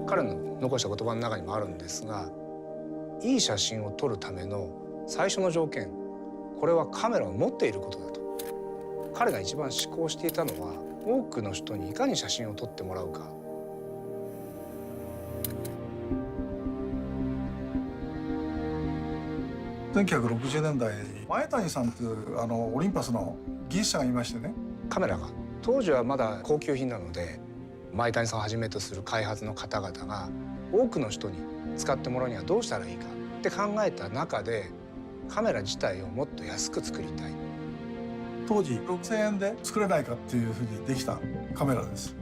彼の残した言葉の中にもあるんですが、いい写真を撮るための最初の条件、これはカメラを持っていることだと。彼が一番思考していたのは、多くの人にいかに写真を撮ってもらうか。1960年代に前谷さんというオリンパスの技術者がいましてね。カメラが当時はまだ高級品なので、前谷さんをはじめとする開発の方々が多くの人に使ってもらうにはどうしたらいいかって考えた中で、カメラ自体をもっと安く作りたい。当時6000円で作れないかっていうふうにできたカメラです。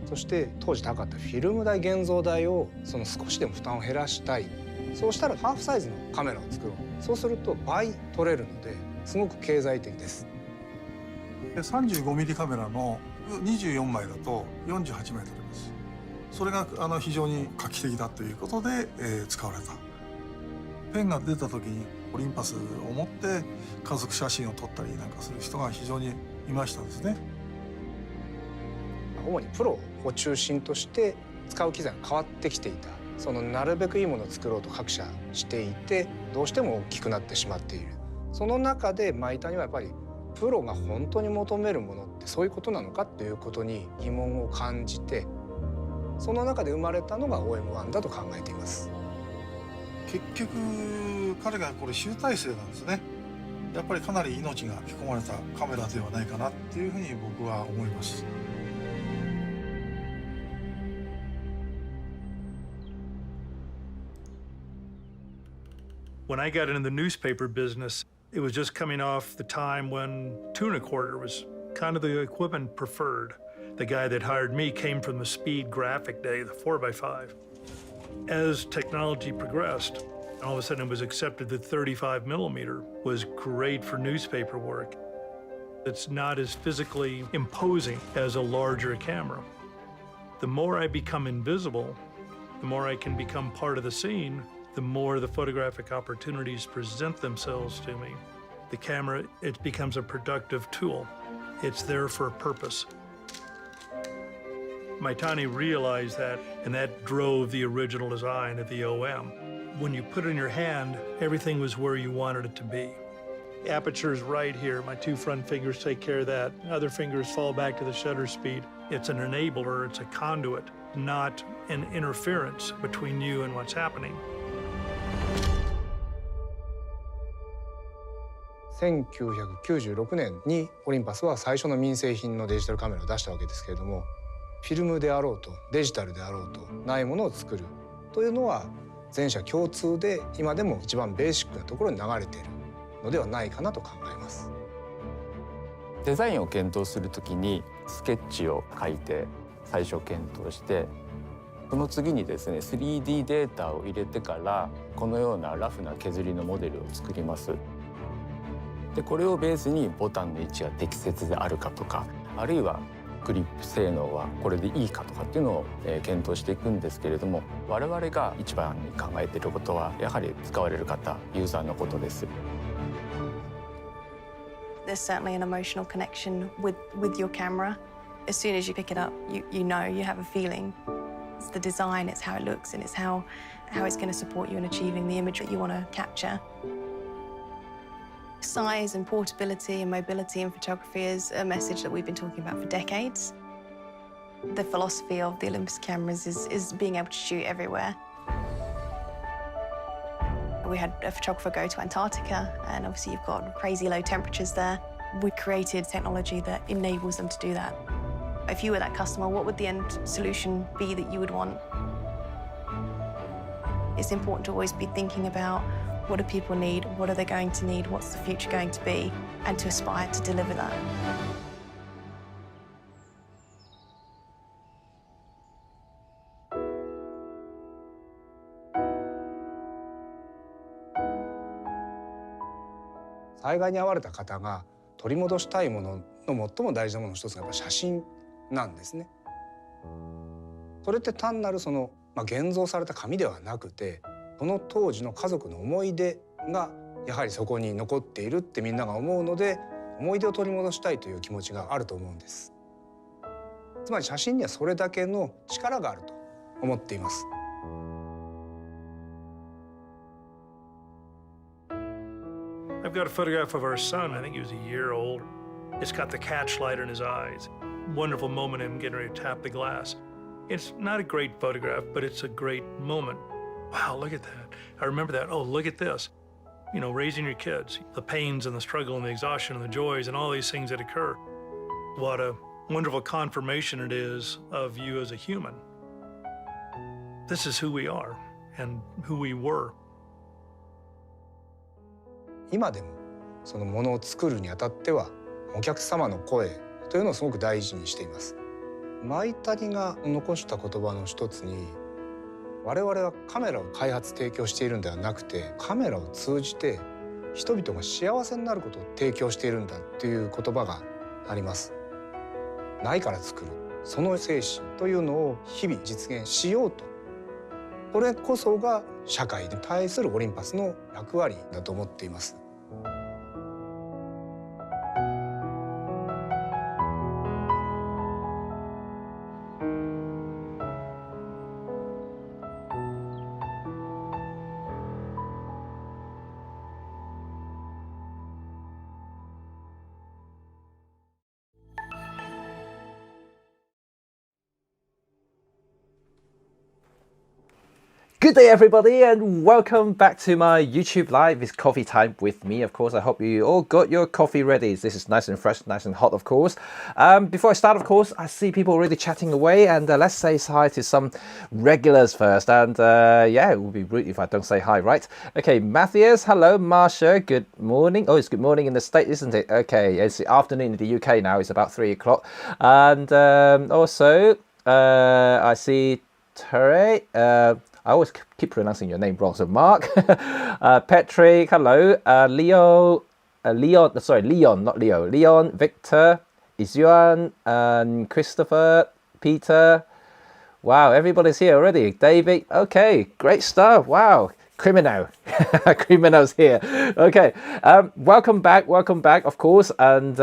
そして当時高かったフィルム代、現像代を少しでも負担を減らしたい。そうしたらハーフサイズのカメラを作ろう。そうすると倍撮れるのですごく経済的です。で35ミリカメラの24枚だと48枚撮れます。それが非常に画期的だということで、使われた。ペンが出た時にオリンパスを持って家族写真を撮ったりなんかする人が非常にいましたですね。主にプロを中心として使う機材が変わってきていた。なるべくいいものを作ろうと各社していて、どうしても大きくなってしまっている。その中で前谷はやっぱりプロが本当に求めるものってそういうことなのかっていうことに疑問を感じて、その中で生まれたのが OM1 だと考えています。結局彼がこれ集大成なんですね。やっぱりかなり命が吹き込まれたカメラではないかなっていうふうに僕は思います。When I got into the newspaper business, it was just coming off the time when 2.25 was kind of the equipment preferred. The guy that hired me came from the speed graphic day, the 4x5. As technology progressed, all of a sudden it was accepted that 35 millimeter was great for newspaper work. It's not as physically imposing as a larger camera. The more I become invisible, the more I can become part of the scene, the more the photographic opportunities present themselves to me. The camera, it becomes a productive tool. It's there for a purpose. Maitani realized that, and that drove the original design of the OM. When you put it in your hand, everything was where you wanted it to be. The aperture is right here. My two front fingers take care of that. Other fingers fall back to the shutter speed. It's an enabler, it's a conduit, not an interference between you and what's happening. 1996年にオリンパスは最初の民生品のデジタルカメラを出したわけですけれども、フィルムであろうとデジタルであろうとないものを作るというのは全社共通で今でも一番ベーシックなところに流れているのではないかなと考えます。デザインを検討するときにスケッチを書いて最初検討して、その次にですね 3D データを入れてからこのようなラフな削りのモデルを作ります。でこれをベースにボタンの位置が適切であるかとか、あるいはグリップ性能はこれでいいかとかっていうのを検討していくんですけれども、我々が一番に考えていることはやはり使われる方、ユーザーのことです。There's certainly an emotional connection with your camera. As soon as you pick it up, you know, you have a feeling. It's the design, it's how it looks, and it's how it's going to support you in achieving the image that you want to capture. Size and portability and mobility in photography is a message that we've been talking about for decades. The philosophy of the Olympus cameras is being able to shoot everywhere. We had a photographer go to Antarctica, and obviously you've got crazy low temperatures there. We created technology that enables them to do that. If you were that customer, what would the end solution be that you would want? It's important to always be thinking about what do people need, what are they going to need, what's the future going to be, and to aspire to deliver that. 災害に遭われた方が取り戻したいものの最も大事なものの一つがやっぱ写真なんですね。それって単なる現像された紙ではなくて、その当時の家族の思い出がやはりそこに残っているってみんなが思うので、思い出を取り戻したいという気持ちがあると思うんです。つまり写真にはそれだけの力があると思っています。I've got a photograph of our son. I think he was a year old. It's got the catch light in his eyes. Wonderful moment of him getting ready to tap the glass. It's not a great photograph, but it's a great moment. Wow, look at that. I remember that. Oh, look at this. You know, raising your kids, the pains and the struggle and the exhaustion and the joys and all these things that occur. What a wonderful confirmation it is of you as a human. This is who we are and who we were. 今でもそのものを作るにあたってはお客様の声というのをすごく大事にしています。舞谷が残した言葉の一つに、我々はカメラを開発提供しているんではなくて、カメラを通じて人々が幸せになることを提供しているんだという言葉があります。ないから作る、その精神というのを日々実現しようと、これこそが社会に対するオリンパスの役割だと思っています。Good day, everybody, and welcome back to my YouTube Live. It's coffee time with me, of course. I hope you all got your coffee ready. This is nice and fresh, nice and hot, of course. Before I start, of course, I see people already chatting away, and let's say hi to some regulars first. And yeah, it would be rude if I don't say hi, right? Okay, Matthias, hello. Marsha, good morning. Oh, it's good morning in the States, isn't it? Okay, it's the afternoon in the UK now. It's about 3 o'clock. And also, I see Tere. I always keep pronouncing your name wrong. So Mark, Patrick, hello, Leon, not Leo. Leon, Victor, Izuan, and Christopher, Peter. Wow, everybody's here already. David, okay, great stuff. Wow. Criminals here. Okay, welcome back, of course. And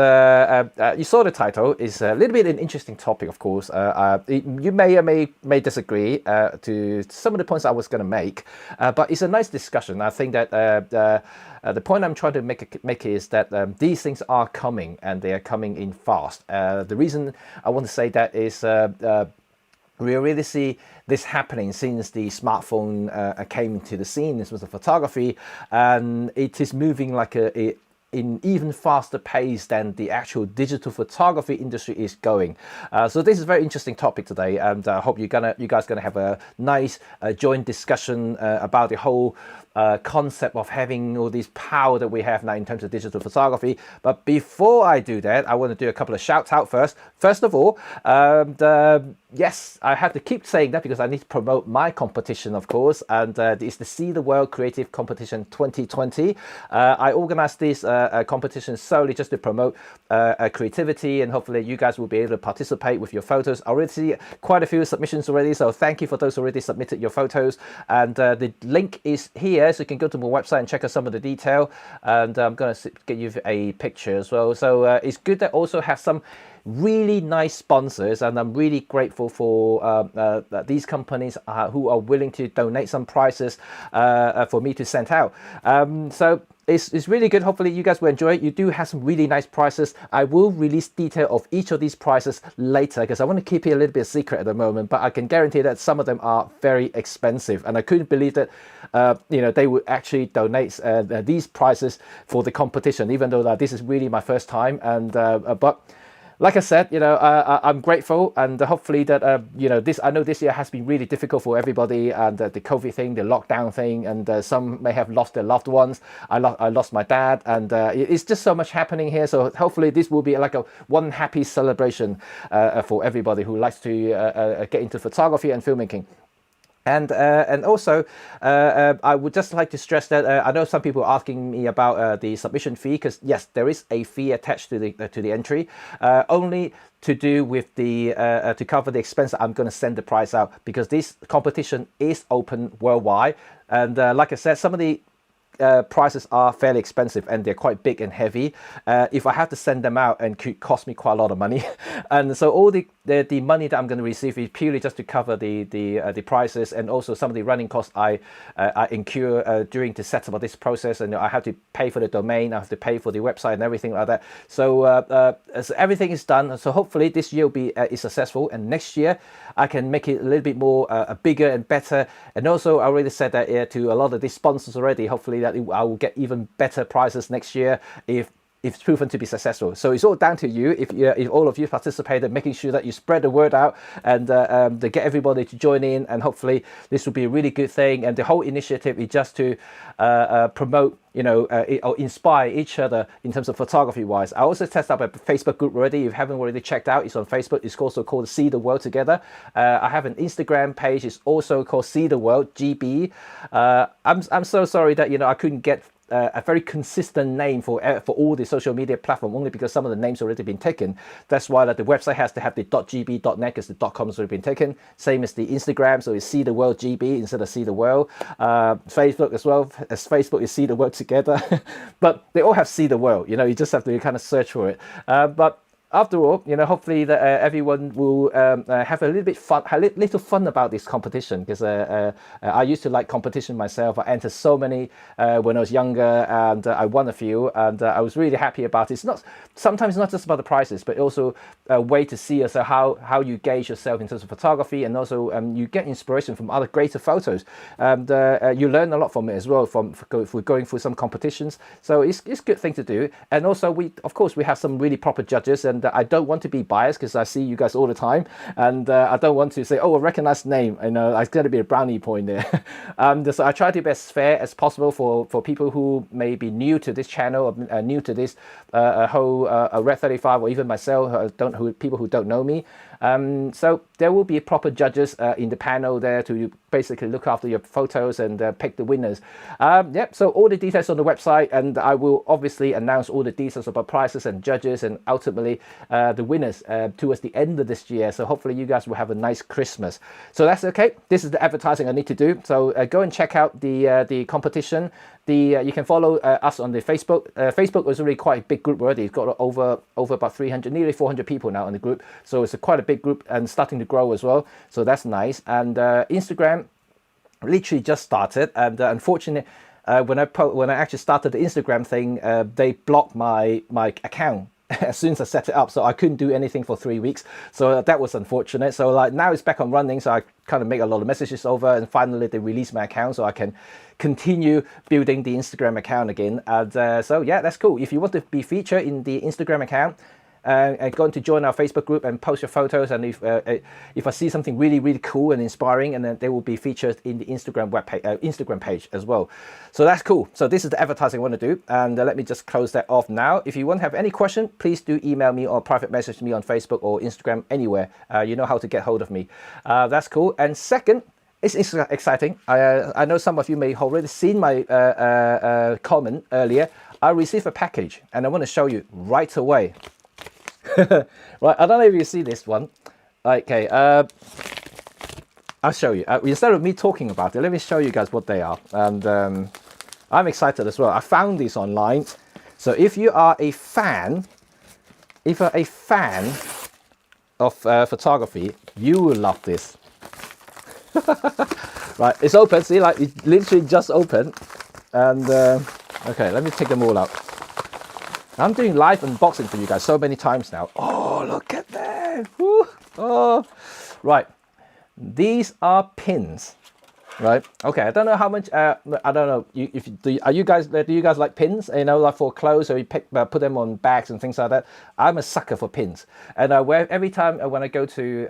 you saw the title. It's a little bit an interesting topic, of course. You may or may disagree to some of the points I was going to make, but it's a nice discussion. I think that the point I'm trying to make is that these things are coming, and they are coming in fast. The reason I want to say that is we already see this happening since the smartphone came into the scene. This was the photography, and it is moving like in even faster pace than the actual digital photography industry is going. So this is a very interesting topic today, and I hope you guys gonna have a nice joint discussion about the whole concept of having all this power that we have now in terms of digital photography. But before I do that, I want to do a couple of shouts out first. First of all, yes, I have to keep saying that because I need to promote my competition, of course, and it's the See the World Creative Competition 2020. I organized this competition solely just to promote creativity, and hopefully you guys will be able to participate with your photos. I already see quite a few submissions already, so thank you for those who already submitted your photos. And the link is here, so you can go to my website and check out some of the detail. And I'm going to get you a picture as well. So it's good that also have some really nice sponsors, and I'm really grateful for these companies who are willing to donate some prizes for me to send out. So it's really good. Hopefully you guys will enjoy it. You do have some really nice prizes. I will release detail of each of these prizes later because I want to keep it a little bit secret at the moment, but I can guarantee that some of them are very expensive, and I couldn't believe that they would actually donate these prizes for the competition, even though this is really my first time. And but like I said, I'm grateful, and hopefully that I know this year has been really difficult for everybody, and the COVID thing, the lockdown thing, and some may have lost their loved ones. I lost my dad, and it's just so much happening here. So hopefully this will be like one happy celebration for everybody who likes to get into photography and filmmaking. And also, I would just like to stress that I know some people are asking me about the submission fee, because yes, there is a fee attached to the entry, only to do with the to cover the expense that I'm going to send the prize out, because this competition is open worldwide. And like I said, some of the prices are fairly expensive and they're quite big and heavy. If I have to send them out, and could cost me quite a lot of money, and so all the money that I'm going to receive is purely just to cover the prices and also some of the running costs I incur during the setup of this process. And I have to pay for the domain, I have to pay for the website and everything like that. So everything is done. So hopefully this year will be is successful, and next year I can make it a little bit more bigger and better. And also I already said that to a lot of these sponsors already. Hopefully that I will get even better prices next year if it's proven to be successful. So it's all down to you. If all of you participated, making sure that you spread the word out and to get everybody to join in, and hopefully this will be a really good thing. And the whole initiative is just to promote, or inspire each other in terms of photography wise. I also set up a Facebook group already. If you haven't already checked out, it's on Facebook. It's also called See the World Together. I have an Instagram page. It's also called See the World GB. I'm so sorry that I couldn't get a very consistent name for all the social media platform, only because some of the names already been taken. That's why the website has to have the .gb, .net, because the .com has already been taken. Same as the Instagram, so it's See the World GB instead of See the World. Facebook as well, as Facebook is See the World Together. But they all have See the World. You just have to kind of search for it. But after all, hopefully that everyone will have a little fun about this competition, because I used to like competition myself. I entered so many when I was younger, and I won a few, and I was really happy about it. It's sometimes not just about the prizes, but also a way to see how you gauge yourself in terms of photography, and also you get inspiration from other greater photos, and you learn a lot from it as well from going through some competitions. So it's a good thing to do. And also of course we have some really proper judges, and I don't want to be biased because I see you guys all the time, and I don't want to say, oh, I recognize the name, it's going to be a brownie point there. So I try to be as fair as possible for people who may be new to this channel, or new to this whole Red 35, or even myself, people who don't know me. So there will be proper judges in the panel there to basically look after your photos and pick the winners. So all the details on the website, and I will obviously announce all the details about prizes and judges, and ultimately the winners towards the end of this year. So hopefully you guys will have a nice Christmas. So that's okay. This is the advertising I need to do. So go and check out the competition. You can follow us on the Facebook. Facebook was already quite a big group already. It's got over about 300, nearly 400 people now in the group. So it's quite a big group and starting to grow as well. So that's nice. And Instagram literally just started. And unfortunately, when I actually started the Instagram thing, they blocked my account as soon as I set it up, so I couldn't do anything for 3 weeks. So that was unfortunate. So now it's back on running, so I kind of make a lot of messages over, and finally they released my account so I can continue building the Instagram account again. And so yeah, that's cool. If you want to be featured in the Instagram account, going to join our Facebook group and post your photos, and if I see something really, really cool and inspiring, and then they will be featured in the Instagram Instagram page as well. So that's cool. So this is the advertising I want to do, and let me just close that off now. If you want to have any question, please do email me or private message me on Facebook or Instagram, anywhere. You know how to get hold of me. That's cool. And second, it's exciting. I know some of you may have already seen my comment earlier. I received a package, and I want to show you right away. Right, I don't know if you see this one. Okay, I'll show you. Instead of me talking about it, let me show you guys what they are. And I'm excited as well. I found these online. So if you are a fan, of photography, you will love this. Right, it's open. See, like it literally just opened. And okay, let me take them all out. I'm doing live unboxing for you guys so many times now. Oh, look at that. Woo. Oh, right. These are pins, right? Okay, I don't know how much, I don't know, do you guys like pins? Like for clothes, or you put them on bags and things like that. I'm a sucker for pins. And every time when I go to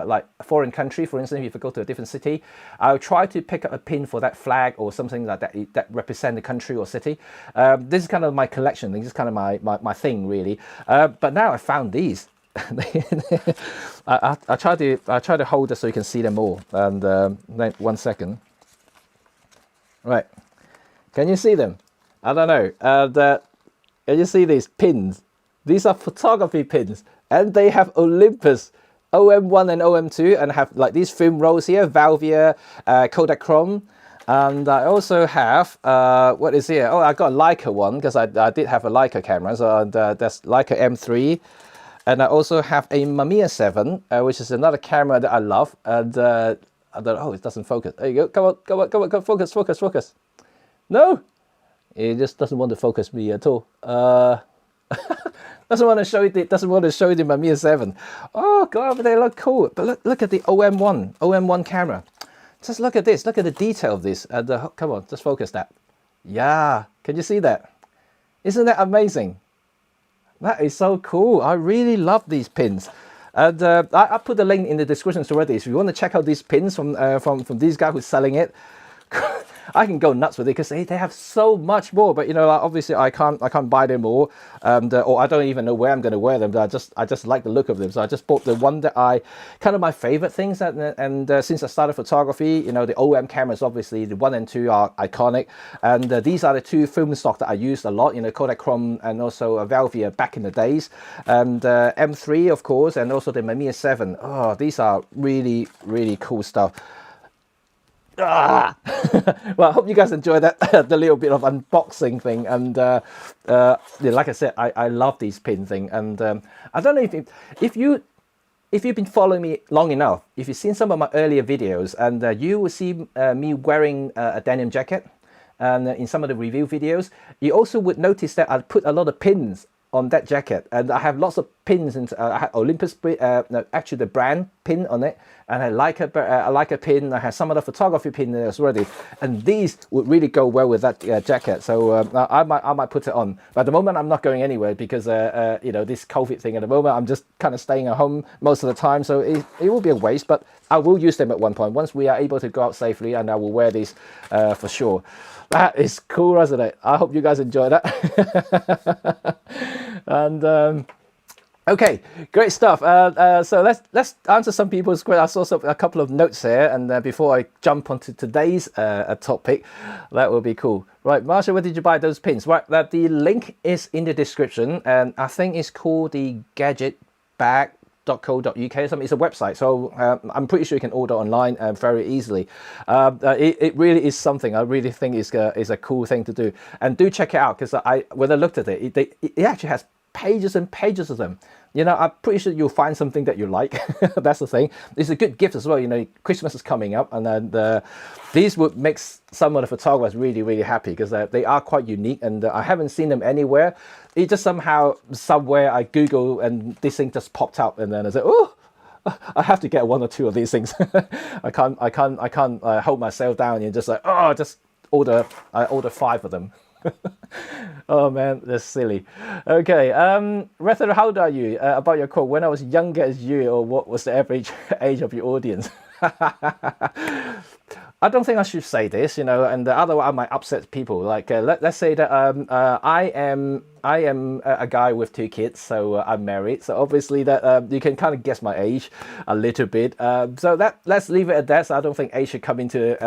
like a foreign country, for instance, if I go to a different city, I'll try to pick up a pin for that flag or something like that that represent the country or city. This is kind of my collection. This is kind of my thing, really. But now I found these. I try to hold it so you can see them all. And 1 second. Right, can you see them? I don't know. Can you see these pins? These are photography pins, and they have Olympus OM1 and OM2, and have like these film rolls here, Valvia, Kodachrome, And I also have, what is here? Oh, I got a Leica one because I did have a Leica camera. So that's Leica M3. And I also have a Mamiya 7, which is another camera that I love. And I don't know, oh, it doesn't focus. There you go. Come on, come on, come on, come on. Focus, focus, focus. No, it just doesn't want to focus me at all. Doesn't want to show you the Mamiya 7. Oh God, but they look cool. But look at the OM1 camera. Just look at this. Look at the detail of this. Come on, just focus that. Yeah, can you see that? Isn't that amazing? That is so cool. I really love these pins. And I put the link in the description already. So if you want to check out these pins from these guys who's selling it, I can go nuts with it because they have so much more. But you know, obviously I can't buy them all, or I don't even know where I'm going to wear them. But I just like the look of them, so I just bought the one that kind of my favorite things. And since I started photography, you know, the OM cameras, obviously the 1 and 2 are iconic, and these are the two film stock that I used a lot. You know, Kodachrome and also a Velvia back in the days, and M3 of course, and also the Mamiya 7. Oh, these are really cool stuff. Well, I hope you guys enjoy that the little bit of unboxing thing. And yeah, like I said, I love these pin thing. And I don't know if you've been following me long enough, if you've seen some of my earlier videos, and you will see me wearing a denim jacket, and in some of the review videos, you also would notice that I put a lot of pins on that jacket, and I have lots of pins. And I had Olympus, no, actually the brand pin on it, and I like a pin. I have some other photography pin there already, and these would really go well with that jacket. So I might put it on. But at the moment, I'm not going anywhere because you know, this COVID thing. At the moment, I'm just kind of staying at home most of the time, so it will be a waste. But I will use them at one point once we are able to go out safely, and I will wear these for sure. That is cool, isn't it? I hope you guys enjoy that. And okay, great stuff. So let's answer some people's questions. I saw a couple of notes here, and before I jump onto today's topic, that will be cool. Right, Marsha, where did you buy those pins? Right, the link is in the description, and I think it's called the gadgetbag.co.uk. It's a website, so I'm pretty sure you can order online very easily. It really is something I really think is a cool thing to do, and do check it out, because when I looked at it, it actually has pages and pages of them. You know, I'm pretty sure you'll find something that you like. That's the thing. It's a good gift as well. You know, Christmas is coming up, and then these would make some of the photographers really happy, because they are quite unique, and I haven't seen them anywhere. It just somewhere I Google, and this thing just popped up, and then I said, oh, I have to get 1 or 2 of these things. I can't hold myself down and just like, oh, I order 5 of them. Oh man, that's silly. Okay, Rether, how old are you? About your quote, when I was younger as you, or what was the average age of your audience? I don't think I should say this, you know, and otherwise I might upset people. Like, let's say that I am a guy with 2 kids, so I'm married. So obviously that you can kind of guess my age a little bit. So let's leave it at that. So I don't think age should come into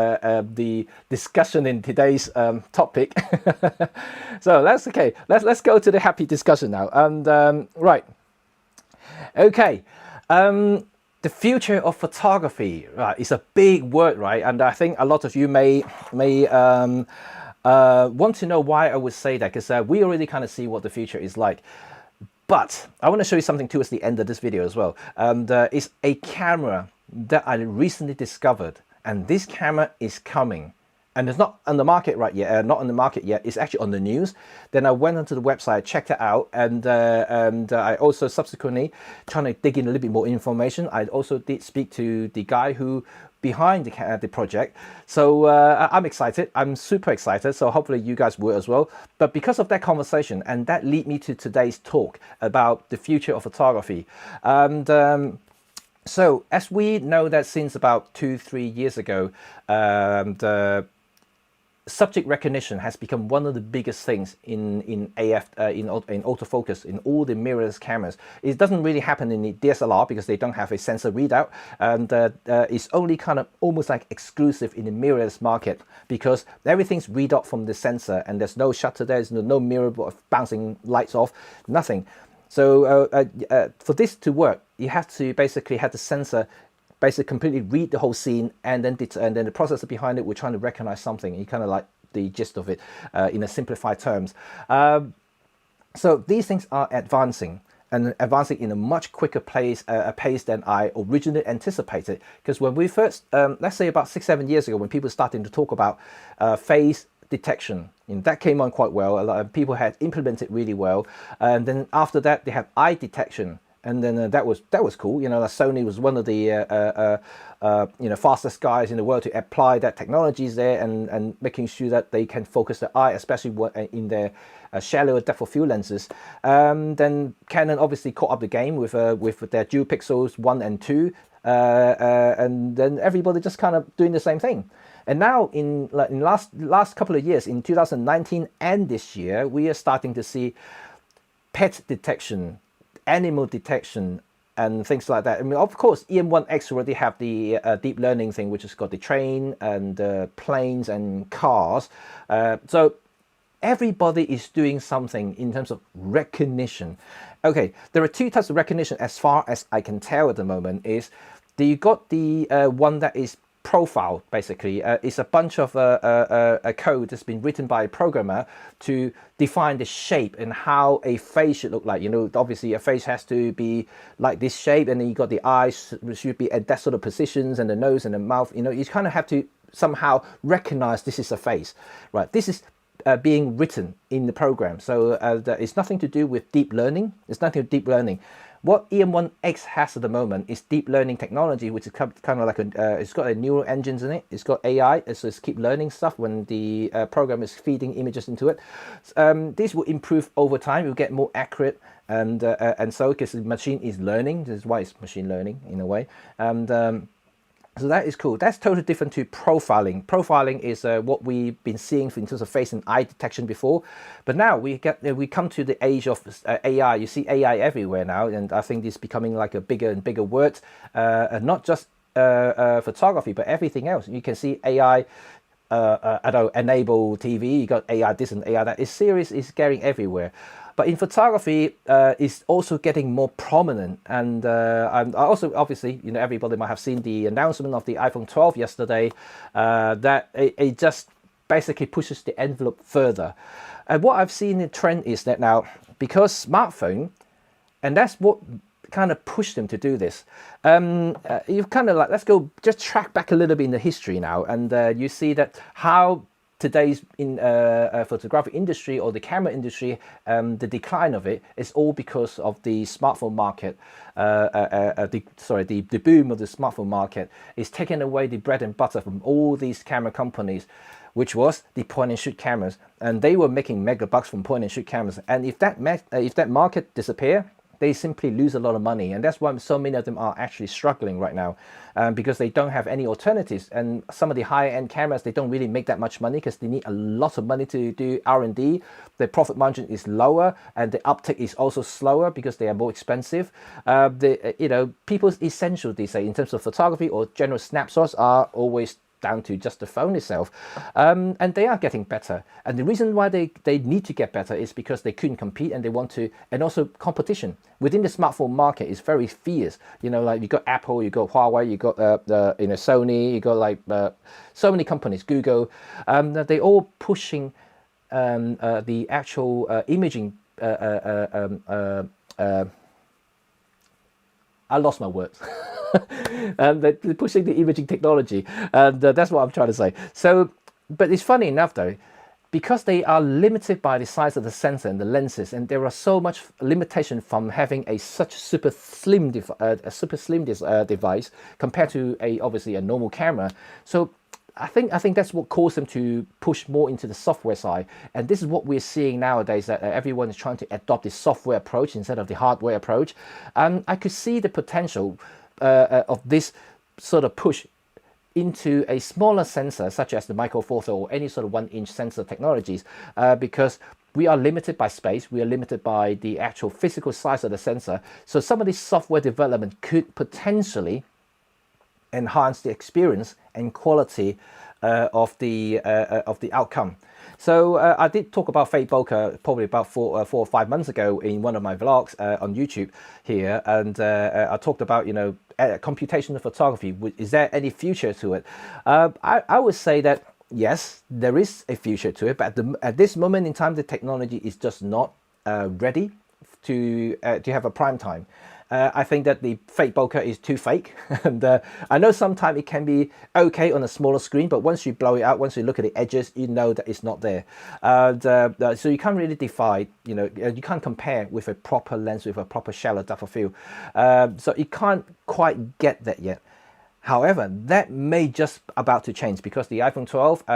the discussion in today's topic. So let's go to the happy discussion now. And right, okay. The future of photography, right, is a big word, right? And I think a lot of you may want to know why I would say that, because we already kind of see what the future is like. But I want to show you something towards the end of this video as well. It's a camera that I recently discovered, and this camera is coming. And it's not on the market right yet. Not on the market yet. It's actually on the news. Then I went onto the website, checked it out, and I also subsequently trying to dig in a little bit more information. I also did speak to the guy who behind the project. So I'm excited. I'm super excited. So hopefully you guys will as well. But because of that conversation, and that lead me to today's talk about the future of photography. And so as we know that since about 2-3 years ago, the subject recognition has become one of the biggest things in AF, in autofocus, in all the mirrorless cameras. It doesn't really happen in the DSLR because they don't have a sensor readout, and it's only kind of almost like exclusive in the mirrorless market, because everything's read out from the sensor, and there's no shutter, there's no mirror bouncing lights off, nothing. So for this to work, you have to basically have the sensor basically completely read the whole scene, and then the processor behind it, we're trying to recognize something. You kind of like the gist of it in a simplified terms. So these things are advancing, and advancing in a much quicker pace than I originally anticipated. Because when we first, let's say about 6-7 years ago, when people started to talk about face detection, that came on quite well. A lot of people had implemented really well, and then after that they have eye detection, and then that was cool. Sony was one of the fastest guys in the world to apply that technologies there, and making sure that they can focus the eye, especially in their shallower depth of field lenses. Then Canon obviously caught up the game with their dual pixels 1 and 2, and then everybody just kind of doing the same thing. And now in last couple of years, in 2019 and this year, we are starting to see pet detection, animal detection, and things like that. I mean, of course, EM1X already have the deep learning thing, which has got the train and planes and cars. So everybody is doing something in terms of recognition. Okay, there are two types of recognition as far as I can tell at the moment. Is you got the one that is profile, basically. It's a bunch of a code that's been written by a programmer to define the shape and how a face should look like. Obviously a face has to be like this shape, and then you got the eyes should be at that sort of positions, and the nose and the mouth. You kind of have to somehow recognize this is a face, right? This is being written in the program. So it's nothing to do with deep learning. It's nothing to do with deep learning. What EM1X has at the moment is deep learning technology, which is kind of like it's got a neural engines in it. It's got AI, so it's keep learning stuff when the program is feeding images into it. This will improve over time. You'll get more accurate, and so because the machine is learning, this is why it's machine learning in a way, and. So that is cool. That's totally different to profiling. Profiling is what we've been seeing in terms of face and eye detection before, but now we come to the age of AI. You see AI everywhere now, and I think this is becoming like a bigger and bigger word, and not just photography, but everything else. You can see AI. Enable TV. You got AI this and AI that. It's serious. It's getting everywhere. But in photography, it's also getting more prominent, and also obviously, everybody might have seen the announcement of the iPhone 12 yesterday. That it just basically pushes the envelope further. And what I've seen in trend is that now, because smartphone, and that's what kind of pushed them to do this. You've kind of like, let's go just track back a little bit in the history now, and you see that how today's in photographic industry or the camera industry, the decline of it is all because of the smartphone market. The boom of the smartphone market is taking away the bread and butter from all these camera companies, which was the point and shoot cameras, and they were making mega bucks from point and shoot cameras. And if that market disappear, they simply lose a lot of money, and that's why so many of them are actually struggling right now, because they don't have any alternatives. And some of the higher end cameras, they don't really make that much money because they need a lot of money to do R&D. The profit margin is lower, and the uptake is also slower because they are more expensive. People's essentials, they say, in terms of photography or general snapshots, are always down to just the phone itself, and they are getting better. And the reason why they need to get better is because they couldn't compete, and they want to, and also competition within the smartphone market is very fierce. Like you got Apple, you got Huawei, you got Sony, you got like so many companies, Google. They all pushing the actual imaging. I lost my words. They're pushing the imaging technology, and that's what I'm trying to say. So, but it's funny enough though, because they are limited by the size of the sensor and the lenses, and there are so much limitation from having such super slim device compared to obviously a normal camera. So I think that's what caused them to push more into the software side, and this is what we're seeing nowadays, that everyone is trying to adopt the software approach instead of the hardware approach. I could see the potential of this sort of push into a smaller sensor, such as the Micro Four Thirds or any sort of 1-inch sensor technologies, because we are limited by space, we are limited by the actual physical size of the sensor. So some of this software development could potentially enhance the experience and quality of the outcome. So I did talk about fake bokeh probably about 4 or 5 months ago in one of my vlogs on YouTube here, and I talked about, you know, computational photography. Is there any future to it? I would say that yes, there is a future to it, but at this moment in time, the technology is just not ready to have a prime time. I think that the fake bokeh is too fake, and I know sometimes it can be okay on a smaller screen, but once you blow it out, once you look at the edges, you know that it's not there. So you can't really divide, you know, you can't compare with a proper lens, with a proper shallow depth of field. So you can't quite get that yet. However, that may just about to change, because the iPhone 12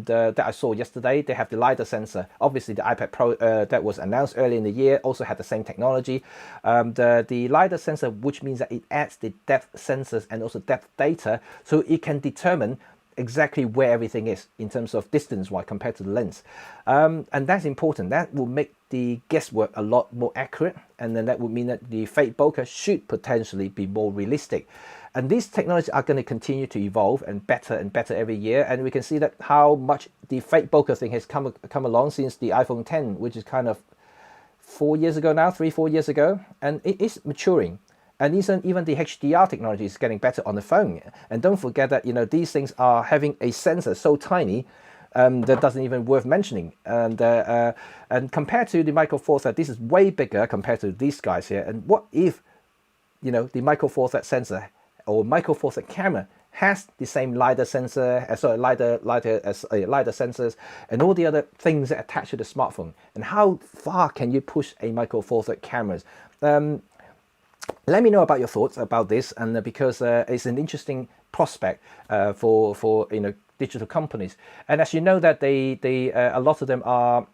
that I saw yesterday, they have the LiDAR sensor. Obviously, the iPad Pro that was announced early in the year also had the same technology. The LiDAR sensor, which means that it adds the depth sensors and also depth data, so it can determine exactly where everything is in terms of distance-wise compared to the lens. And that's important. That will make the guesswork a lot more accurate, and then that would mean that the fake bokeh should potentially be more realistic. And these technologies are going to continue to evolve and better every year. And we can see that how much the fake bokeh thing has come along since the iPhone 10, which is kind of 4 years ago now, 3-4 years ago. And it is maturing. And even the HDR technology is getting better on the phone. And don't forget that, you know, these things are having a sensor so tiny that doesn't even worth mentioning. And compared to the Micro Four Third, this is way bigger compared to these guys here. And what if, you know, the Micro Four Third sensor or Micro Four Third camera has the same LiDAR sensor, LiDAR sensors, and all the other things that attach to the smartphone? And how far can you push a Micro Four Third cameras? Let me know about your thoughts about this, and because it's an interesting prospect for you know, digital companies. And as you know, that a lot of them are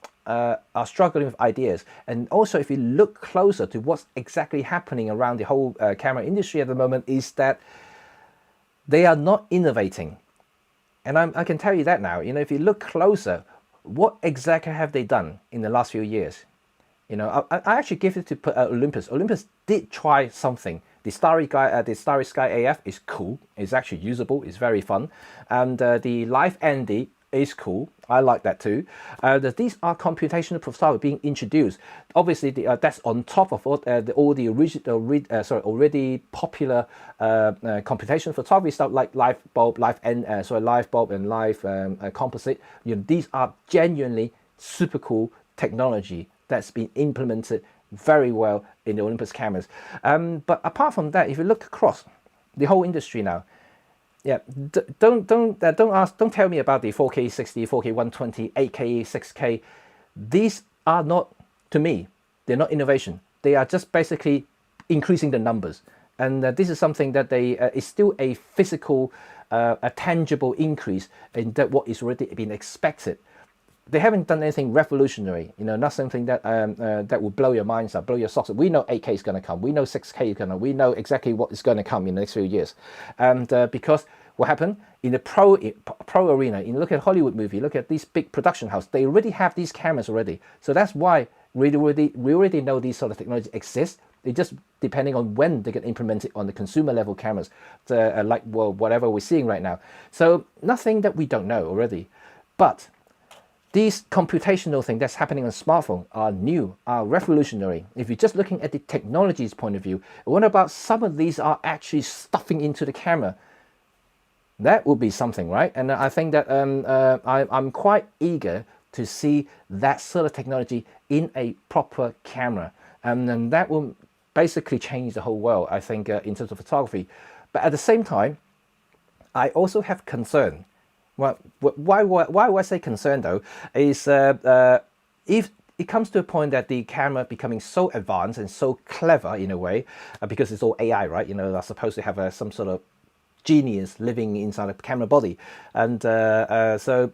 struggling with ideas. And also, if you look closer to what's exactly happening around the whole camera industry at the moment, is that they are not innovating. And I can tell you that now. You know, if you look closer, what exactly have they done in the last few years? You know, I actually give it to Olympus. Olympus did try something. The Starry Sky AF is cool. It's actually usable. It's very fun. And the Live ND is cool. I like that too. These are computational photography being introduced. Obviously, that's on top of all the already popular computational photography stuff like live bulb, live bulb, and live composite. You know, these are genuinely super cool technology that's been implemented very well in the Olympus cameras. But apart from that, if you look across the whole industry now, yeah, don't tell me about the 4K 60, 4K 120, 8K, 6K. These are not, to me, they're not innovation. They are just basically increasing the numbers. And this is something that is still a physical, a tangible increase in that what is already been expected. They haven't done anything revolutionary, you know, not something that that will blow your minds up, blow your socks up. We know 8K is going to come. We know 6K is going to. We know exactly what is going to come in the next few years. And because what happened in the pro arena, you look at Hollywood movie, look at these big production house, they already have these cameras already. So that's why we already know these sort of technology exist. It just depending on when they get implemented on the consumer level cameras, like, well, whatever we're seeing right now. So nothing that we don't know already, but these computational things that's happening on smartphone are new, are revolutionary. If you're just looking at the technology's point of view, what about some of these are actually stuffing into the camera? That would be something, right? And I think that I'm quite eager to see that sort of technology in a proper camera. And that will basically change the whole world, I think, in terms of photography. But at the same time, I also have concern. Well, why I say concern though is if it comes to a point that the camera becoming so advanced and so clever in a way, because it's all AI, right? You know, they're supposed to have some sort of genius living inside a camera body, and so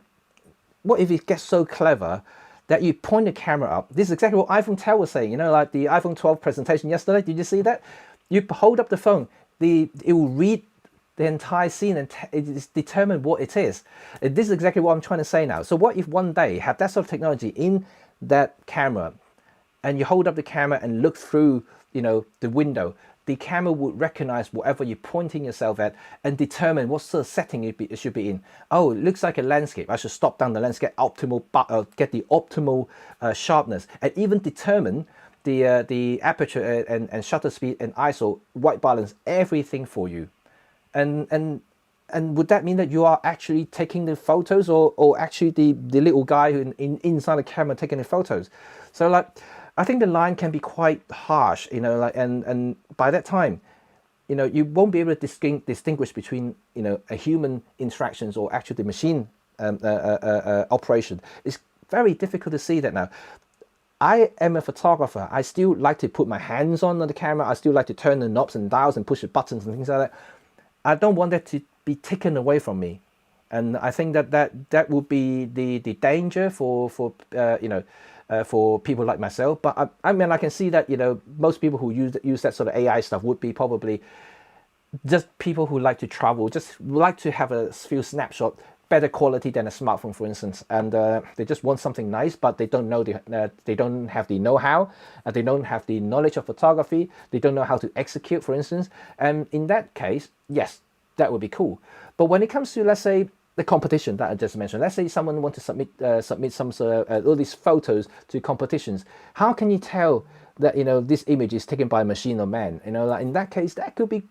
what if it gets so clever that you point the camera up? This is exactly what iPhone 10 was saying. You know, like the iPhone 12 presentation yesterday. Did you see that? You hold up the phone, it will read the entire scene and it is determined what it is. This is exactly what I'm trying to say now. So what if one day have that sort of technology in that camera, and you hold up the camera and look through, you know, the window, the camera would recognize whatever you're pointing yourself at and determine what sort of setting it should be in. Oh, it looks like a landscape. I should stop down the landscape, get the optimal sharpness, and even determine the aperture and shutter speed and ISO, white balance, everything for you. And would that mean that you are actually taking the photos, or actually the little guy who inside the camera taking the photos? So like, I think the line can be quite harsh, you know, like, and by that time, you know, you won't be able to distinguish between, you know, a human interactions or actually the machine operation. It's very difficult to see that now. I am a photographer. I still like to put my hands on the camera. I still like to turn the knobs and dials and push the buttons and things like that. I don't want that to be taken away from me, and I think that would be the danger for people like myself. But I mean, I can see that, you know, most people who use that sort of AI stuff would be probably just people who like to travel, just like to have a few snapshot, better quality than a smartphone, for instance, and they just want something nice, but they don't know they don't have the know-how, they don't have the knowledge of photography, they don't know how to execute, for instance. And in that case, yes, that would be cool. But when it comes to, let's say, the competition that I just mentioned, let's say someone wants to submit some sort of all these photos to competitions, how can you tell that, you know, this image is taken by a machine or man? You know, like in that case, that could be,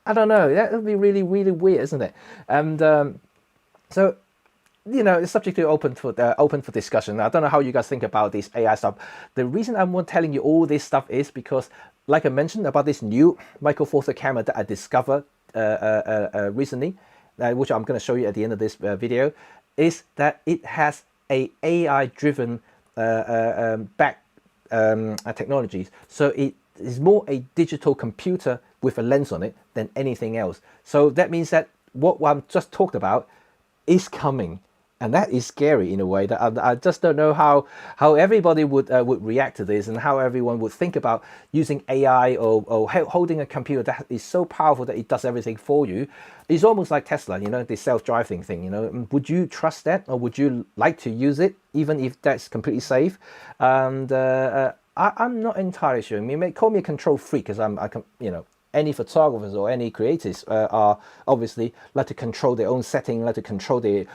I don't know, that would be really, really weird, isn't it? And so, you know, it's subject to open for discussion. I don't know how you guys think about this AI stuff. The reason I'm telling you all this stuff is because, like I mentioned about this new micro four thirds camera that I discovered recently, which I'm going to show you at the end of this video, is that it has a AI-driven technologies. So it is more a digital computer with a lens on it than anything else. So that means that what I'm just talked about is coming, and that is scary in a way that I just don't know how everybody would react to this, and how everyone would think about using AI or holding a computer that is so powerful that it does everything for you. It's almost like Tesla, you know, the self-driving thing. You know, would you trust that, or would you like to use it, even if that's completely safe? And I'm not entirely sure. I mean, you may call me a control freak, because you know, any photographers or any creators are obviously like to control their own setting, like to control the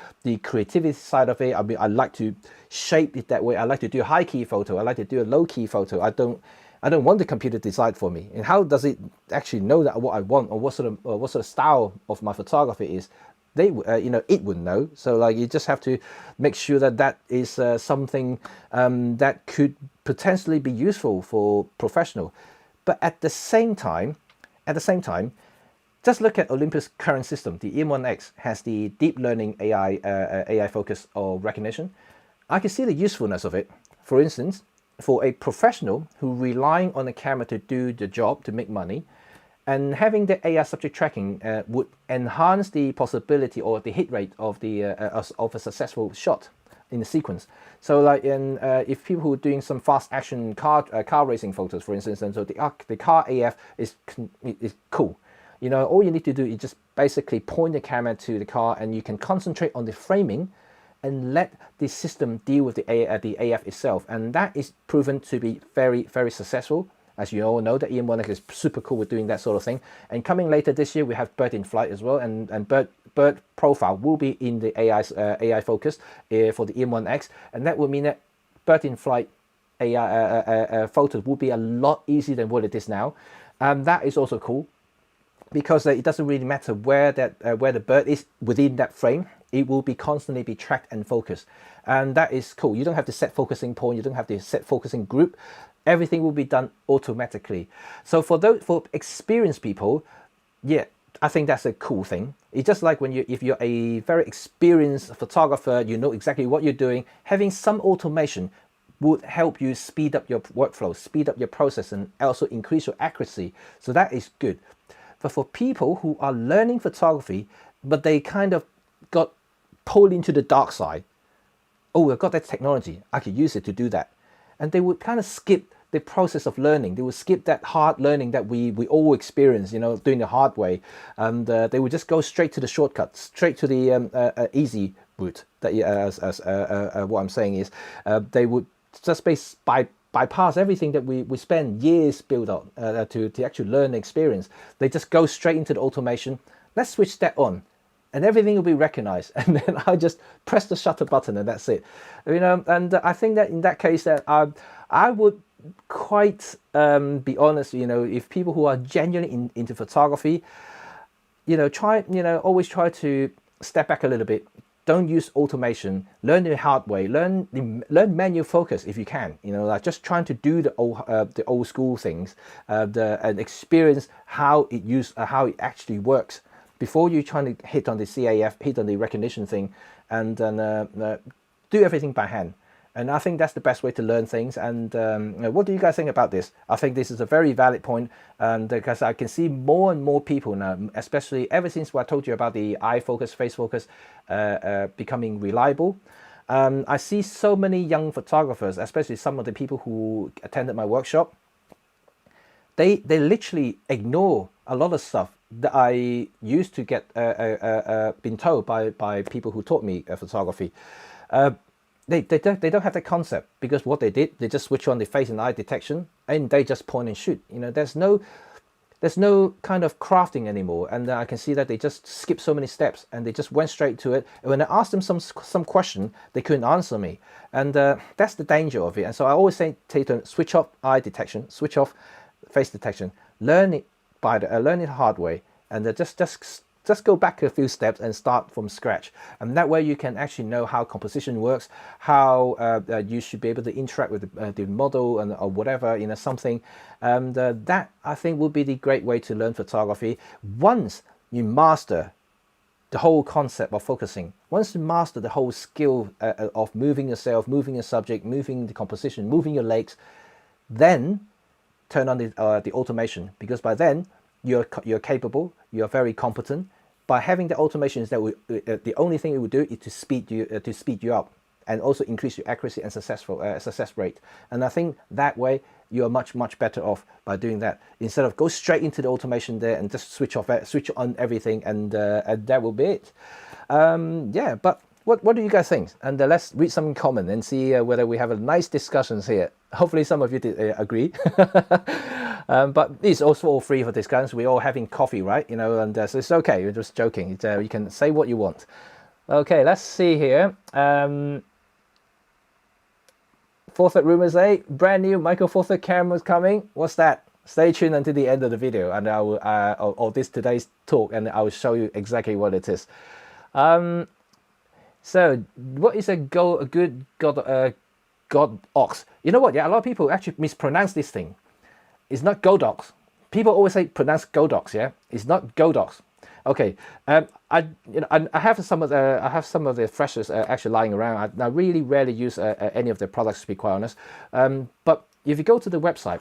creativity side of it. I mean, I like to shape it that way. I like to do a high key photo. I like to do a low key photo. I don't want the computer to decide for me. And how does it actually know that what I want, or what sort of style of my photography is? They you know, it would know. So like, you just have to make sure that is something that could potentially be useful for professional. But at the same time, just look at Olympus' current system. The EM1X has the deep learning AI focus or recognition. I can see the usefulness of it. For instance, for a professional who relying on a camera to do the job, to make money, and having the AI subject tracking would enhance the possibility or the hit rate of a successful shot in the sequence. So like, if people who are doing some fast action car racing photos, for instance, and so the car AF is cool. You know, all you need to do is just basically point the camera to the car, and you can concentrate on the framing and let the system deal with the AF itself. And that is proven to be very, very successful. As you all know, the EM1X is super cool with doing that sort of thing. And coming later this year, we have Bird in Flight as well, and bird profile will be in the AI focus for the EM1X, and that would mean that Bird in Flight AI photos will be a lot easier than what it is now. That is also cool, because it doesn't really matter where the bird is within that frame. It will be constantly be tracked and focused, and that is cool. You don't have to set focusing point. You don't have to set focusing group. Everything will be done automatically. So for experienced people, yeah, I think that's a cool thing. It's just like if you're a very experienced photographer, you know exactly what you're doing. Having some automation would help you speed up your workflow, speed up your process, and also increase your accuracy. So that is good. But for people who are learning photography, but they kind of got pulled into the dark side, oh, I've got that technology, I could use it to do that. And they would kind of skip the process of learning. They would skip that hard learning that we all experience, you know, doing the hard way. And they would just go straight to the shortcut, straight to the easy route. That what I'm saying is, they would just by bypass everything that we spend years build on to actually learn the experience. They just go straight into the automation. Let's switch that on, and everything will be recognized. And then I just press the shutter button, and that's it. And I think that in that case, that I would quite be honest. If people who are genuinely into photography, always try to step back a little bit. Don't use automation. Learn the hard way. Learn manual focus if you can. Like just trying to do the old school things, and experience how it actually works before you trying to hit on the CAF, hit on the recognition thing, and do everything by hand. And I think that's the best way to learn things. And what do you guys think about this? I think this is a very valid point, because I can see more and more people now, especially ever since I told you about the eye focus, face focus becoming reliable. I see so many young photographers, especially some of the people who attended my workshop, they literally ignore a lot of stuff that I used to get been told by people who taught me photography. They don't have the concept, because what they did, they just switch on the face and eye detection and they just point and shoot. There's no kind of crafting anymore, and I can see that they just skip so many steps and they just went straight to it. And when I asked them some question, they couldn't answer me, and that's the danger of it. And so I always say to them, switch off eye detection, switch off face detection, learn it the hard way, and just go back a few steps and start from scratch. And that way you can actually know how composition works, how you should be able to interact with the model or whatever, something. And that, I think, would be the great way to learn photography. Once you master the whole concept of focusing, once you master the whole skill of moving yourself, moving your subject, moving the composition, moving your legs, then turn on the automation, because by then you're capable, you're very competent. By having the automations, the only thing it will do is to speed you up, and also increase your accuracy and success rate. And I think that way you are much better off by doing that, instead of go straight into the automation there and just switch on everything, and that will be it. Yeah, but what do you guys think? And let's read some comment and see whether we have a nice discussions here. Hopefully some of you agree. But it's also all free for discussions. We're all having coffee, right? And so it's okay. You're just joking. You can say what you want. Okay, let's see here. Four Third Rumors 8, brand new Micro Four Third cameras coming. What's that? Stay tuned until the end of the video, and I will, or today's talk, and I will show you exactly what it is. So, what is a good God ox? You know what? Yeah, a lot of people actually mispronounce this thing. It's not Godox. People always say pronounce Godox. Yeah, it's not Godox. Okay, I have some of the freshers actually lying around. I really rarely use any of their products, to be quite honest. But if you go to the website,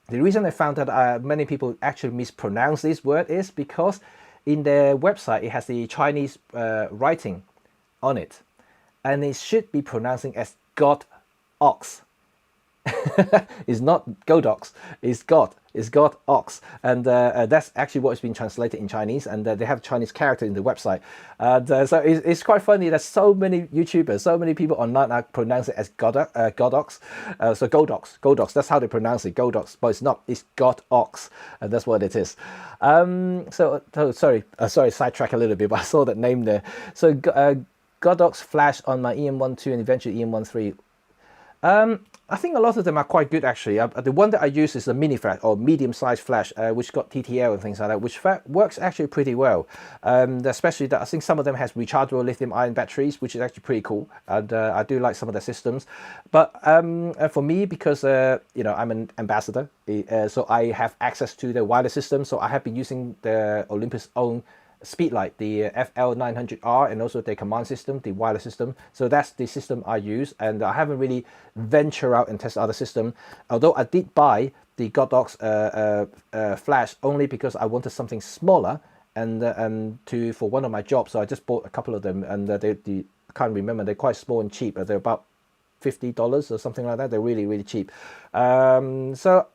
the reason I found that many people actually mispronounce this word is because in their website it has the Chinese writing on it, and it should be pronouncing as God ox. It's not Godox, it's God ox, and that's actually what's been translated in Chinese, and they have Chinese character in the website. So it's quite funny that so many YouTubers, so many people online are pronouncing it as Godox. So Godox, that's how they pronounce it, Godox, but it's not, it's God ox, and that's what it is. Sorry, sidetrack a little bit, but I saw that name there. So Godox flash on my EM1.2 and eventually EM1.3. I think a lot of them are quite good actually. The one that I use is a mini flash or medium-sized flash, which got TTL and things like that, which works actually pretty well. Especially that I think some of them has rechargeable lithium-ion batteries, which is actually pretty cool. And I do like some of the systems. But for me, because I'm an ambassador, so I have access to the wireless system. So I have been using the Olympus' own Speedlight, the FL900R, and also the command system, the wireless system. So that's the system I use, and I haven't really ventured out and tested other system. Although I did buy the Godox flash only because I wanted something smaller and for one of my jobs. So I just bought a couple of them, and I can't remember. They're quite small and cheap. They're about $50 or something like that. They're really cheap. So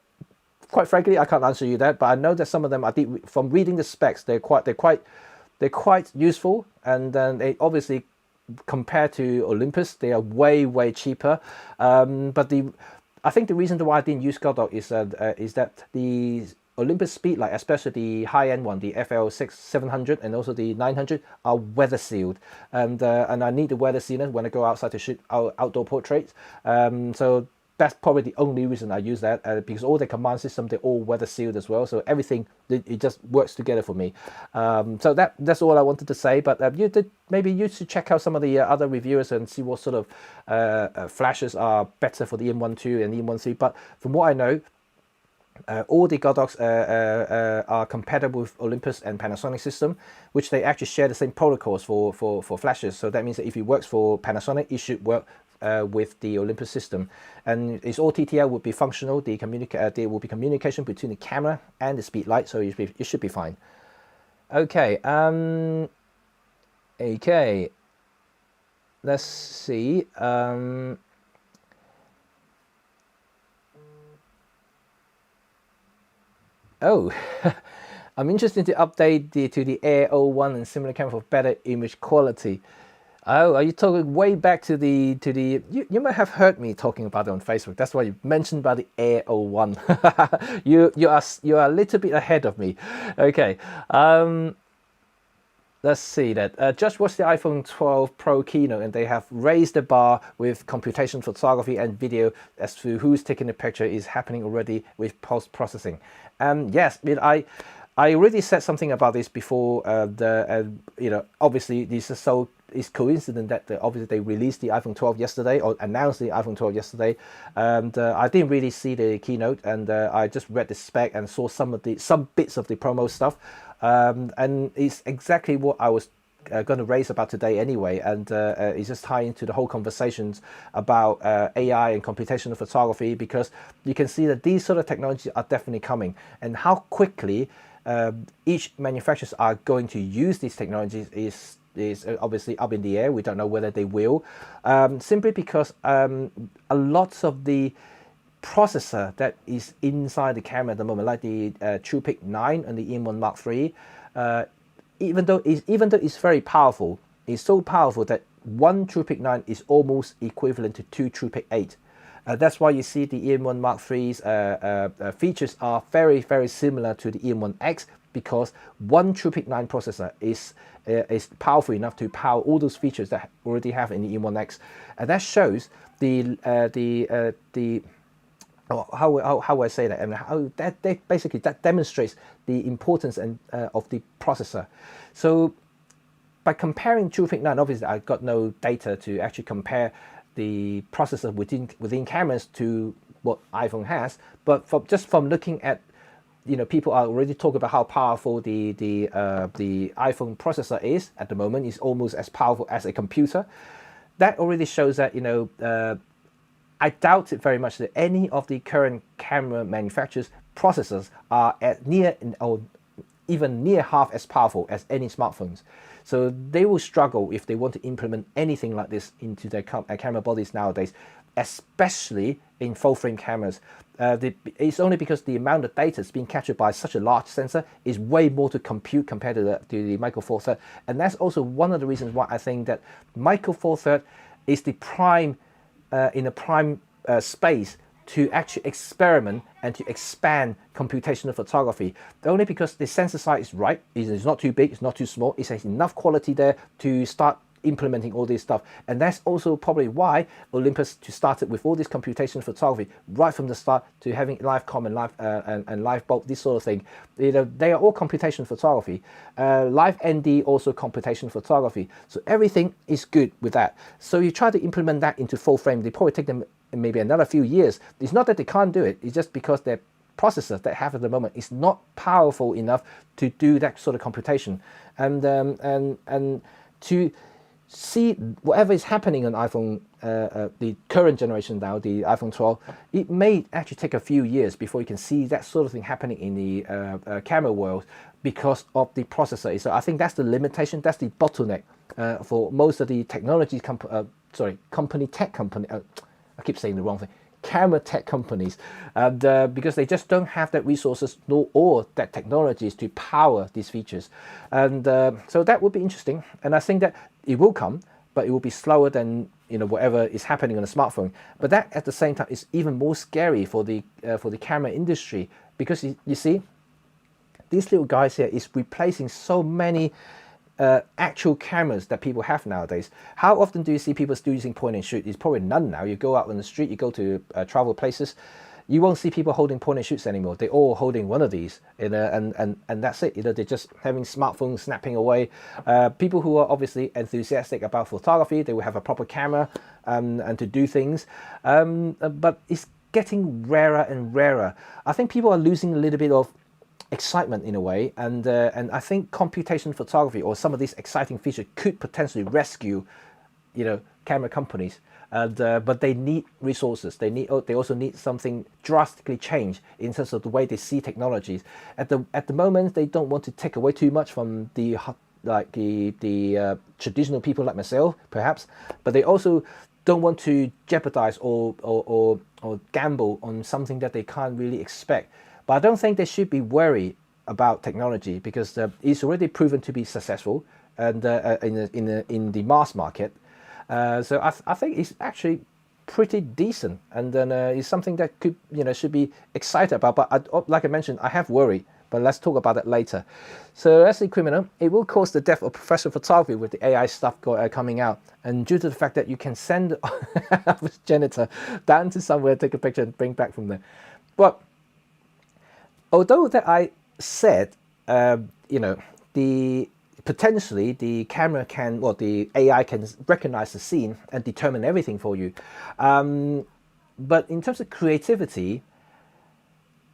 quite frankly, I can't answer you that, but I know that some of them, from reading the specs, they're quite useful, and then they obviously, compared to Olympus, they are way cheaper. But I think the reason why I didn't use Godot is that the Olympus Speedlight, especially the high-end one, the FL700 and also the 900, are weather sealed, and I need the weather sealant when I go outside to shoot outdoor portraits. So that's probably the only reason I use that, because all the command system, they're all weather sealed as well. So everything, it just works together for me. So that's all I wanted to say. But maybe you should check out some of the other reviewers and see what sort of flashes are better for the EM1.2 and the EM1.3. But from what I know, all the Godox are compatible with Olympus and Panasonic system, which they actually share the same protocols for flashes. So that means that if it works for Panasonic, it should work with the Olympus system. And it's all TTL would be functional. There will be communication between the camera and the speedlight, so it should be fine. Okay. Okay. Let's see. Oh, I'm interested to update to the Air 01 and similar camera for better image quality. Oh, are you talking way back to the you might have heard me talking about it on Facebook. That's why you mentioned about the Air 01. you are a little bit ahead of me. Okay. Let's see that. Just watched the iPhone 12 Pro keynote, and they have raised the bar with computation photography and video as to who's taking the picture is happening already with post-processing. Yes, I already said something about this before. Obviously this is it's coincident that obviously they released the iPhone 12 yesterday, or announced the iPhone 12 yesterday, and I didn't really see the keynote, and I just read the spec and saw some bits of the promo stuff. And it's exactly what I was going to raise about today anyway, and it's just tying into the whole conversations about AI and computational photography, because you can see that these sort of technologies are definitely coming, and how quickly each manufacturers are going to use these technologies is obviously up in the air. We don't know whether they will, simply because a lot of the processor that is inside the camera at the moment, like the TruePic 9 and the EM1 Mark III, even though it's very powerful, it's so powerful that one TruePic 9 is almost equivalent to two TruePic 8. That's why you see the EM1 Mark III's features are very, very similar to the EM1X, because one TruePic 9 processor is powerful enough to power all those features that already have in the EM1X, and that shows how I say that, and how that basically demonstrates the importance of the processor. So by comparing TruePic 9, obviously I got no data to actually compare the processor within cameras to what iPhone has, but just from looking at, people are already talking about how powerful the iPhone processor is at the moment. It's almost as powerful as a computer. That already shows that I doubt it very much that any of the current camera manufacturers' processors are at near or even near half as powerful as any smartphones. So they will struggle if they want to implement anything like this into their camera bodies nowadays, especially in full-frame cameras. It's only because the amount of data that's being captured by such a large sensor is way more to compute compared to the Micro Four Thirds. And that's also one of the reasons why I think that Micro Four Thirds is the prime in a prime space to actually experiment and to expand computational photography. Only because the sensor size is right, it's not too big, it's not too small, it has enough quality there to start implementing all this stuff. And that's also probably why Olympus started with all this computational photography right from the start, to having LiveCom and Live Bulb, this sort of thing. They are all computational photography. Live ND also computational photography. So everything is good with that. So you try to implement that into full frame, they probably take them maybe another few years. It's not that they can't do it, it's just because their processor they have at the moment is not powerful enough to do that sort of computation. And to see whatever is happening on iPhone, the current generation now, the iPhone 12, it may actually take a few years before you can see that sort of thing happening in the camera world because of the processor. So I think that's the limitation, that's the bottleneck for most of the technology I keep saying the wrong thing. Camera tech companies, and because they just don't have that resources or that technologies to power these features, and so that would be interesting. And I think that it will come, but it will be slower than whatever is happening on a smartphone. But that at the same time is even more scary for the camera industry, because you see, these little guys here is replacing so many actual cameras that people have nowadays. How often do you see people still using point and shoot? It's probably none now. You go out on the street, you go to travel places, you won't see people holding point and shoots anymore. They're all holding one of these, and that's it. They're just having smartphones snapping away. People who are obviously enthusiastic about photography, they will have a proper camera and to do things. But it's getting rarer and rarer. I think people are losing a little bit of excitement in a way, and I think computation photography or some of these exciting features could potentially rescue, camera companies. But they need resources. They also need something drastically change in terms of the way they see technologies. At the moment, they don't want to take away too much from the traditional people like myself, perhaps, but they also don't want to jeopardize or gamble on something that they can't really expect. But I don't think they should be worried about technology, because it's already proven to be successful and in the mass market. So I think it's actually pretty decent, and then it's something that could should be excited about. But like I mentioned, I have worry. But let's talk about that later. So as a criminal, it will cause the death of professional photography with the AI stuff coming out, and due to the fact that you can send a janitor down to somewhere, take a picture, and bring back from there. But although that I said, potentially the camera can, the AI can recognize the scene and determine everything for you. But in terms of creativity,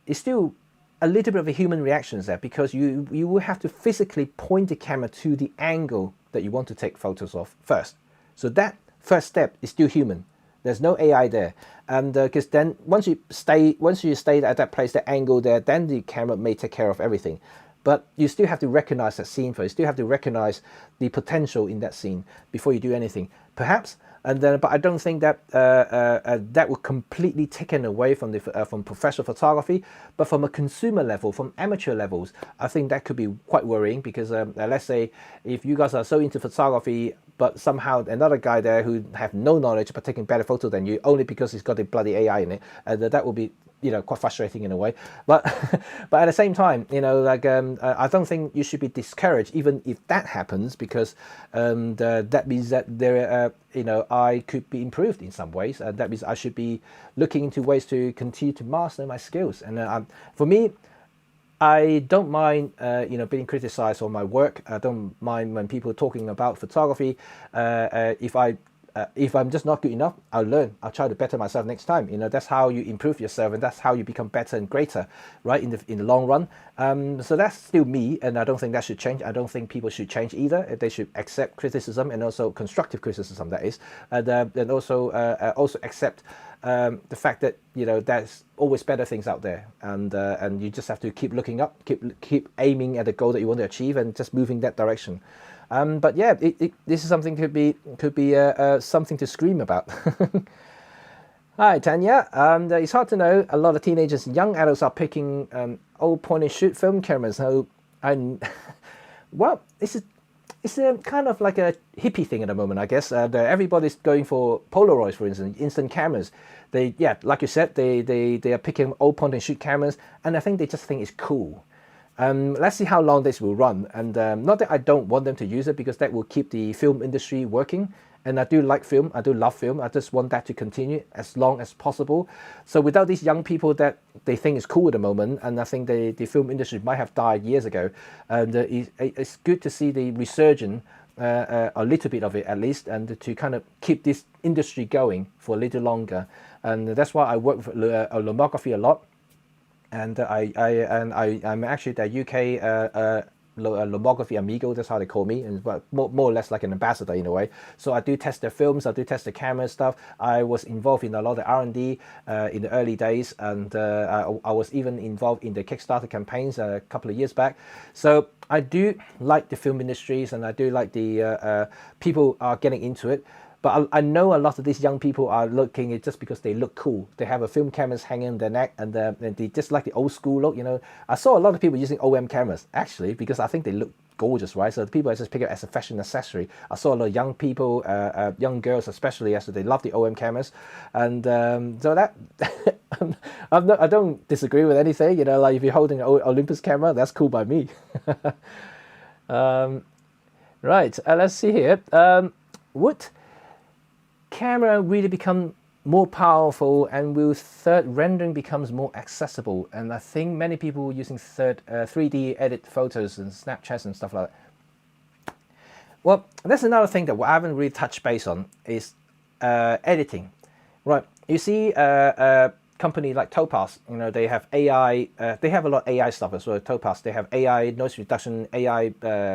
it's still a little bit of a human reaction there, because you will have to physically point the camera to the angle that you want to take photos of first. So that first step is still human. There's no AI there, and because then once you stay at that place, that angle there, then the camera may take care of everything. But you still have to recognize that scene first. You still have to recognize the potential in that scene before you do anything, perhaps. And then, but I don't think that that will completely taken away from from professional photography. But from a consumer level, from amateur levels, I think that could be quite worrying, because let's say if you guys are so into photography, but somehow another guy there who have no knowledge but taking better photo than you, only because he's got a bloody AI in it, that will be quite frustrating in a way. But but at the same time, I don't think you should be discouraged even if that happens, because that means that there I could be improved in some ways. That means I should be looking into ways to continue to master my skills. And for me, I don't mind being criticized on my work. I don't mind when people are talking about photography. If I'm just not good enough, I'll learn. I'll try to better myself next time. That's how you improve yourself, and that's how you become better and greater, right? In the long run. So that's still me, and I don't think that should change. I don't think people should change either. They should accept criticism, and also constructive criticism, that is, and also accept the fact that there's always better things out there, and you just have to keep looking up, keep aiming at the goal that you want to achieve, and just moving that direction. But yeah, this is something could be something to scream about. Hi Tanya, it's hard to know. A lot of teenagers and young adults are picking old point and shoot film cameras. So, well, it's a kind of like a hippie thing at the moment, I guess. Everybody's going for Polaroids, for instance, instant cameras. Like you said, they are picking old point and shoot cameras, and I think they just think it's cool. Let's see how long this will run, and not that I don't want them to use it, because that will keep the film industry working, and I do like film, I do love film. I just want that to continue as long as possible. So without these young people that they think is cool at the moment, and I think the film industry might have died years ago, and it's good to see the resurgence, a little bit of it at least, and to kind of keep this industry going for a little longer. And that's why I work with lomography a lot. And I'm actually the UK lomography amigo. That's how they call me, and more or less like an ambassador in a way. So I do test their films, I do test the camera stuff. I was involved in a lot of R&D in the early days, and I was even involved in the Kickstarter campaigns a couple of years back. So I do like the film industries, and I do like the people are getting into it. But I know a lot of these young people are looking it just because they look cool. They have a film cameras hanging on their neck, and they just like the old school look. I saw a lot of people using OM cameras, actually, because I think they look gorgeous, right? So people just pick it as a fashion accessory. I saw a lot of young people, young girls especially, as they love the OM cameras, and so that I don't disagree with anything. You know, like if you're holding an Olympus camera, that's cool by me. Right, let's see here. Would camera really become more powerful, and will third rendering becomes more accessible? And I think many people using 3D edit photos and Snapchats and stuff like that. Well, that's another thing that I haven't really touched base on is editing. Right, you see a company like Topaz, you know, they have AI, they have a lot of AI stuff as well. Topaz, they have AI noise reduction, AI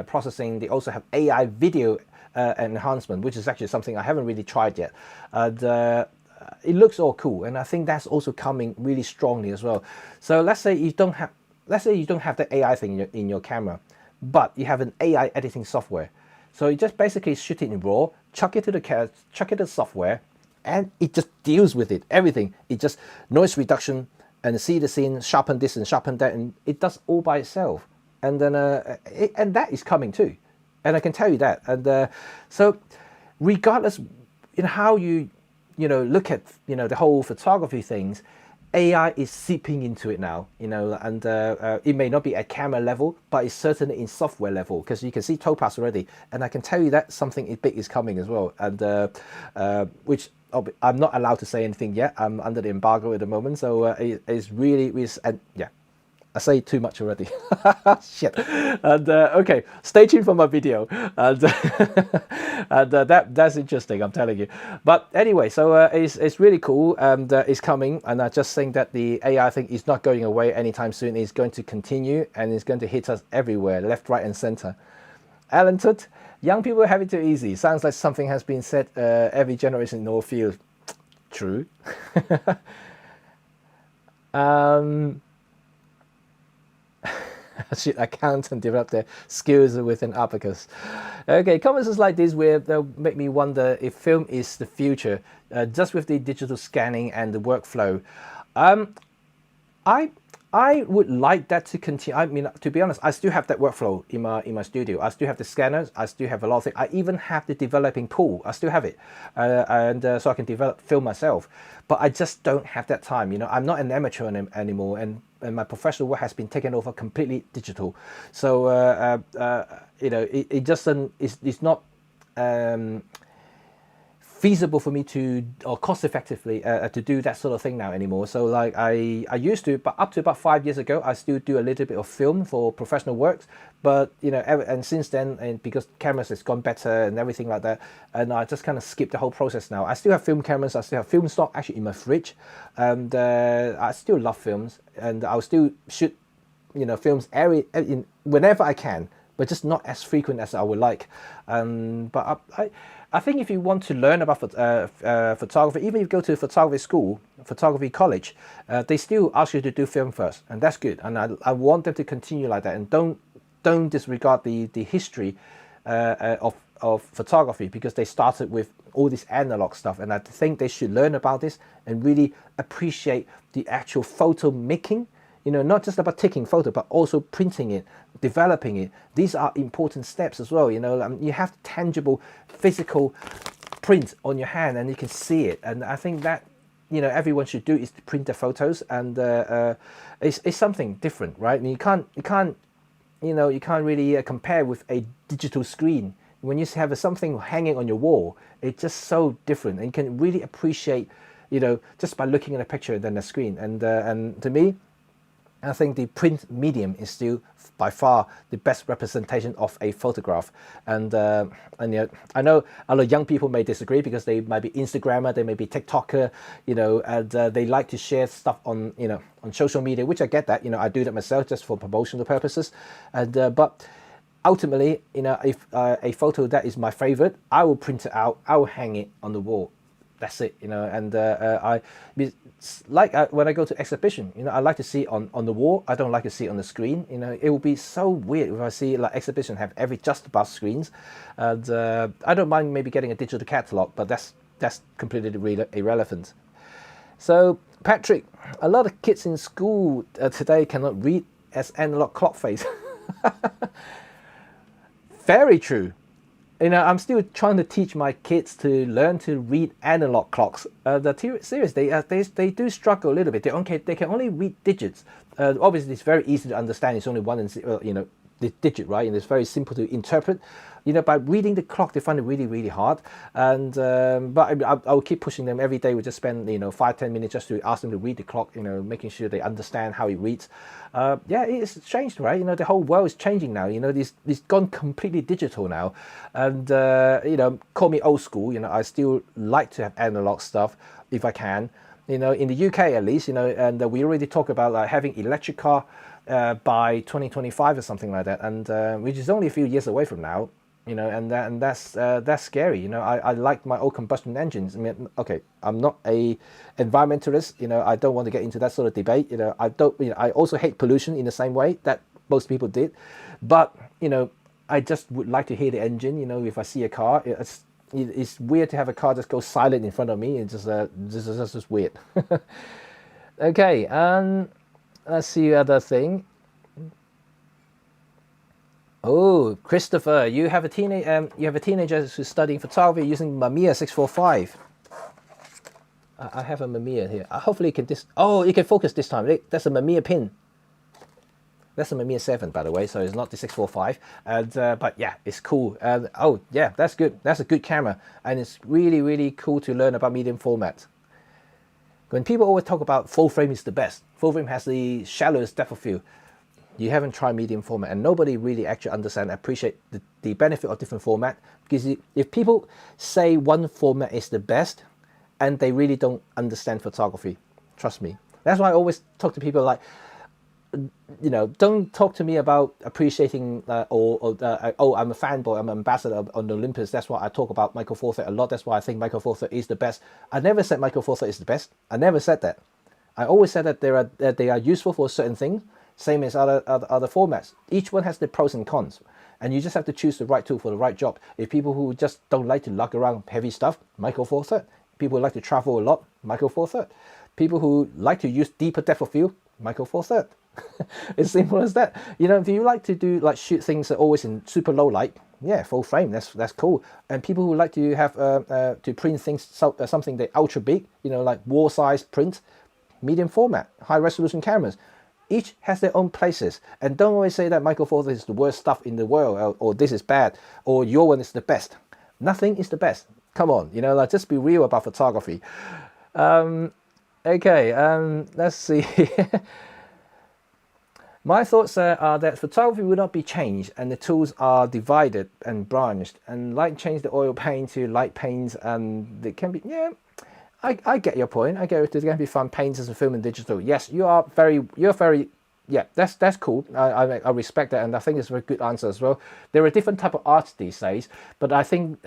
processing. They also have AI video enhancement, which is actually something I haven't really tried yet. It looks all cool, and I think that's also coming really strongly as well. So let's say you don't have the AI thing in your camera, but you have an AI editing software. So you just basically shoot it in RAW, chuck it to the software, and it just deals with it, everything. It just noise reduction and see the scene, sharpen this and sharpen that, and it does all by itself. And then and that is coming too, and I can tell you that. And so regardless in how you look at the whole photography things, AI is seeping into it now, and it may not be at camera level, but it's certainly in software level, because you can see Topaz already, and I can tell you that something big is coming as well, and which I'm not allowed to say anything yet. I'm under the embargo at the moment, so it's really, and yeah, I say too much already. Shit. And okay, stay tuned for my video, and, and that's interesting, I'm telling you. But anyway, so it's really cool, and it's coming, and I just think that the AI thing is not going away anytime soon. It's going to continue, and it's going to hit us everywhere, left, right, and center. Alan Tut, young people have it too easy. Sounds like something has been said every generation in all fields. True. Should accountant develop their skills with an abacus? Okay, comments like this where they'll make me wonder if film is the future, just with the digital scanning and the workflow. I would like that to continue. I mean, to be honest, I still have that workflow in my studio. I still have the scanners. I still have a lot of things. I even have the developing pool. I still have it, and so I can film myself. But I just don't have that time. I'm not an amateur anymore, and my professional work has been taken over completely digital. So it just doesn't. It's not feasible for me to, or cost effectively to do that sort of thing now anymore. So like I used to, but up to about 5 years ago, I still do a little bit of film for professional works. But and since then, and because cameras has gone better and everything like that, and I just kind of skipped the whole process now. I still have film cameras. I still have film stock actually in my fridge, and I still love films, and I'll still shoot films whenever I can, but just not as frequent as I would like. But I think if you want to learn about photography, even if you go to photography school, photography college, they still ask you to do film first, and that's good. And I want them to continue like that, and don't disregard the history of photography, because they started with all this analog stuff, and I think they should learn about this and really appreciate the actual photo making. Not just about taking photo, but also printing it, developing it. These are important steps as well. You have tangible, physical print on your hand, and you can see it. And I think that everyone should do is to print their photos, and it's something different, right? I mean, you can't really compare with a digital screen. When you have something hanging on your wall, it's just so different, and you can really appreciate, just by looking at a picture and then the screen. And to me, I think the print medium is still by far the best representation of a photograph. And I know a lot of young people may disagree, because they might be Instagrammer, they may be TikToker, and they like to share stuff on on social media, which I get that. I do that myself just for promotional purposes. And but ultimately, if a photo that is my favorite, I will print it out, I will hang it on the wall. That's it, and when I go to exhibition, I like to see it on the wall. I don't like to see it on the screen. It will be so weird if I see like exhibition have just about screens. And I don't mind maybe getting a digital catalog, but that's completely irrelevant. So Patrick, a lot of kids in school today cannot read as analog clock face. Very true. You know, I'm still trying to teach my kids to learn to read analog clocks. Seriously, they do struggle a little bit. They can only read digits. Obviously, it's very easy to understand. It's only one and the digit, right? And it's very simple to interpret. You know, by reading the clock, they find it really, really hard. And but I will keep pushing them every day. We just spend 5-10 minutes just to ask them to read the clock. You know, making sure they understand how it reads. Yeah, it's changed, right? You know, the whole world is changing now. You know, it's gone completely digital now. And call me old school. You know, I still like to have analog stuff if I can. You know, in the UK at least. You know, and we already talk about like having electric car by 2025 or something like that, and which is only a few years away from now. You know, and that's scary. You know, I like my old combustion engines. I mean, okay, I'm not a environmentalist. You know, I don't want to get into that sort of debate. You know, I don't. You know, I also hate pollution in the same way that most people did, but you know, I just would like to hear the engine. You know, if I see a car, it's weird to have a car just go silent in front of me. It's just weird. Okay, let's see other thing. Oh, Christopher, you have a teenager who's studying photography using Mamiya 645. I have a Mamiya here. Hopefully, it can focus this time. That's a Mamiya pin. That's a Mamiya 7, by the way, so it's not the 645. And but yeah, it's cool. Oh yeah, that's good. That's a good camera, and it's really, really cool to learn about medium format. When people always talk about full frame is the best, full frame has the shallowest depth of field. You haven't tried medium format, and nobody really actually appreciate the benefit of different format. Because if people say one format is the best, and they really don't understand photography, trust me. That's why I always talk to people like, you know, don't talk to me about appreciating oh, I'm a fanboy, I'm an ambassador on Olympus. That's why I talk about Micro Four Thirds a lot. That's why I think Micro Four Thirds is the best. I never said Micro Four Thirds is the best. I never said that. I always said that they are useful for certain things. Same as other formats. Each one has the pros and cons, and you just have to choose the right tool for the right job. If people who just don't like to lug around heavy stuff, Micro Four Thirds. People who like to travel a lot, Micro Four Thirds. People who like to use deeper depth of field, Micro Four Thirds. It's simple as that. You know, if you like to do shoot things that always in super low light, yeah, full frame. That's cool. And people who like to have to print things something that ultra big, you know, like wall size print, medium format, high resolution cameras. Each has their own places, and don't always say that Micro Four Thirds is the worst stuff in the world, or this is bad, or your one is the best. Nothing is the best. Come on, you know, like just be real about photography. Okay, let's see. My thoughts are that photography will not be changed, and the tools are divided and branched, and like change the oil paint to light paints, and it can be, yeah. I get your point. I get it. There's going to be fun paints as a film and digital. Yes, you're very, yeah, that's cool. I respect that, and I think it's a very good answer as well. There are different type of arts these days, but I think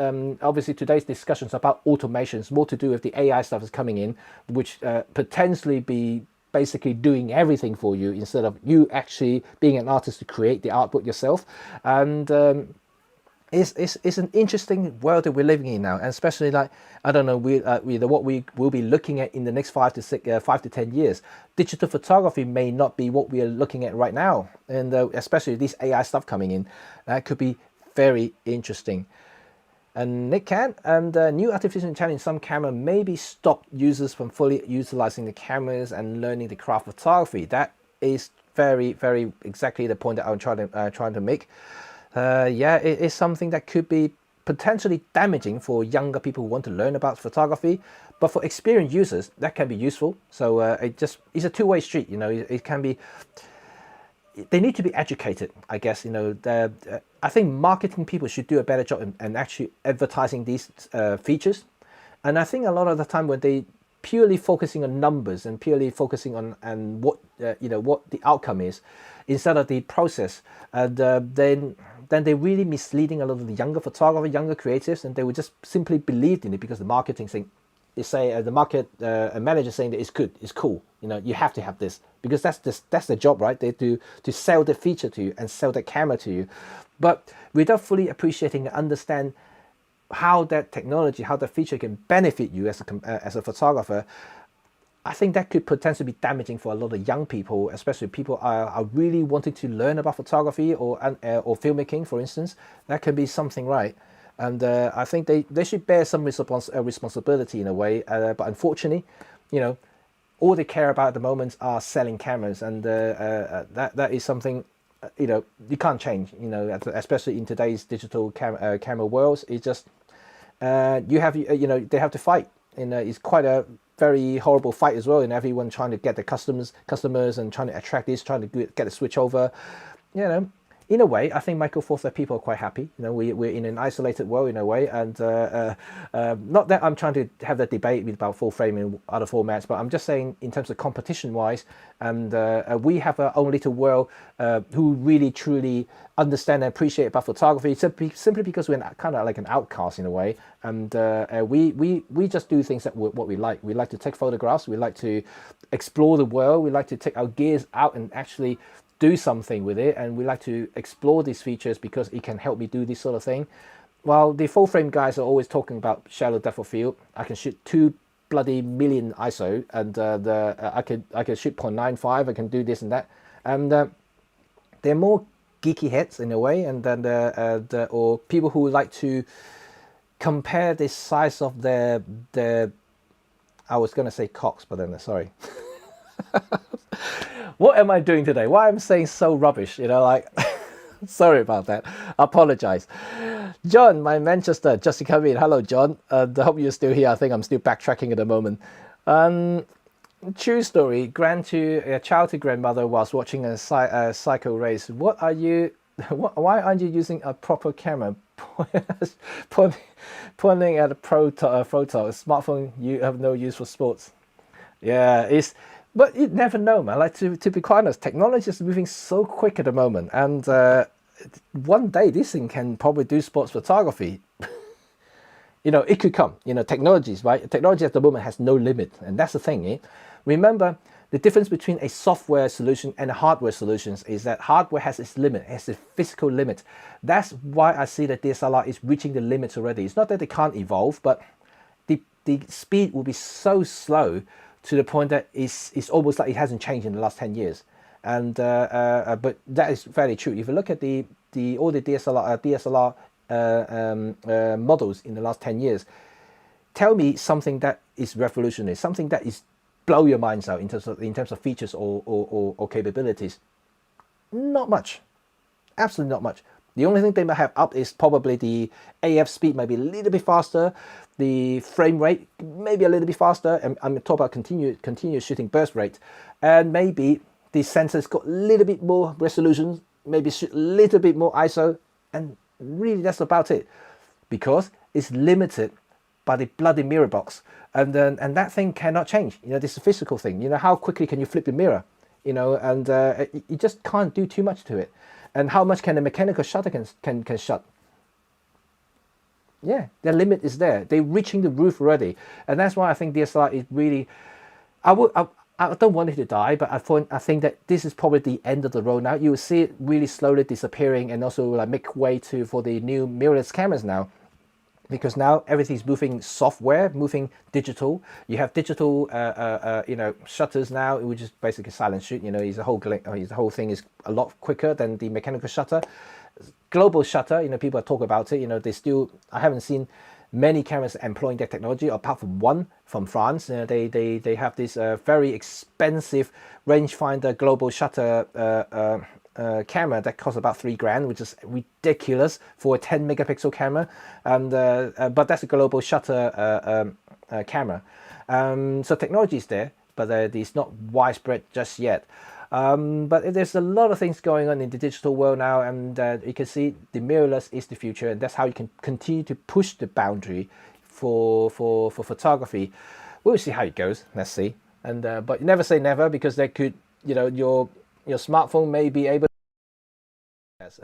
obviously today's discussion is about automations, more to do with the AI stuff is coming in, which potentially be basically doing everything for you instead of you actually being an artist to create the artwork yourself. And it's an interesting world that we're living in now, and especially like, I don't know, what we will be looking at in the next 5 to 10 years. Digital photography may not be what we are looking at right now, and especially this AI stuff coming in, that could be very interesting. And Nick can, and new artificial intelligence, some camera maybe stop users from fully utilizing the cameras and learning the craft of photography. That is very, very exactly the point that I'm trying to make. Yeah, it is something that could be potentially damaging for younger people who want to learn about photography, but for experienced users that can be useful. So it's a two-way street. You know, it can be. They need to be educated, I guess. You know, I think marketing people should do a better job in actually advertising these features. And I think a lot of the time when they purely focusing on numbers and purely focusing on what what the outcome is, instead of the process, and then they're really misleading a lot of the younger photographers, younger creatives, and they would just simply believe in it because the marketing thing is saying, the market manager saying that it's good, it's cool. You know, you have to have this because that's the job, right? They do to sell the feature to you and sell the camera to you, but without fully appreciating and understand how that technology, how that feature can benefit you as a photographer. I think that could potentially be damaging for a lot of young people, especially people are really wanting to learn about photography or filmmaking, for instance. That could be something, right? And I think they should bear some responsibility in a way. But unfortunately, you know, all they care about at the moment are selling cameras, and that is something, you know, you can't change. You know, especially in today's digital camera worlds, it's just you know, they have to fight. And it's quite a very horrible fight as well, and everyone trying to get the customers and trying to attract this, trying to get a switch over. You know, in a way, I think Micro Four Thirds people are quite happy. You know, we're in an isolated world in a way, and not that I'm trying to have that debate about full frame and other formats, but I'm just saying in terms of competition-wise, and we have our own little world who really truly understand and appreciate about photography, simply because we're kind of like an outcast in a way, and we just do things that what we like. We like to take photographs. We like to explore the world. We like to take our gears out and actually do something with it, and we like to explore these features because it can help me do this sort of thing. While the full frame guys are always talking about shallow depth of field, I can shoot 2 bloody million ISO, and I can shoot 0.95. I can do this and that, and they're more geeky heads in a way, and then or people who like to compare the size of their I was going to say cocks, but then sorry. What am I doing today? Why am I saying so rubbish? You know, like, sorry about that. I apologize. John, my Manchester, just to come in. Hello, John. I hope you're still here. I think I'm still backtracking at the moment. True story. Childhood grandmother was watching a cycle race. Why aren't you using a proper camera? Pointing at a photo. Smartphone, you have no use for sports. Yeah, but you never know, man. Like, to be quite honest, technology is moving so quick at the moment, and one day this thing can probably do sports photography. You know, it could come. You know, technologies, right? Technology at the moment has no limit, and that's the thing. Eh? Remember, the difference between a software solution and a hardware solutions is that hardware has its limit, has a physical limit. That's why I see that DSLR is reaching the limits already. It's not that they can't evolve, but the speed will be so slow to the point that it's almost like it hasn't changed in the last 10 years. And but that is fairly true. If you look at all the DSLR models in the last 10 years, tell me something that is revolutionary, something that is blow your minds out in terms of features or capabilities. Not much. Absolutely not much. The only thing they might have up is probably the AF speed might be a little bit faster, the frame rate maybe a little bit faster, and I'm talking about continuous shooting burst rate, and maybe the sensors got a little bit more resolution, maybe shoot a little bit more ISO, and really that's about it, because it's limited by the bloody mirror box, and that thing cannot change. You know, this is a physical thing. You know, how quickly can you flip the mirror? You know, and you just can't do too much to it. And how much can a mechanical shutter can shut? Yeah, the limit is there. They're reaching the roof already, and that's why I think DSLR is really. I don't want it to die, but I think that this is probably the end of the road now. You will see it really slowly disappearing, and also like make way for the new mirrorless cameras now, because now everything's moving software, moving digital. You have digital, you know, shutters now, which is basically silent shoot. You know, the whole thing is a lot quicker than the mechanical shutter. Global shutter, you know, people talk about it. You know, I haven't seen many cameras employing that technology, apart from one from France. They have this very expensive rangefinder global shutter camera that costs about $3,000, which is ridiculous for a 10 megapixel camera. And but that's a global shutter camera. So technology is there, but it's not widespread just yet. But there's a lot of things going on in the digital world now, and you can see the mirrorless is the future, and that's how you can continue to push the boundary for photography. We'll see how it goes. Let's see. And but never say never, because they could, you know, your smartphone may be able. Yes.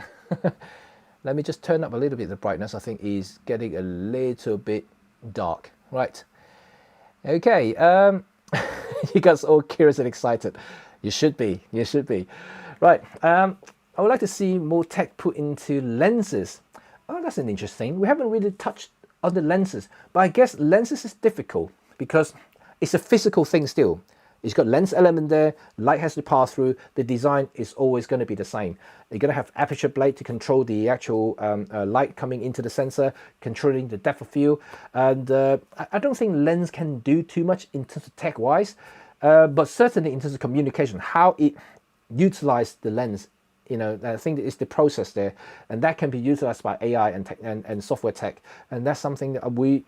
Let me just turn up a little bit the brightness. I think it's getting a little bit dark. Right. Okay. You guys all curious and excited. You should be. You should be. Right. I would like to see more tech put into lenses. Oh, that's an interesting. We haven't really touched on the lenses, but I guess lenses is difficult because it's a physical thing still. It's got lens element there, light has to pass through, the design is always going to be the same. You're going to have aperture blade to control the actual light coming into the sensor, controlling the depth of field. And I don't think lens can do too much in terms of tech-wise, but certainly in terms of communication, how it utilizes the lens. I think it's the process there, and that can be utilized by AI and software tech, and that's something that we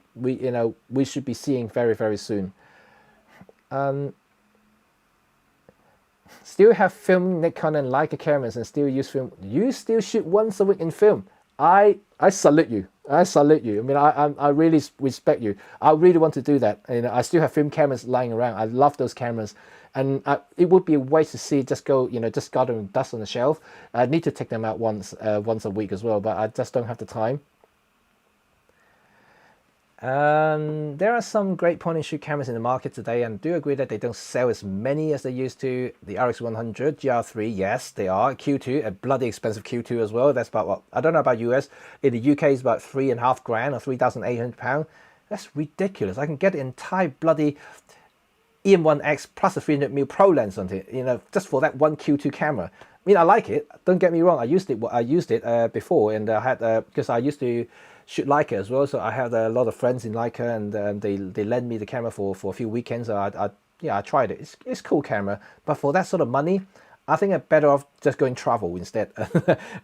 should be seeing very, very soon. Still have film Nikon and Leica cameras and still use film. You still shoot once a week in film. I salute you. I salute you. I mean, I really respect you. I really want to do that. I still have film cameras lying around. I love those cameras, and it would be a waste to see just gather dust on the shelf. I need to take them out once a week as well, but I just don't have the time. There are some great point and shoot cameras in the market today, and do agree that they don't sell as many as they used to. The RX100, GR3, yes, they are. Q2, a bloody expensive Q2 as well. That's about what? I don't know about US. In the UK, it's about £3.5 grand or £3,800. That's ridiculous. I can get the entire bloody EM1X plus a 300mm Pro lens on it, just for that one Q2 camera. I mean, I like it. Don't get me wrong. I used it before, and I had because I used to shoot Leica as well, so I had a lot of friends in Leica, and they lent me the camera for a few weekends. So I tried it. It's a cool camera, but for that sort of money, I think I'm better off just going travel instead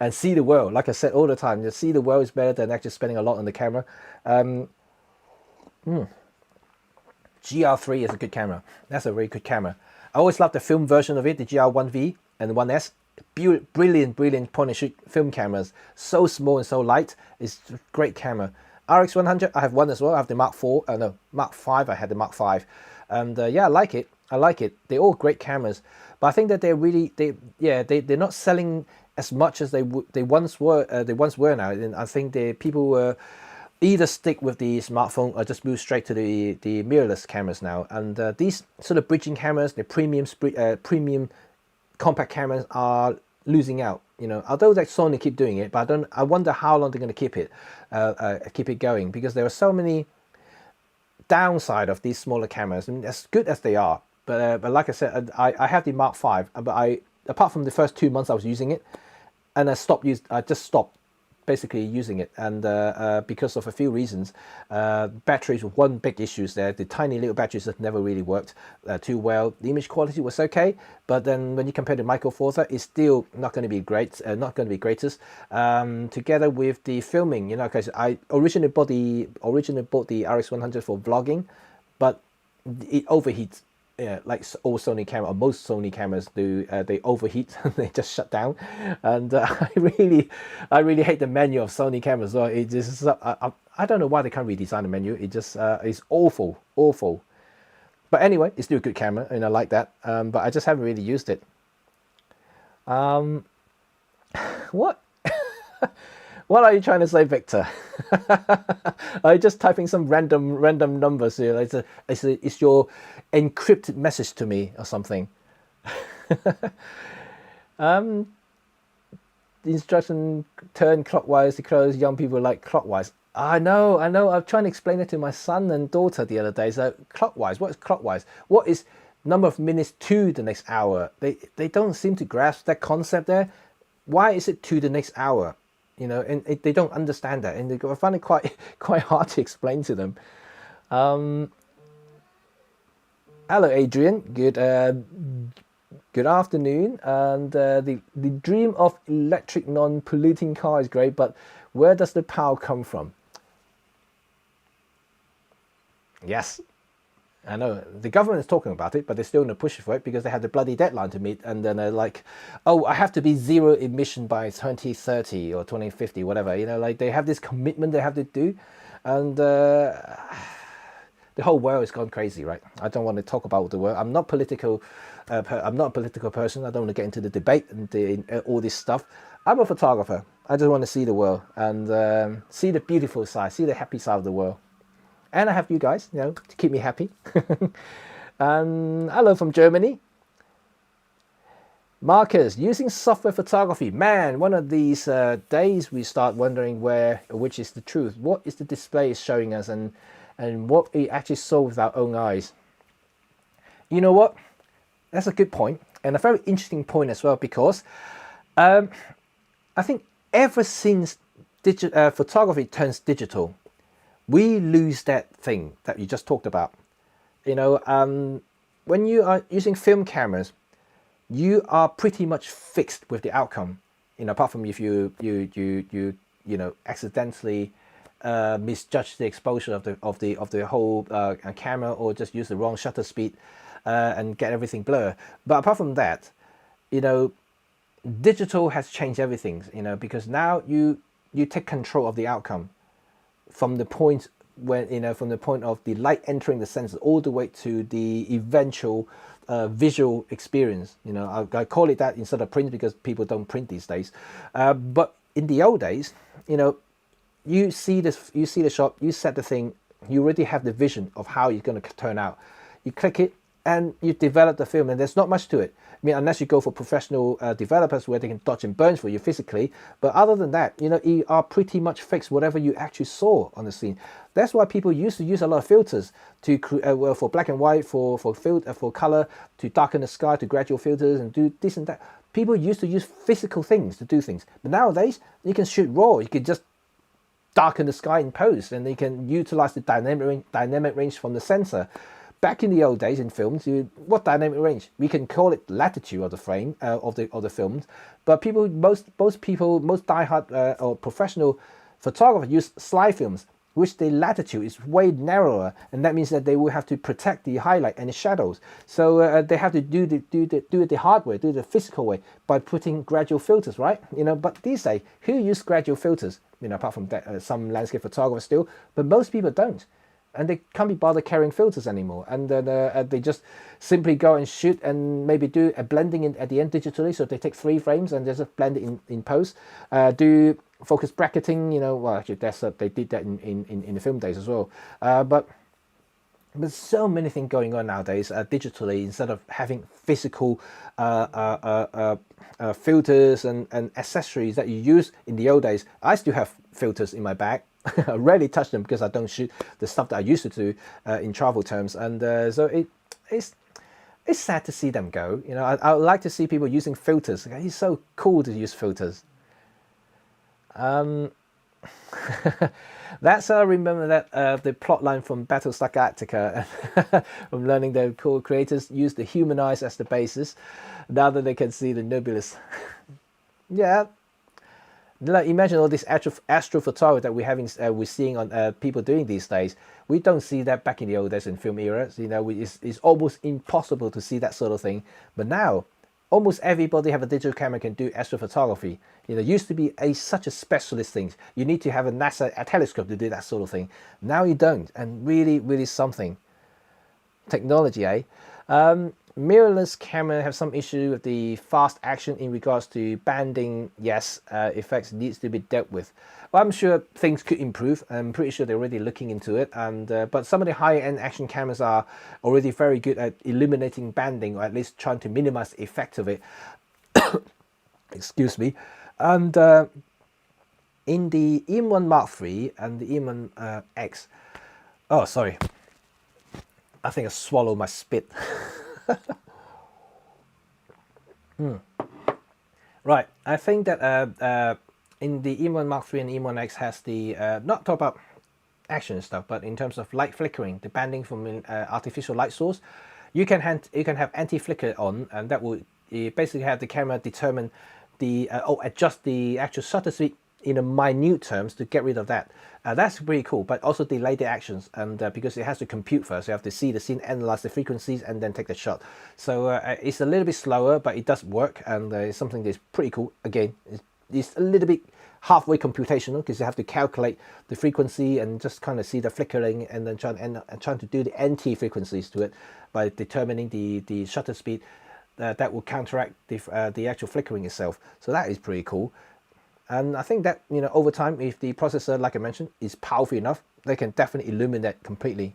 and see the world. Like I said all the time, just see the world is better than actually spending a lot on the camera. GR3 is a good camera. That's a very good camera. I always love the film version of it, the GR1V and the 1S. Brilliant point and shoot film cameras. So small and so light. It's a great camera. RX100, I have one as well. I have the Mark 4. No, Mark 5. I had the Mark 5, and yeah, I like it. They're all great cameras, but I think that they're not selling as much as they once were. Now, and I think people were either stick with the smartphone or just move straight to the mirrorless cameras now. And these sort of bridging cameras, the premium compact cameras are losing out. Although that Sony keep doing it, but I wonder how long they're going to keep it going, because there are so many downside of these smaller cameras. I mean, as good as they are, but like I said, I have the Mark 5, but apart from the first 2 months I was using it, and I just stopped basically using it, and because of a few reasons. Batteries were one big issue there. The tiny little batteries have never really worked too well. The image quality was okay, but then when you compare to Micro Four Thirds, it's still not going to be great, not going to be greatest. Together with the filming, because I originally bought the RX100 for vlogging, but it overheats. Like all Sony camera, or most Sony cameras do, they overheat. They just shut down, and I really hate the menu of Sony cameras. So it just I don't know why they can't redesign the menu. It just is awful. But anyway, it's still a good camera, and I like that. But I just haven't really used it. What? What are you trying to say, Victor? Are you just typing some random numbers here? It's your encrypted message to me or something. The instruction turn clockwise to close. Young people like clockwise. I know. I'm trying to explain it to my son and daughter the other day. So clockwise, what is clockwise? What is number of minutes to the next hour? They don't seem to grasp that concept there. Why is it to the next hour? And they don't understand that, and I find it quite hard to explain to them. Hello, Adrian. Good afternoon. And the dream of electric non-polluting car is great, but where does the power come from? Yes, I know the government is talking about it, but they're still going to push for it because they have the bloody deadline to meet, and then they're like, oh, I have to be zero emission by 2030 or 2050, whatever. Like they have this commitment they have to do, and the whole world has gone crazy, right? I don't want to talk about the world. I'm not political. I'm not a political person. I don't want to get into the debate and all this stuff. I'm a photographer. I just want to see the world and see the beautiful side, see the happy side of the world. And I have you guys, to keep me happy. Hello from Germany. Marcus, using software photography. Man, one of these days we start wondering which is the truth. What is the display is showing us, and what it actually saw with our own eyes. you know what? That's a good point, and a very interesting point as well, because I think ever since photography turns digital, we lose that thing that you just talked about. You know, when you are using film cameras, you are pretty much fixed with the outcome. You know, apart from if you know, accidentally misjudge the exposure of the whole camera, or just use the wrong shutter speed and get everything blur. But apart from that, you know, digital has changed everything. You know, because now you take control of the outcome from the point when, you know, from the point of the light entering the sensor all the way to the eventual visual experience. You know, I call it that instead of print, because people don't print these days. But in the old days, you know, you see the shot, you set the thing, you already have the vision of how you're going to turn out. You click it and you develop the film, and there's not much to it. I mean, unless you go for professional developers where they can dodge and burn for you physically. But other than that, you know, you are pretty much fixed whatever you actually saw on the scene. That's why people used to use a lot of filters to well, for black and white, for color, to darken the sky, to gradual filters, and do this and that. People used to use physical things to do things. But nowadays, you can shoot raw. You can just darken the sky in post, and they can utilize the dynamic range from the sensor. Back in the old days in films, what dynamic range? We can call it latitude of the frame of the films, but most diehard or professional photographers use slide films, which the latitude is way narrower, and that means that they will have to protect the highlight and the shadows. So they have to do it the hard way, do it the physical way, by putting gradual filters, right? You know, but these days, who use gradual filters? You know, apart from that, some landscape photographers still, but most people don't. And they can't be bothered carrying filters anymore, and they just simply go and shoot and maybe do a blending at the end digitally. So they take 3 frames and they just blend it in post. Do focus bracketing, you know. Well, actually, they did that in the film days as well. But there's so many things going on nowadays digitally, instead of having physical filters and accessories that you use in the old days. I still have filters in my bag. I rarely touch them because I don't shoot the stuff that I used to do in travel terms, and so it's sad to see them go. You know, I would like to see people using filters. It's so cool to use filters. That's how I remember that the plot line from Battlestar Galactica, from learning that cool creators use the human eyes as the basis, now that they can see the nebulous. Yeah. Like, imagine all this astrophotography that we're seeing on people doing these days. We don't see that back in the old days in film eras. You know, it's almost impossible to see that sort of thing. But now, almost everybody have a digital camera can do astrophotography. You know, it used to be such a specialist thing. You need to have a telescope to do that sort of thing. Now you don't, and really, really something. Technology, eh? Mirrorless camera have some issue with the fast action in regards to banding. Yes, effects needs to be dealt with. Well, I'm sure things could improve. I'm pretty sure they're already looking into it. And but some of the higher end action cameras are already very good at eliminating banding, or at least trying to minimize the effect of it. Excuse me. And in the EM1 Mark III and the EM1 X. Oh, sorry. I think I swallowed my spit. Right, I think that in the EM1 Mark III and EM1 X has the not talk about action stuff, but in terms of light flickering, the banding from artificial light source, you can have anti-flicker on, and that will basically have the camera determine the adjust the actual shutter speed in a minute terms to get rid of that. That's pretty cool, but also delay the actions, and because it has to compute first, you have to see the scene, analyze the frequencies, and then take the shot. So it's a little bit slower, but it does work, and it's something that's pretty cool. Again, it's a little bit halfway computational, because you have to calculate the frequency and just kind of see the flickering, and then trying to do the anti-frequencies to it by determining the shutter speed that will counteract the actual flickering itself. So that is pretty cool. And I think that, you know, over time, if the processor, like I mentioned, is powerful enough, they can definitely illuminate completely.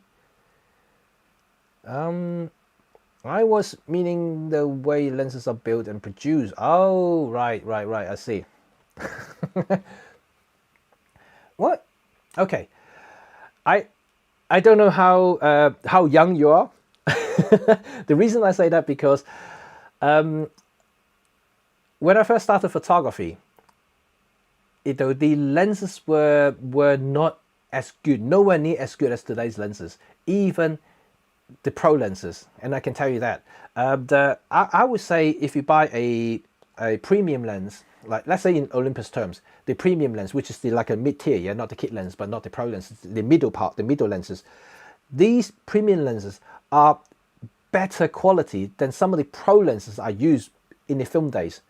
I was meaning the way lenses are built and produced. Oh, right, I see. What? Okay. I don't know how young you are. The reason I say that because when I first started photography, the lenses were not as good, nowhere near as good as today's lenses, even the pro lenses, and I can tell you that. I would say if you buy a premium lens, like let's say in Olympus terms, the premium lens, which is like a mid-tier, yeah, not the kit lens, but not the pro lenses, the middle part, the middle lenses. These premium lenses are better quality than some of the pro lenses I use in the film days.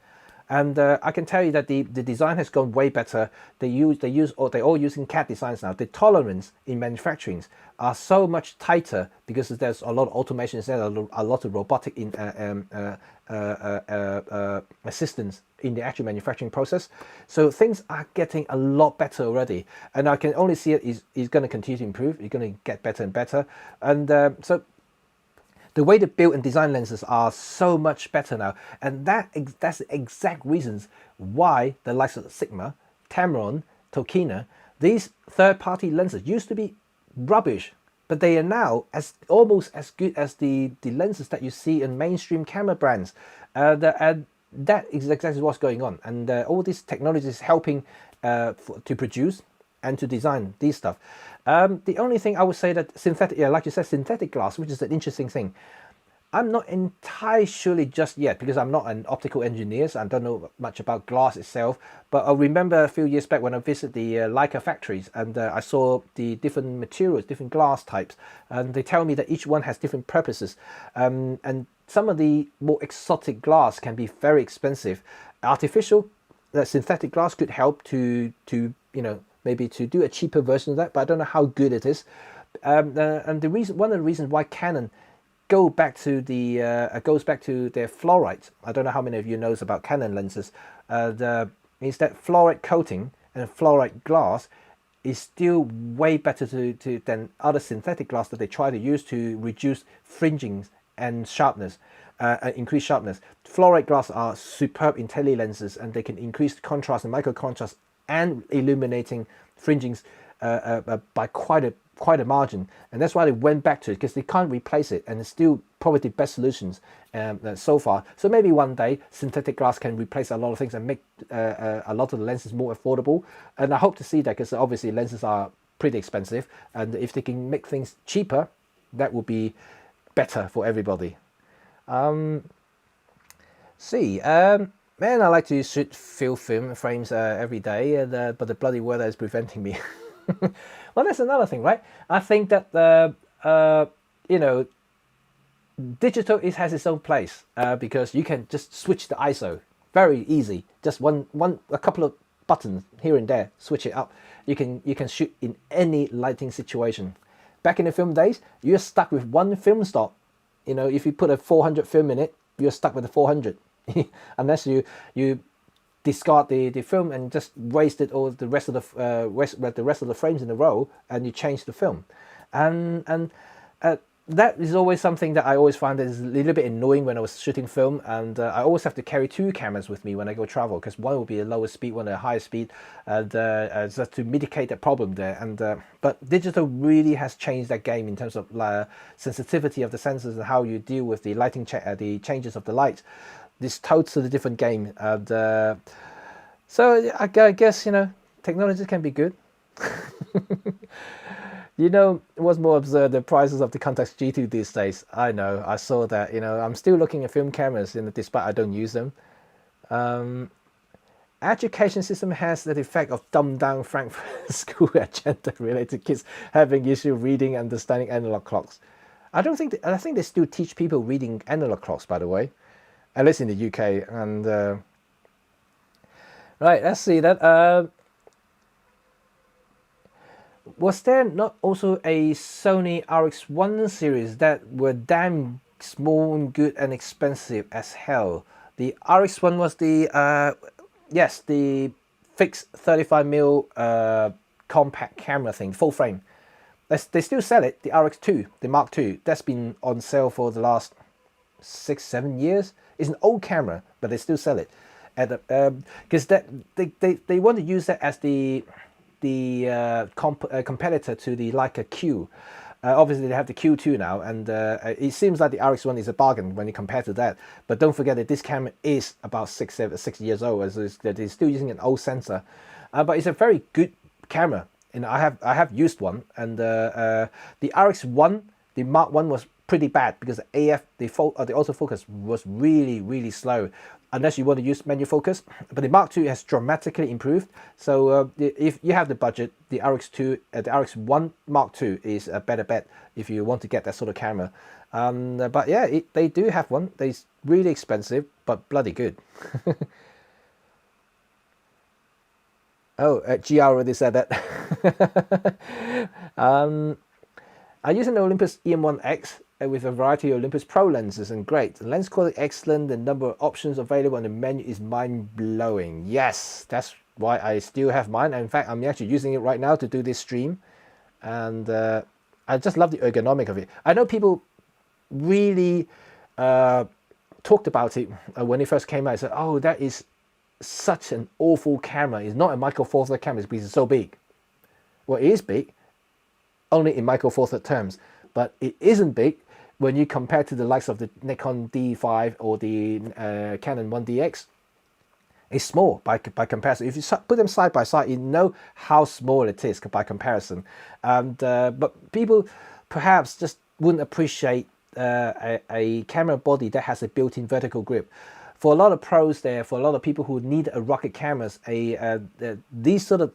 And I can tell you that the design has gone way better. They're all using CAD designs now. The tolerance in manufacturing are so much tighter because there's a lot of automation, there's a lot of robotic assistance in the actual manufacturing process. So things are getting a lot better already, and I can only see it is going to continue to improve. It's going to get better and better, and so the way they build and design lenses are so much better now, and that's the exact reasons why the likes of Sigma, Tamron, Tokina, these third-party lenses used to be rubbish, but they are now almost as good as the lenses that you see in mainstream camera brands. That is exactly what's going on, and all these technologies helping to produce and to design these stuff. The only thing I would say that synthetic, yeah, like you said, synthetic glass, which is an interesting thing. I'm not entirely sure just yet because I'm not an optical engineer, so I don't know much about glass itself. But I remember a few years back when I visited the Leica factories, and I saw the different materials, different glass types, and they tell me that each one has different purposes. And some of the more exotic glass can be very expensive. Artificial, synthetic glass could help to maybe to do a cheaper version of that, but I don't know how good it is. And one of the reasons why Canon goes back to their fluorite. I don't know how many of you knows about Canon lenses. Is that fluorite coating and fluorite glass is still way better than other synthetic glass that they try to use to reduce fringing and sharpness, increase sharpness. Fluorite glass are superb in tele lenses, and they can increase contrast and micro contrast and illuminating fringings by quite a margin, and that's why they went back to it, because they can't replace it, and it's still probably the best solutions so far. So maybe one day synthetic glass can replace a lot of things and make a lot of the lenses more affordable, and I hope to see that, because obviously lenses are pretty expensive, and if they can make things cheaper, that would be better for everybody. Man, I like to shoot film frames every day, but the bloody weather is preventing me. Well, that's another thing, right? I think that digital has its own place because you can just switch the ISO very easy. Just a couple of buttons here and there, switch it up. You can shoot in any lighting situation. Back in the film days, you're stuck with one film stock. If you put a 400 film in it, you're stuck with the 400. Unless you discard the film and just wasted all the rest of the frames in a row, and you change the film, and that is always something that I always find that is a little bit annoying when I was shooting film, and I always have to carry two cameras with me when I go travel, because one will be a lower speed, one a higher speed, and just to mitigate that problem there. And but digital really has changed that game in terms of sensitivity of the sensors and how you deal with the lighting the changes of the light. This totally different game, and so I guess technology can be good. What's more absurd, the prices of the Contax G2 these days. I know, I saw that. I'm still looking at film cameras, despite I don't use them. Education system has that effect of dumbed down Frankfurt school agenda related kids having issue reading and understanding analog clocks. I think they still teach people reading analog clocks, by the way. At least in the UK, and right, let's see that. Was there not also a Sony RX1 series that were damn small and good and expensive as hell? The RX1 was the the fixed 35mm compact camera thing, full frame. They still sell it. The RX2, the Mark II, that's been on sale for the last 6-7 years. It's an old camera, but they still sell it, because they want to use that as the competitor to the Leica Q. Obviously, they have the Q2 now, and it seems like the RX1 is a bargain when you compare to that. But don't forget that this camera is about 6 years old, so that it's still using an old sensor. But it's a very good camera, and I have used one. And the RX1, the Mark 1 was pretty bad because the AF, the autofocus was really slow, unless you want to use manual focus. But the Mark II has dramatically improved. So if you have the budget, the RX2, the RX1 Mark II is a better bet if you want to get that sort of camera. But yeah, they do have one. They're really expensive, but bloody good. Oh, GR already said that. I use an Olympus EM1X with a variety of Olympus Pro lenses, and great. The lens quality excellent, the number of options available on the menu is mind-blowing. Yes, that's why I still have mine. And in fact, I'm actually using it right now to do this stream. And I just love the ergonomic of it. I know people really talked about it when it first came out. I said, oh, that is such an awful camera. It's not a Micro Four Thirds camera because it's so big. Well, it is big, only in Micro Four Thirds terms. But it isn't big when you compare to the likes of the Nikon D5 or the Canon 1DX. It's small by comparison. If you put them side by side, you know how small it is by comparison. And but people perhaps just wouldn't appreciate a camera body that has a built-in vertical grip. For a lot of pros there, for a lot of people who need a rugged cameras, these sort of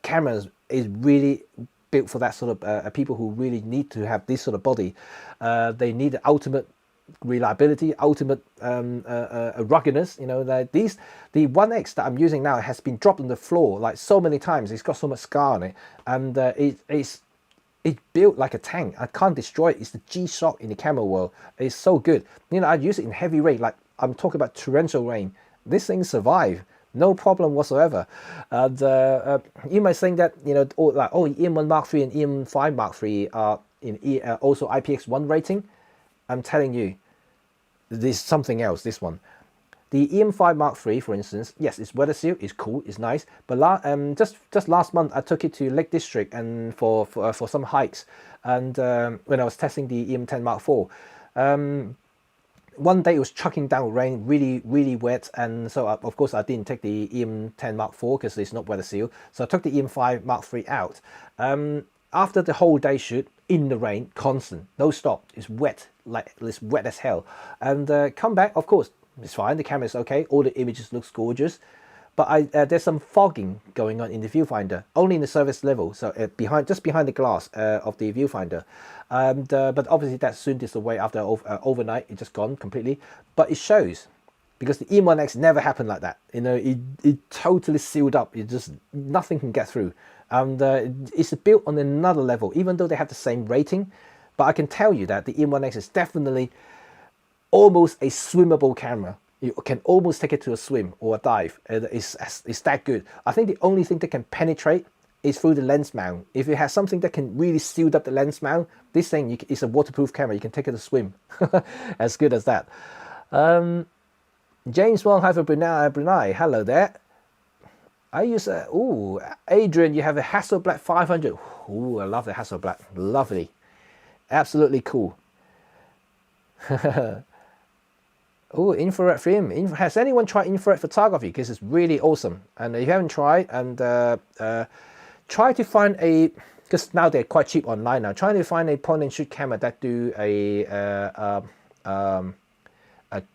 cameras is really built for that sort of people who really need to have this sort of body. They need the ultimate reliability, ultimate ruggedness. You know, that the 1X that I'm using now has been dropped on the floor like so many times. It's got so much scar on it, and it's built like a tank. I can't destroy it. It's the G-Shock in the camera world. It's so good. You know, I use it in heavy rain, like I'm talking about torrential rain. This thing survived. No problem whatsoever. And you might think that, you know, EM1 Mark III and EM5 Mark III are in also IPX1 rating. I'm telling you, there's something else. This one, the EM5 Mark III, for instance, yes, it's weather sealed, it's cool, it's nice. But just last month, I took it to Lake District and for some hikes, and when I was testing the EM10 Mark IV. One day it was chucking down rain, really wet, and so of course I didn't take the EM10 Mark IV because it's not weather sealed. So I took the EM5 Mark III out. After the whole day shoot in the rain, constant, no stop, it's wet, like it's wet as hell. And come back, of course, it's fine. The camera is okay. All the images looks gorgeous, but there's some fogging going on in the viewfinder, only in the surface level, so just behind the glass of the viewfinder. And but obviously that soon is away after overnight. It's just gone completely. But it shows because the EM1X never happened like that. You know, it totally sealed up. It just nothing can get through. And it's built on another level, even though they have the same rating. But I can tell you that the EM1X is definitely almost a swimmable camera. You can almost take it to a swim or a dive. It's that good. I think the only thing that can penetrate is through the lens mount. If it has something that can really seal up the lens mount, this thing is a waterproof camera. You can take it to swim. As good as that. James Wong, hi for Brunei. Hello there. I use Adrian, you have a Hasselblad 500. Ooh, I love the Hasselblad. Lovely. Absolutely cool. Oh, infrared film. Has anyone tried infrared photography? Because it's really awesome. And if you haven't tried, and try to find because now they're quite cheap online now. Trying to find a point and shoot camera that do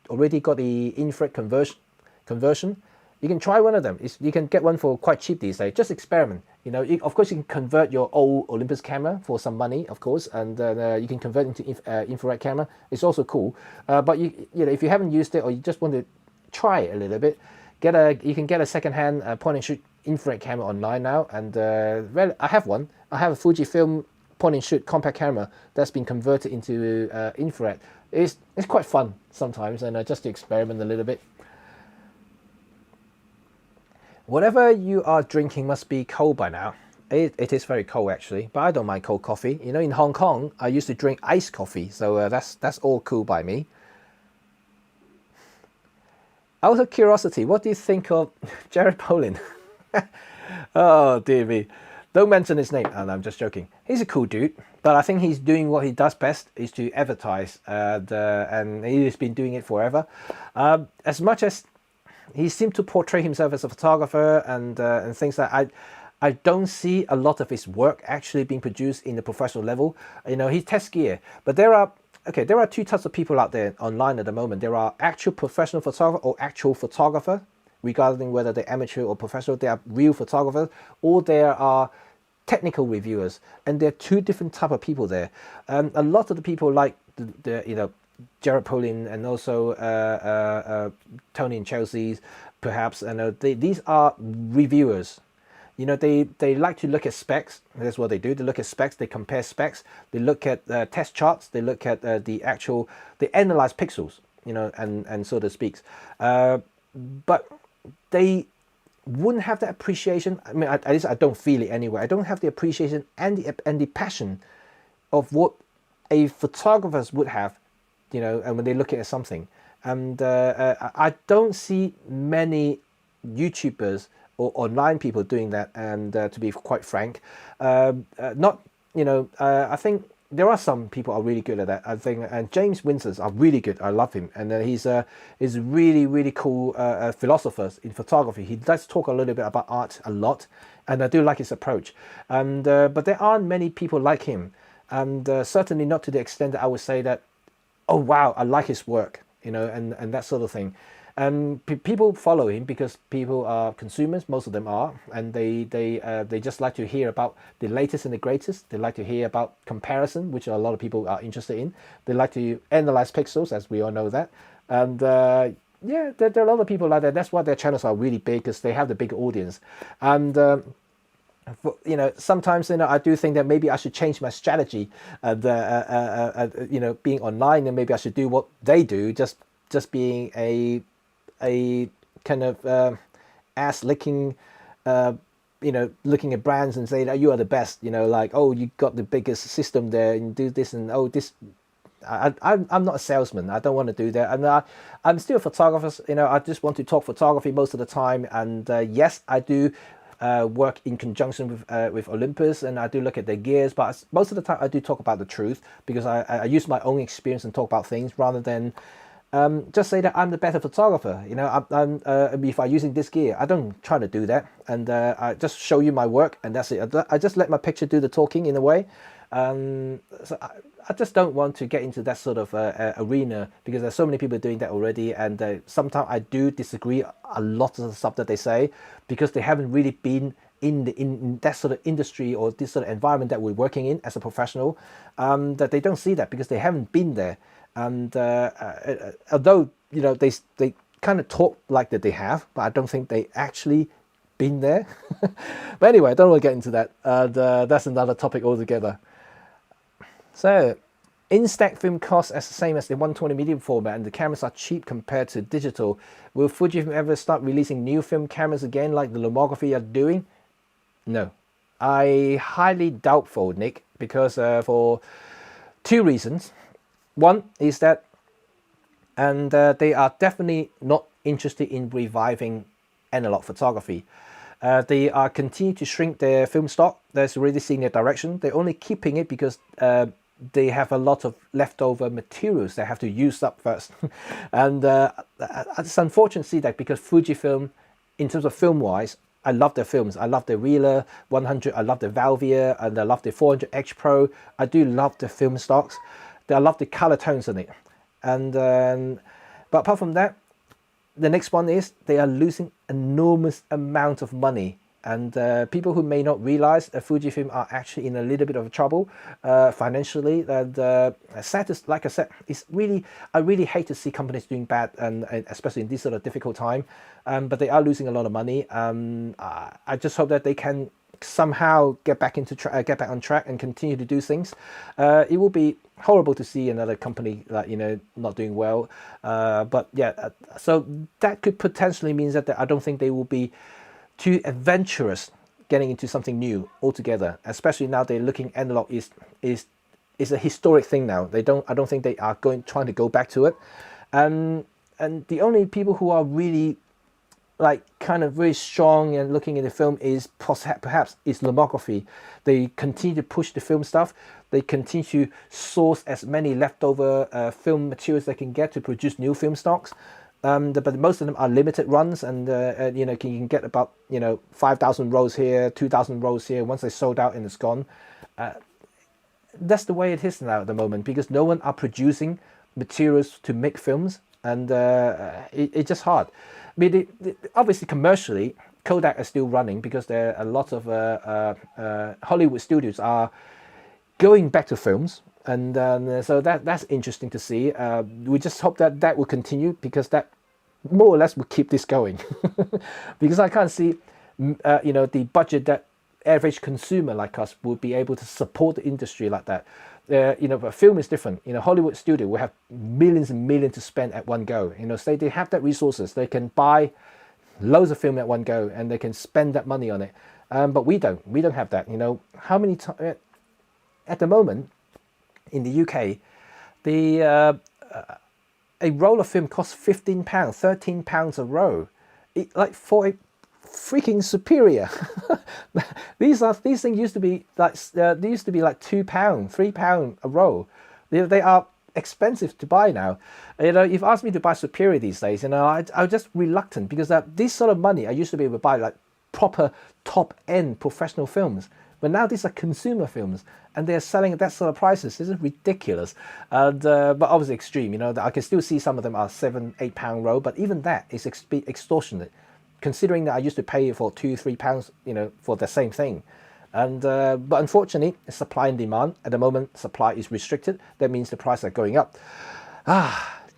already got the infrared conversion. You can try one of them. You can get one for quite cheap these days. Just experiment. You know, of course you can convert your old Olympus camera for some money, of course, and you can convert into infrared camera. It's also cool. But you know, if you haven't used it or you just want to try it a little bit, you can get a second-hand point and shoot infrared camera online now. And I have one. I have a Fujifilm point and shoot compact camera that's been converted into infrared. It's quite fun sometimes, and just to experiment a little bit. Whatever you are drinking must be cold by now. It is very cold actually, but I don't mind cold coffee. You know, in Hong Kong, I used to drink iced coffee, so that's all cool by me. Out of curiosity, what do you think of Jared Polin? Oh dear me, don't mention his name. And I'm just joking. He's a cool dude, But I think he's doing what he does best, is to advertise, and he's been doing it forever. As much as he seemed to portray himself as a photographer and things like I don't see a lot of his work actually being produced in the professional level. You know, he tests gear, but there are two types of people out there online at the moment. There are actual professional photographer or actual photographer, regarding whether they're amateur or professional. They are real photographers, or there are technical reviewers, and there are two different type of people there. A lot of the people like the you know, Jared Polin and also Tony and Chelsea's perhaps, and these are reviewers. You know, they like to look at specs. That's what they do. They look at specs, they compare specs, they look at test charts, they look at they analyze pixels, you know, and so to speak. But they wouldn't have that appreciation. I mean, at least I don't feel it anyway. I don't have the appreciation and the passion of what a photographer would have, you know, and when they look at something. And I don't see many YouTubers or online people doing that. And to be quite frank, not, you know, I think there are some people are really good at that. I think, and James Winsor's are really good. I love him, and he's really cool philosopher in photography. He does talk a little bit about art a lot, and I do like his approach. And but there aren't many people like him, and certainly not to the extent that I would say that, oh wow, I like his work, you know, and that sort of thing. People follow him because people are consumers. Most of them are, and they just like to hear about the latest and the greatest. They like to hear about comparison, which a lot of people are interested in. They like to analyze pixels, as we all know that. And yeah, there are a lot of people like that. That's why their channels are really big, because they have the big audience. And you know, sometimes, you know, I do think that maybe I should change my strategy. You know, being online, and maybe I should do what they do, just being a kind of ass licking, you know, looking at brands and saying that you are the best, you know, like, oh, you got the biggest system there and do this, and oh, this. I'm not a salesman. I don't want to do that, and I'm still a photographer. You know, I just want to talk photography most of the time. And yes, I do work in conjunction with Olympus, and I do look at their gears. But most of the time, I do talk about the truth, because I use my own experience and talk about things rather than just say that I'm the better photographer. You know, if I'm using this gear, I don't try to do that, and I just show you my work, and that's it. I just let my picture do the talking in a way. So I just don't want to get into that sort of arena, because there's so many people doing that already, and sometimes I do disagree a lot of the stuff that they say, because they haven't really been in that sort of industry or this sort of environment that we're working in as a professional, that they don't see that because they haven't been there. And although, you know, they kind of talk like that they have, but I don't think they actually been there. But anyway, I don't want to get into that. That's another topic altogether. So, Instax film costs as the same as the 120 medium format, and the cameras are cheap compared to digital. Will Fujifilm ever start releasing new film cameras again, like the lomography are doing? No, I highly doubtful, Nick, because for two reasons. One is that, and they are definitely not interested in reviving analog photography. They are continuing to shrink their film stock. That's already seen their direction. They're only keeping it because they have a lot of leftover materials they have to use up first. And it's unfortunate to see that, because Fujifilm, in terms of film-wise, I love their films. I love their Reeler 100, I love the Valvia, and I love the 400X Pro. I do love the film stocks. I love the color tones in it. And but apart from that, the next one is they are losing enormous amount of money. And people who may not realize Fujifilm are actually in a little bit of trouble financially. And sad to, like I said, it's really, I really hate to see companies doing bad, and especially in this sort of difficult time. But they are losing a lot of money. I just hope that they can somehow get back on track and continue to do things. It will be horrible to see another company, like, you know, not doing well. But yeah, so that could potentially mean that I don't think they will be too adventurous getting into something new altogether. Especially now they're looking analog is a historic thing now. I don't think they are trying to go back to it. And the only people who are really like kind of very strong and looking at the film is perhaps is lomography. They continue to push the film stuff. They continue to source as many leftover film materials they can get to produce new film stocks. But most of them are limited runs, and you know, you can get about 5,000 rolls here, 2,000 rolls here. Once they sold out and it's gone. That's the way it is now at the moment, because no one are producing materials to make films, and it's just hard. I mean, obviously commercially, Kodak is still running because there are a lot of Hollywood studios are going back to films, and so that's interesting to see. We just hope that will continue, because that more or less will keep this going. Because I can't see, the budget that average consumer like us would be able to support the industry like that. But film is different. Hollywood studio will have millions and millions to spend at one go. Say they have that resources, they can buy loads of film at one go, and they can spend that money on it. But we don't have that. How many times at the moment in the UK, a roll of film costs £15, £13 a roll, for a freaking Superior. These things used to be like they used to be like £2, £3 a roll. They are expensive to buy now. If you ask me to buy Superior these days, I'm just reluctant, because this sort of money I used to be able to buy like proper top end professional films. But now these are consumer films, and they're selling at that sort of prices. This is ridiculous. But obviously extreme. I can still see some of them are £7, £8 roll, but even that is extortionate, considering that I used to pay for £2, £3, for the same thing. But unfortunately, it's supply and demand. At the moment, supply is restricted. That means the prices are going up.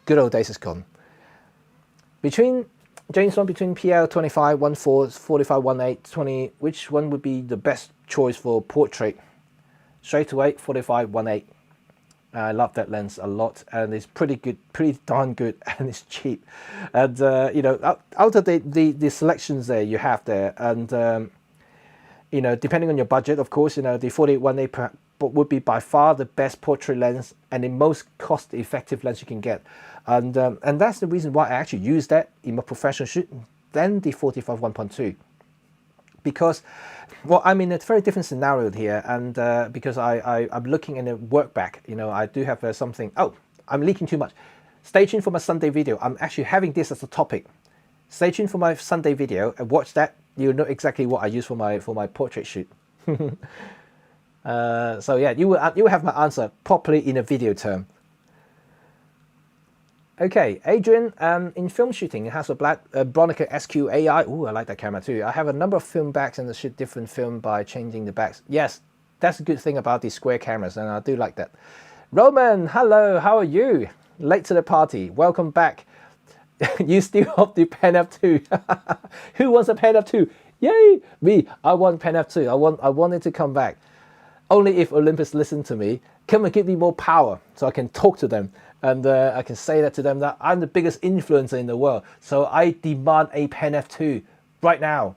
Good old days is gone. James Bond, between PL 25, 1.4, 45, 1.8, 20, which one would be the best choice for portrait? Straight away, 45, 1.8. I love that lens a lot, and it's pretty good, pretty darn good, and it's cheap. And out of the selections there you have there, and depending on your budget, of course, the 48 1.8 would be by far the best portrait lens and the most cost-effective lens you can get. And that's the reason why I actually use that in my professional shoot than the 45 1.2. Because, well, I'm in a very different scenario here, and because I'm looking in a work back, I do have something. Oh, I'm leaking too much. Stay tuned for my Sunday video. I'm actually having this as a topic. Stay tuned for my Sunday video and watch that. You'll know exactly what I use for my portrait shoot. So yeah, you will have my answer properly in a video term. Okay, Adrian, in film shooting, it has a black Bronica SQ AI. Ooh, I like that camera too. I have a number of film backs and I shoot different film by changing the backs. Yes, that's a good thing about these square cameras, and I do like that. Roman, hello, how are you? Late to the party, welcome back. You still hope the Pen F2. Who wants a Pen F2? Yay, me, I want Pen F2. I want it to come back. Only if Olympus listen to me, come and give me more power so I can talk to them. And I can say that to them, that I'm the biggest influencer in the world. So I demand a Pen F2 right now.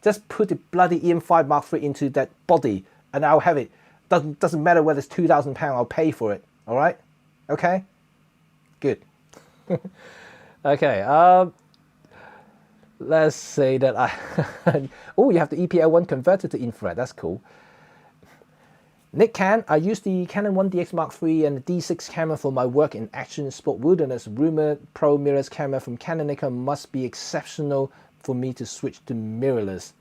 Just put the bloody EM5 Mark III into that body and I'll have it. Doesn't matter whether it's £2,000, I'll pay for it. All right? Okay? Good. Okay. Let's say that oh, you have the EPL1 converted to infrared. That's cool. Nick Can, I use the Canon 1DX Mark III and the D6 camera for my work in action sport wilderness. Rumored pro mirrorless camera from Canon Nikon must be exceptional for me to switch to mirrorless.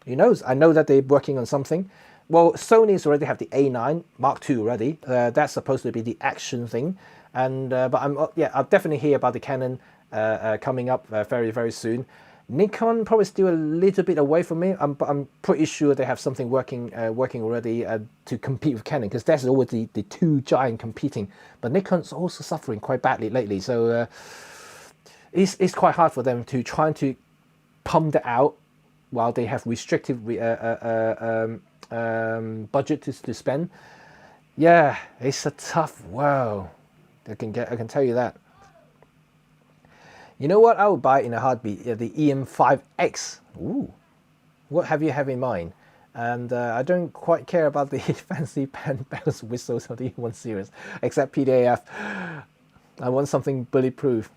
Who knows? I know that they're working on something. Well, Sony's already have the A9 Mark II already. That's supposed to be the action thing. And but I'll definitely hear about the Canon coming up very, very soon. Nikon probably still a little bit away from me, but I'm pretty sure they have something working already to compete with Canon, because that's always the two giant competing. But Nikon's also suffering quite badly lately, so it's quite hard for them to try to pump that out while they have restrictive budget to spend. Yeah, it's a tough world. I can tell you that. You know what I would buy in a heartbeat? The EM5X. Ooh, what have you have in mind? And I don't quite care about the fancy pen bells whistles of the E1 series, except PDAF. I want something bulletproof.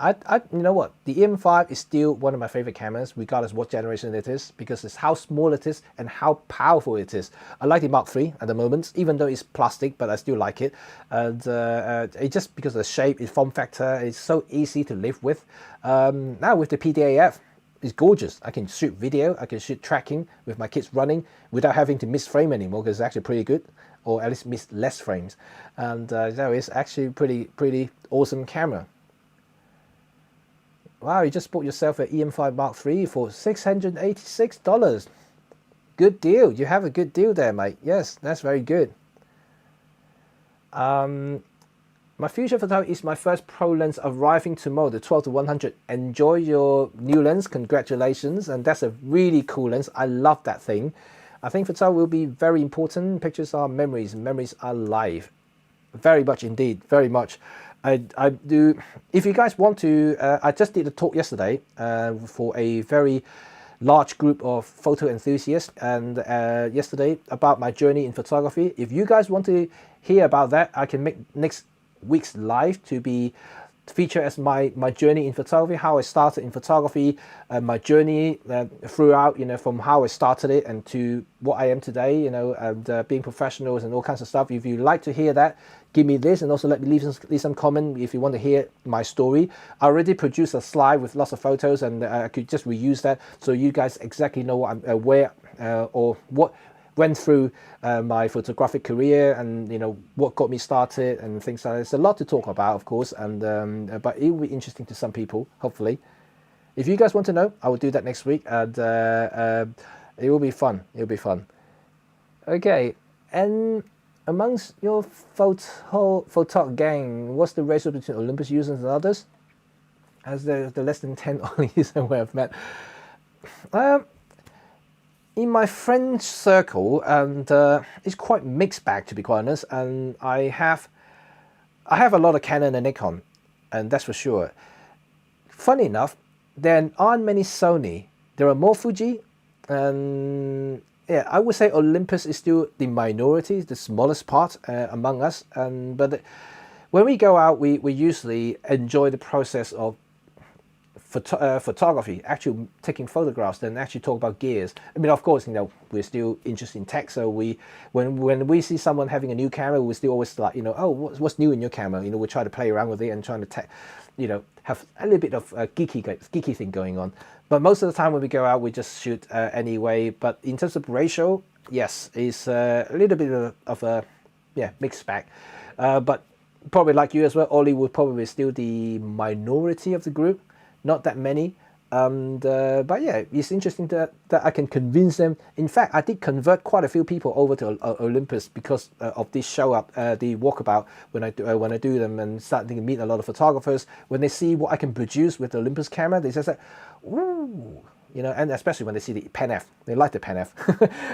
You know what? The EM5 is still one of my favorite cameras, regardless what generation it is, because it's how small it is and how powerful it is. I like the Mark III at the moment, even though it's plastic, but I still like it. And it just because of the shape, its form factor, it's so easy to live with. Now with the PDAF, it's gorgeous. I can shoot video, I can shoot tracking with my kids running without having to miss frame anymore, because it's actually pretty good, or at least miss less frames. And so it's actually pretty awesome camera. Wow, you just bought yourself an EM5 Mark III for $686. Good deal. You have a good deal there, mate. Yes, that's very good. My future photography is my first pro lens arriving tomorrow, the 12-100. Enjoy your new lens. Congratulations. And that's a really cool lens. I love that thing. I think photography will be very important. Pictures are memories, and memories are live. Very much indeed, very much. I do. If you guys want to, I just did a talk yesterday for a very large group of photo enthusiasts, and yesterday about my journey in photography. If you guys want to hear about that, I can make next week's live to be featured as my journey in photography, how I started in photography, my journey throughout, you know, from how I started it and to what I am today, you know, and being professionals and all kinds of stuff. If you like to hear that, give me this, and also let me leave some comment if you want to hear my story. I already produced a slide with lots of photos, and I could just reuse that so you guys exactly know what I'm where or what went through my photographic career, and you know what got me started and things like that. There's a lot to talk about, of course, and but it will be interesting to some people, hopefully. If you guys want to know, I will do that next week, and it will be fun. It'll be fun. Okay, and amongst your photo gang, what's the ratio between Olympus users and others? As the less than 10 only users where I've met. In my friend circle, and it's quite mixed bag, to be quite honest. And I have a lot of Canon and Nikon, and that's for sure. Funny enough, there aren't many Sony. There are more Fuji, and yeah, I would say Olympus is still the minority, the smallest part among us. But when we go out, we usually enjoy the process of photography, actually taking photographs, then actually talk about gears. I mean, of course, you know, we're still interested in tech, so when we see someone having a new camera, we still always like, you know, oh, what's new in your camera? You know, we try to play around with it and trying to you know, have a little bit of a geeky thing going on. But most of the time when we go out, we just shoot anyway. But in terms of ratio, yes, it's a little bit of a mixed bag. But probably like you as well, Ollie would probably still the minority of the group. Not that many, but yeah, it's interesting that I can convince them. In fact, I did convert quite a few people over to Olympus because of this show up, the walkabout, when I do them and starting to meet a lot of photographers. When they see what I can produce with the Olympus camera, they just say, "Ooh," you know, and especially when they see the Pen F, they like the Pen F.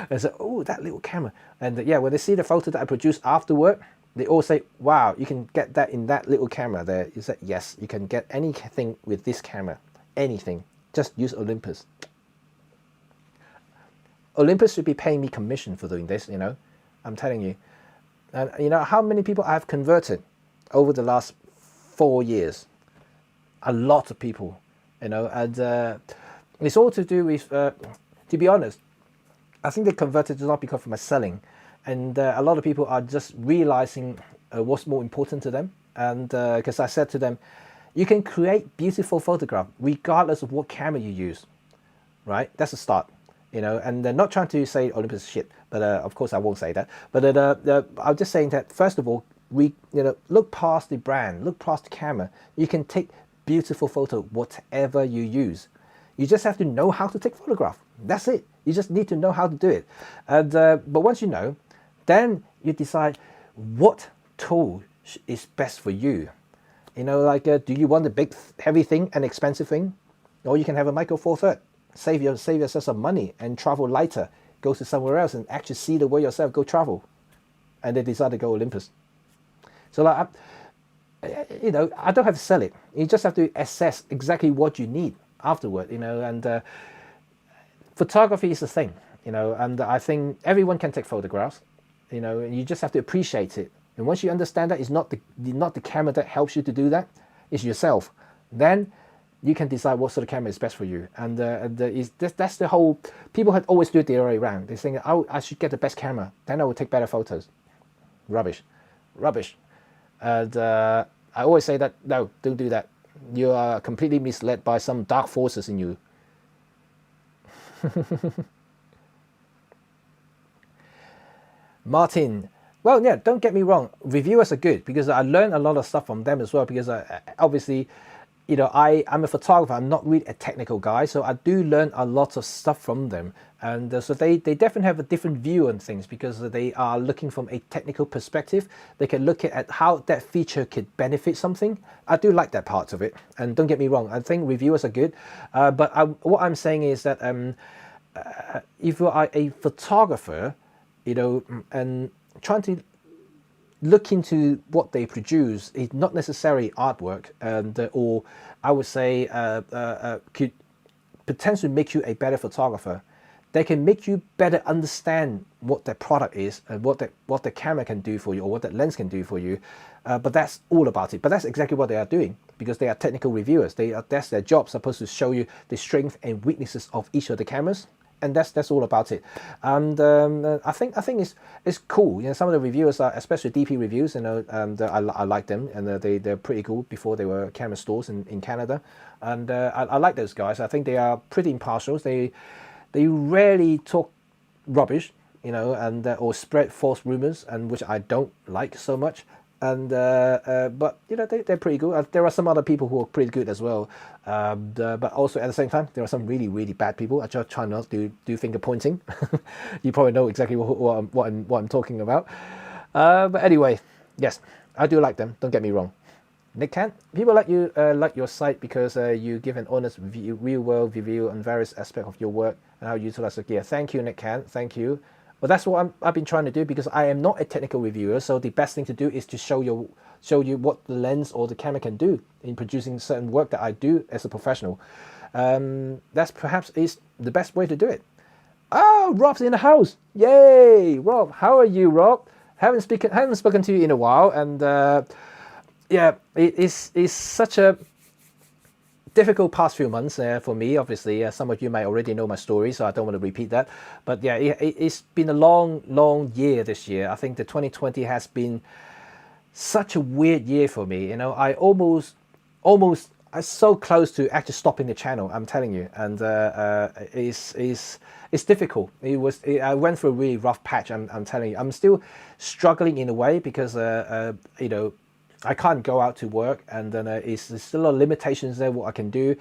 They say, "Oh, that little camera," and yeah, when they see the photo that I produced afterward, they all say, "Wow, you can get that in that little camera there." You said, "Yes, you can get anything with this camera. Anything. Just use Olympus." Olympus should be paying me commission for doing this, you know. I'm telling you. And you know how many people I have converted over the last 4 years? A lot of people, you know. And it's all to do with, to be honest, I think they converted not because of my selling. And a lot of people are just realizing what's more important to them. And because I said to them, you can create beautiful photograph regardless of what camera you use, right? That's a start, you know. And they're not trying to say Olympus is shit, but of course I won't say that. But I'm just saying that first of all, look past the brand, look past the camera. You can take beautiful photo whatever you use. You just have to know how to take photograph. That's it. You just need to know how to do it. And but once you know, then you decide what tool is best for you. You know, like do you want a big heavy thing, an expensive thing, or you can have a Micro Four Third, save yourself some money and travel lighter, go to somewhere else and actually see the way yourself go travel, and they decide to go Olympus. So like, you know, I don't have to sell it. You just have to assess exactly what you need afterward. You know, and photography is a thing. You know, and I think everyone can take photographs. You know, and you just have to appreciate it. And once you understand that, it's not the camera that helps you to do that, it's yourself. then you can decide what sort of camera is best for you. And that's the whole. People had always do it the other way around. They think, oh, I should get the best camera, then I will take better photos. Rubbish. And I always say that, no, don't do that. You are completely misled by some dark forces in you. Martin, well, yeah, don't get me wrong. Reviewers are good because I learned a lot of stuff from them as well. Because obviously, you know, I'm a photographer. I'm not really a technical guy, so I do learn a lot of stuff from them. And so they definitely have a different view on things because they are looking from a technical perspective. They can look at how that feature could benefit something. I do like that part of it. And don't get me wrong, I think reviewers are good. But what I'm saying is that if you are a photographer, you know, and trying to look into what they produce is not necessarily artwork, and or I would say could potentially make you a better photographer. They can make you better understand what their product is and what the camera can do for you or what that lens can do for you. But that's all about it. But that's exactly what they are doing because they are technical reviewers. That's their job, supposed to show you the strengths and weaknesses of each of the cameras. And that's all about it. And I think it's cool. You know, some of the reviewers are, especially DP reviews. You know, and I like them, and they're pretty cool. Before they were camera stores in Canada, and I like those guys. I think they are pretty impartial. They rarely talk rubbish, you know, and or spread false rumors, and which I don't like so much. And but you know, they're pretty good. There are some other people who are pretty good as well, but also at the same time there are some really bad people. I just try not to do finger pointing. You probably know exactly what I'm talking about. But anyway, yes, I do like them, don't get me wrong. Nick Kant, people like you like your site because you give an honest real world review on various aspects of your work and how you utilize the gear. Thank you, Nick Kant, thank you. Well, that's what I've been trying to do because I am not a technical reviewer. So the best thing to do is to show you what the lens or the camera can do in producing certain work that I do as a professional. That's perhaps is the best way to do it. Oh, Rob's in the house! Yay, Rob! How are you, Rob? Haven't spoken to you in a while, and yeah, it's such a difficult past few months for me. Obviously, some of you might already know my story, so I don't want to repeat that. But yeah, it's been a long year this year. I think the 2020 has been such a weird year for me. You know, I almost I'm so close to actually stopping the channel. I'm telling you, and it's difficult. I went through a really rough patch. I'm telling you, I'm still struggling in a way because you know, I can't go out to work, and then there's still a lot of limitations there what I can do.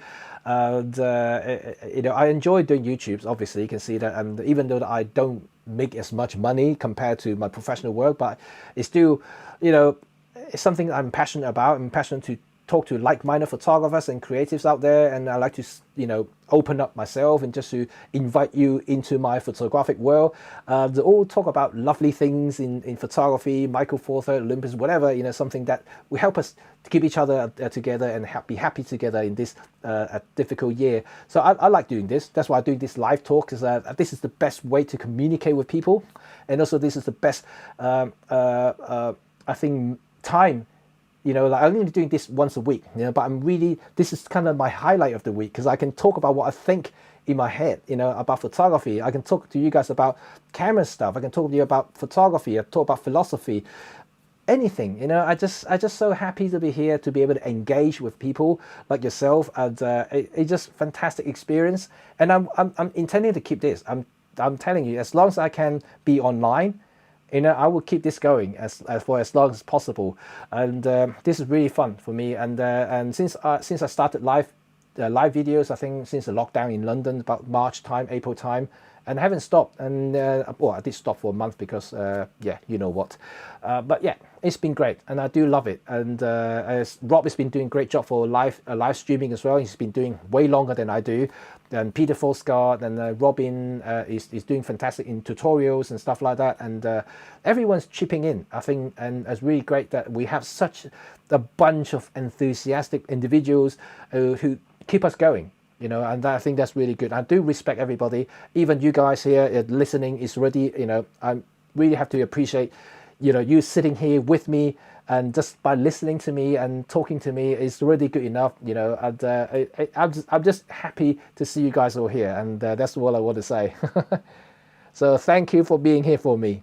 And you know, I enjoy doing YouTubes. Obviously, you can see that, and even though I don't make as much money compared to my professional work, but it's still, you know, it's something I'm passionate about. I'm passionate to talk to like-minded photographers and creatives out there, and I like to, you know, open up myself and just to invite you into my photographic world. To all talk about lovely things in photography, Michael Four Third, Olympus, whatever, you know, something that will help us to keep each other together and be happy together in this difficult year. So I like doing this. That's why I do this live talk, because this is the best way to communicate with people, and also this is the best, I think, time. You know, like I'm only doing this once a week, you know, but this is kind of my highlight of the week because I can talk about what I think in my head, you know, about photography. I can talk to you guys about camera stuff. I can talk to you about photography. I talk about philosophy, anything, you know. I just so happy to be here, to be able to engage with people like yourself, and it's just fantastic experience. And I'm intending to keep this. I'm telling you, as long as I can be online, you know, I will keep this going for as long as possible, and this is really fun for me. And since I started live videos, I think since the lockdown in London, about March time, April time, and I haven't stopped. And well, I did stop for a month because yeah, you know what. But yeah, it's been great, and I do love it. And as Rob has been doing a great job for live streaming as well. He's been doing way longer than I do. And Peter Forsgard and Robin is doing fantastic in tutorials and stuff like that. And everyone's chipping in, I think, and it's really great that we have such a bunch of enthusiastic individuals who keep us going. You know, and I think that's really good. I do respect everybody, even you guys here listening is already, you know, I really have to appreciate, you know, you sitting here with me and just by listening to me and talking to me is already good enough, you know. And I'm just happy to see you guys all here, and that's all I want to say. So thank you for being here for me.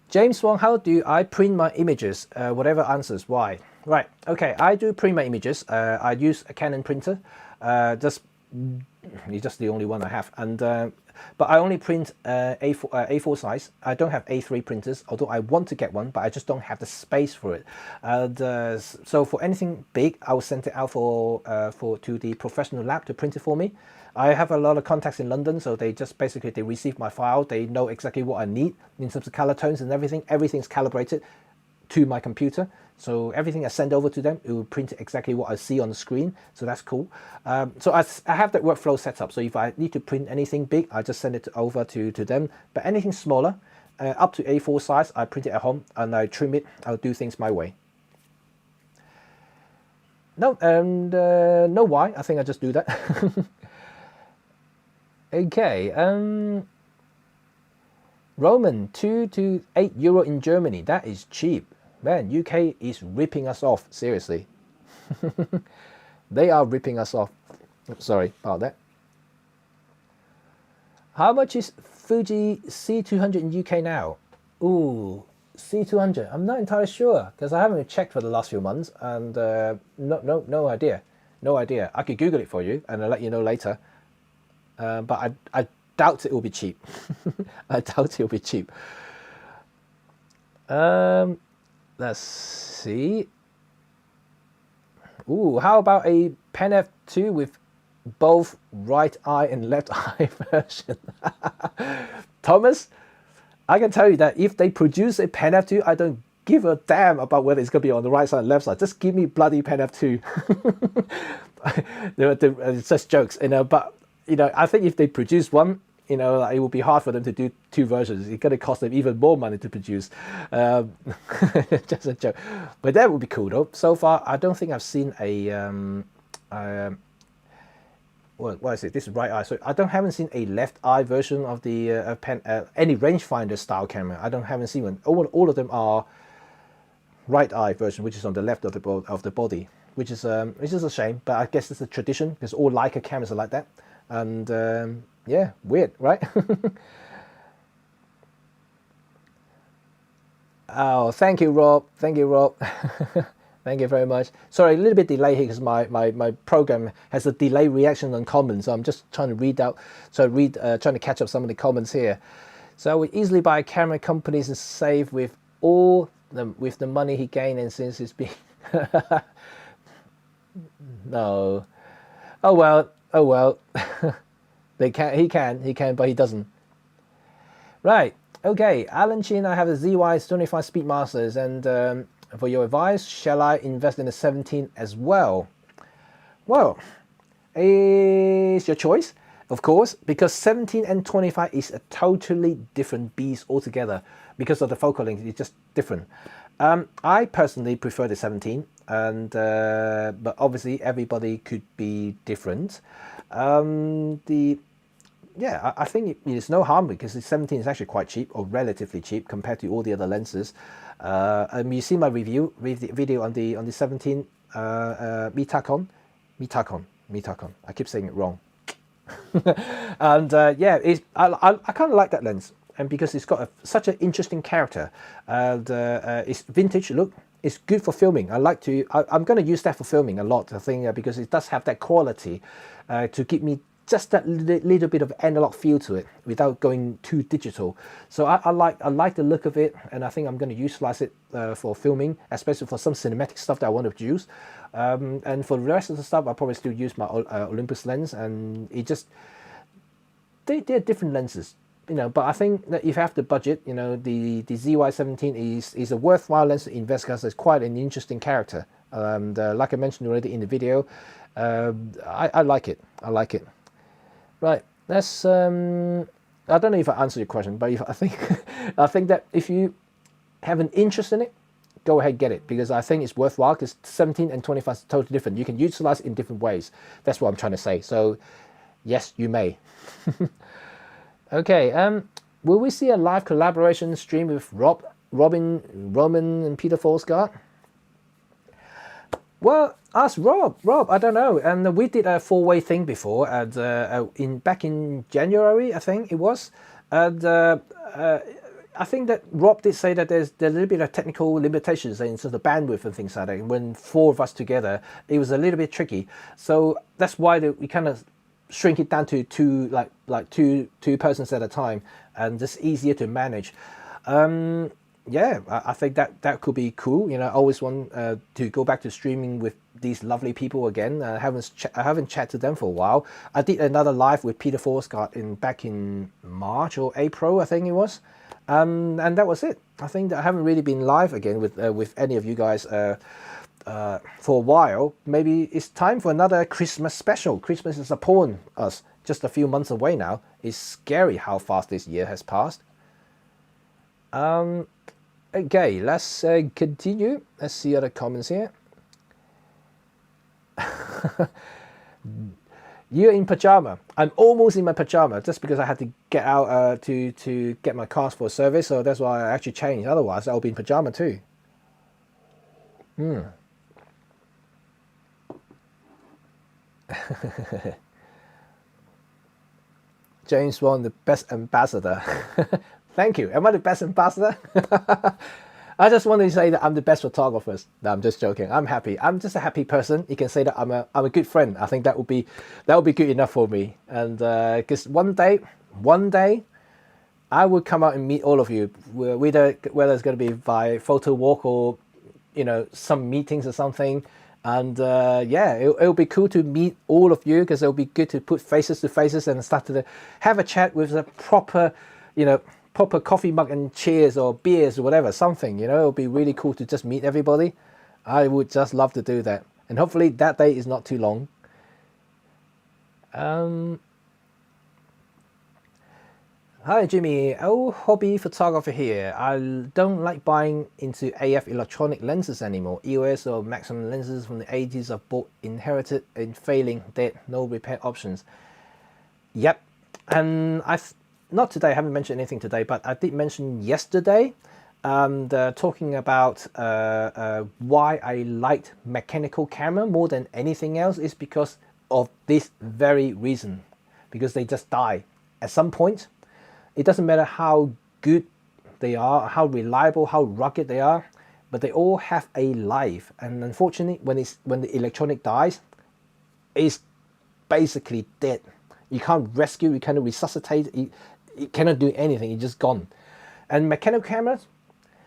James Wong, how do I print my images? Whatever answers, why? Right, okay, I do print my images. I use a Canon printer. It's just the only one I have, and but I only print A4 size. I don't have A3 printers, although I want to get one, but I just don't have the space for it. And so for anything big, I will send it out to the professional lab to print it for me. I have a lot of contacts in London, so they just basically they receive my file. They know exactly what I need in terms of color tones and everything. Everything's calibrated to my computer, so everything I send over to them, it will print exactly what I see on the screen, so that's cool. So I have that workflow set up, so if I need to print anything big, I just send it over to them, but anything smaller, up to A4 size, I print it at home and I trim it. I'll do things my way. No, and no why, I think I just do that. Okay, Roman, 2 to 8 euro in Germany, that is cheap. Man, UK is ripping us off, seriously. They are ripping us off. Sorry about that. How much is Fuji C200 in UK now? Ooh, C200, I'm not entirely sure, because I haven't checked for the last few months, and no idea. No idea. I could Google it for you, and I'll let you know later. But I doubt it will be cheap. I doubt it will be cheap. Let's see. Ooh, how about a Pen F2 with both right eye and left eye version? Thomas, I can tell you that if they produce a Pen F2, I don't give a damn about whether it's going to be on the right side or left side. Just give me bloody Pen F2. It's just jokes, you know, but you know, I think if they produce one, you know, it will be hard for them to do two versions. It's going to cost them even more money to produce. Just a joke. But that would be cool, though. So far, I don't think I've seen a... what is it? This is right eye. So I haven't seen a left eye version of the any rangefinder style camera. Haven't seen one. All of them are right eye version, which is on the left of the body, which is a shame. But I guess it's a tradition because all Leica cameras are like that. And yeah, weird, right? Oh, thank you, Rob. Thank you, Rob. Thank you very much. Sorry, a little bit delay here because my program has a delay reaction on comments. So I'm just trying to read out. So trying to catch up some of the comments here. So we easily buy camera companies and save with the money he gained, and since it's been no. Oh well. Oh well. He can, but he doesn't. Right. Okay. Alan Chin, I have a ZY-25 Speedmasters, and for your advice, shall I invest in a 17 as well? Well, it's your choice, of course, because 17 and 25 is a totally different beast altogether because of the focal length. It's just different. I personally prefer the 17, and but obviously everybody could be different. I think it's no harm because the 17 is actually quite cheap, or relatively cheap compared to all the other lenses. You see my video on the 17 Mitacon. I keep saying it wrong. And yeah, I kind of like that lens, and because it's got such an interesting character, and it's vintage look. It's good for filming. I'm going to use that for filming a lot, I think, because it does have that quality to give me just that little bit of analog feel to it without going too digital. So I like the look of it, and I think I'm going to utilize it for filming, especially for some cinematic stuff that I want to produce. And for the rest of the stuff, I'll probably still use my Olympus lens, and they're different lenses. You know, but I think that if you have the budget, you know, the ZY-17 is a worthwhile lens to invest because it's quite an interesting character. And like I mentioned already in the video, I like it. I like it. Right. That's I don't know if I answered your question, but I think that if you have an interest in it, go ahead, get it, because I think it's worthwhile because 17 and 25 is totally different. You can utilize it in different ways. That's what I'm trying to say. So yes, you may. Okay, will we see a live collaboration stream with Rob Roman and Peter Forsgard? Well, ask Rob. Rob, I don't know. And we did a four-way thing before, and back in January, I think it was. And I think that Rob did say that there's a little bit of technical limitations in sort of bandwidth and things like that. And when four of us together, it was a little bit tricky. So that's why we kind of shrink it down to two persons at a time, and just easier to manage. Yeah, I think that could be cool. You know, I always want to go back to streaming with these lovely people again. I haven't chatted to them for a while. I did another live with Peter Forsgard back in March or April, I think it was. And that was it. I think that I haven't really been live again with any of you guys for a while. Maybe it's time for another Christmas special. Christmas is upon us, just a few months away now. It's scary how fast this year has passed. Okay, let's continue. Let's see other comments here. You're in pajama. I'm almost in my pajama just because I had to get out to get my cars for service, so that's why I actually changed. Otherwise, I'll be in pajama too. James Wan, the best ambassador. Thank you. Am I the best ambassador? I just wanted to say that I'm the best photographer. No, I'm just joking. I'm happy. I'm just a happy person. You can say that I'm a good friend. I think that would be good enough for me. And because one day, I would come out and meet all of you, whether it's going to be by photo walk or some meetings or something. And yeah, it'll be cool to meet all of you, because it'll be good to put faces to faces and start to have a chat with a proper coffee mug and cheers or beers or whatever, something, it'll be really cool to just meet everybody. I would just love to do that. And hopefully that day is not too long. Hi Jimmy, old hobby photographer here. I don't like buying into AF electronic lenses anymore. EOS or Maximum lenses from the 80s I've bought, inherited, and failing, dead, no repair options. Yep, and not today, I haven't mentioned anything today, but I did mention yesterday, talking about why I liked mechanical camera more than anything else is because of this very reason. Because they just die. At some point, it doesn't matter how good they are, how reliable, how rugged they are, but they all have a life. And unfortunately, when the electronic dies, it's basically dead. You can't rescue, you cannot resuscitate, it cannot do anything, it's just gone. And mechanical cameras,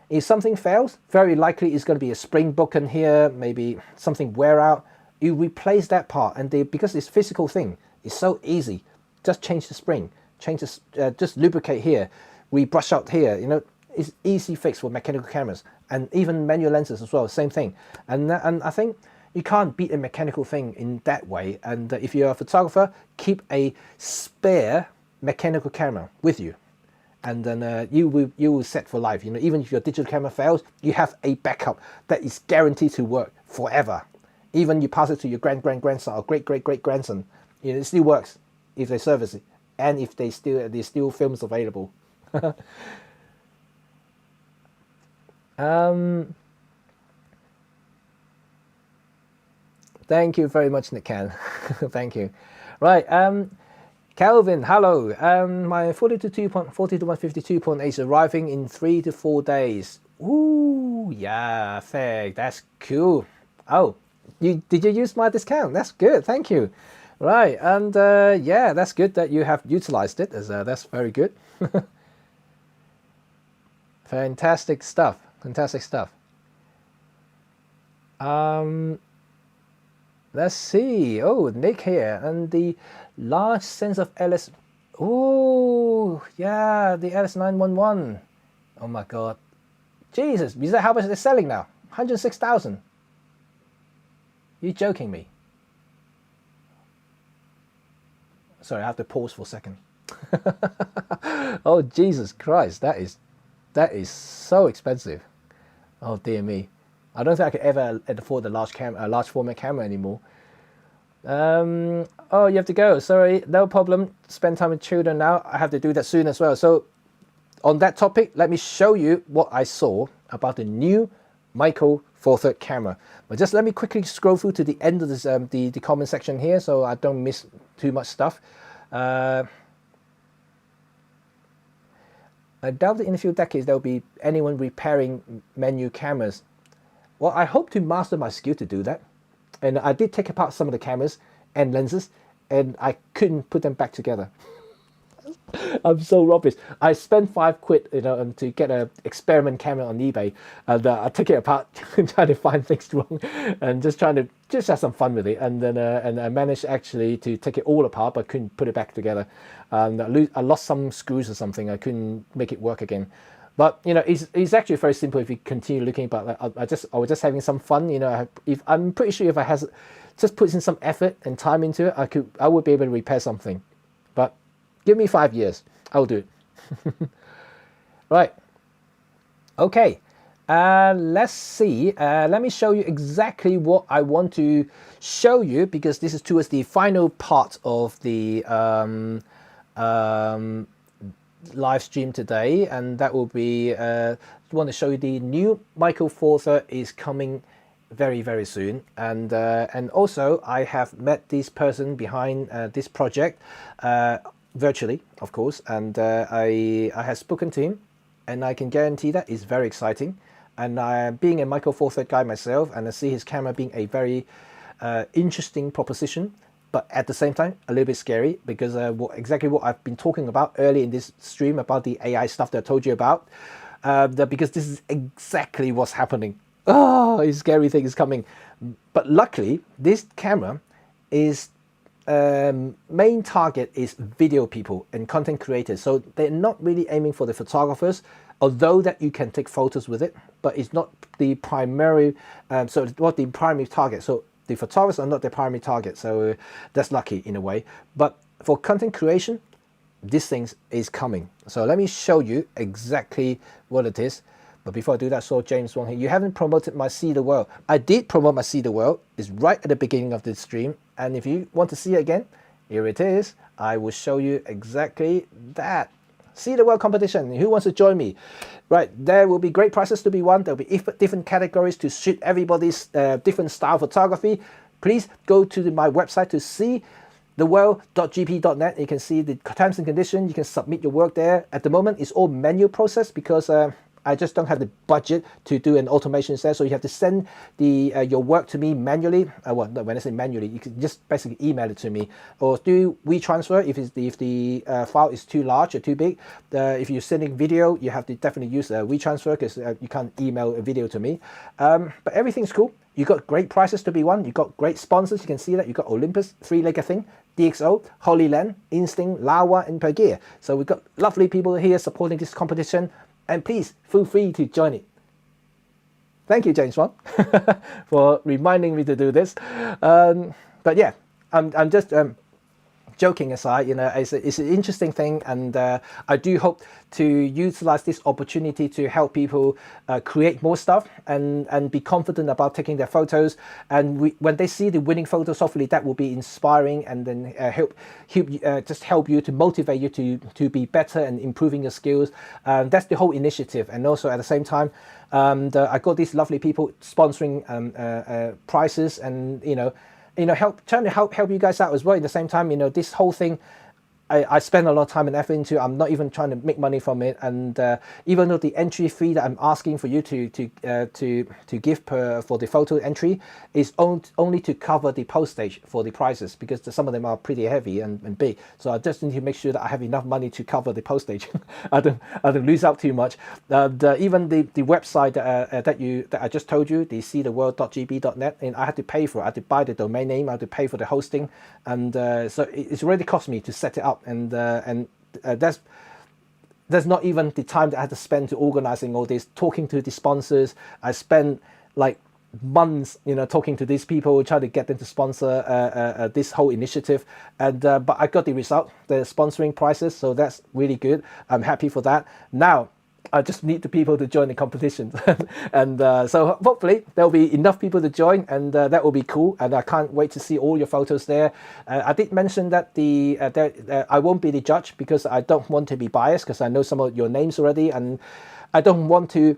if something fails, very likely it's going to be a spring broken here, maybe something wear out. You replace that part, and because it's a physical thing, it's so easy. Just change the spring, just lubricate here, rebrush out here. It's easy fix for mechanical cameras, and even manual lenses as well, same thing. And I think you can't beat a mechanical thing in that way. And if you're a photographer, keep a spare mechanical camera with you, and then you will set for life. Even if your digital camera fails, you have a backup that is guaranteed to work forever. Even you pass it to your grandson or great grandson, it still works if they service it, and if there's still films available. Thank you very much, Nick Can. Thank you. Right, Calvin, hello. My 40 to 152.8 is arriving in 3 to 4 days. Ooh, yeah, fair. That's cool. Oh, did you use my discount? That's good. Thank you. Right, and yeah, that's good that you have utilized it. That's very good. Fantastic stuff. Fantastic stuff. Let's see. Oh, Nick here, and the large sense of LS. Oh, yeah, the LS911. Oh my God, Jesus! Is that how much they're selling now? 106,000. You joking me? Sorry, I have to pause for a second. Oh Jesus Christ, that is so expensive. Oh dear me. I don't think I could ever afford a large format camera anymore. Oh, you have to go. Sorry, no problem. Spend time with children now. I have to do that soon as well. So on that topic, let me show you what I saw about the new Micro Four Thirds camera. But just let me quickly scroll through to the end of this, the comment section here, so I don't miss too much stuff. I doubt that in a few decades there will be anyone repairing menu cameras. Well, I hope to master my skill to do that. And I did take apart some of the cameras and lenses, and I couldn't put them back together. I'm so rubbish. I spent £5, you know, to get an experiment camera on eBay, and I took it apart, trying to find things wrong, and just trying to have some fun with it. And then and I managed actually to take it all apart, but couldn't put it back together. I lost some screws or something. I couldn't make it work again. But you know, it's actually very simple if you continue looking. But I was just having some fun. You know, I'm pretty sure if I had just put in some effort and time into it, I would be able to repair something. But give me 5 years, I'll do it. Right. Okay. Let's see. Let me show you exactly what I want to show you, because this is towards the final part of the live stream today, and that will be I want to show you the new Micro Four Thirds is coming very, very soon, and also I have met this person behind this project virtually, of course, and I have spoken to him, and I can guarantee that it's very exciting. And being a Micro Four Thirds guy myself, and I see his camera being a very interesting proposition, but at the same time a little bit scary, because exactly what I've been talking about early in this stream about the AI stuff that I told you about, because this is exactly what's happening. Oh, a scary thing is coming. But luckily, this camera is main target is video people and content creators, so they're not really aiming for the photographers, although that you can take photos with it, but it's not the primary so it's not the primary target. So the photographers are not the primary target, so that's lucky in a way. But for content creation, this thing is coming. So let me show you exactly what it is. But before I do that, I saw James Wong here. You haven't promoted my See the World. I did promote my See the World. It's right at the beginning of this stream. And if you want to see it again, here it is. I will show you exactly that. See the World competition. Who wants to join me? Right, there will be great prizes to be won. There will be different categories to suit everybody's different style photography. Please go to my website to see theworld.gp.net. You can see the terms and conditions. You can submit your work there. At the moment, it's all manual process, because I just don't have the budget to do an automation there, so you have to send your work to me manually. Well, no, when I say manually, you can just basically email it to me, or do WeTransfer if the file is too large or too big. If you're sending video, you have to definitely use WeTransfer, because you can't email a video to me. But everything's cool. You got great prizes to be won. You got great sponsors. You can see that you got Olympus, Three-Legged Thing, DxO, Holy Land, Instinct, Lawa, and Pergear. So we've got lovely people here supporting this competition. And please feel free to join it. Thank you, James Wong, for reminding me to do this. But yeah, I'm just joking aside. You know, it's an interesting thing, and I do hope to utilize this opportunity to help people create more stuff and be confident about taking their photos. And when they see the winning photos, hopefully that will be inspiring, and then help you to motivate you to be better and improving your skills. That's the whole initiative. And also at the same time, I got these lovely people sponsoring prizes, and trying to help you guys out as well. At the same time, this whole thing, I spend a lot of time and effort into. I'm not even trying to make money from it, and even though the entry fee that I'm asking for you to give for the photo entry is only to cover the postage for the prices, because some of them are pretty heavy and big. So I just need to make sure that I have enough money to cover the postage. I don't lose out too much. Even the website that I just told you, the seetheworld.gp.net, and I had to pay for it. I had to buy the domain name. I had to pay for the hosting, and so it's already cost me to set it up. And that's not even the time that I had to spend to organizing all this, talking to the sponsors. I spent like months, talking to these people, trying to get them to sponsor this whole initiative. And but I got the result, the sponsoring prices, so that's really good. I'm happy for that. Now, I just need the people to join the competition. And so hopefully there'll be enough people to join, and that will be cool. And I can't wait to see all your photos there. I did mention that I won't be the judge because I don't want to be biased, because I know some of your names already, and I don't want to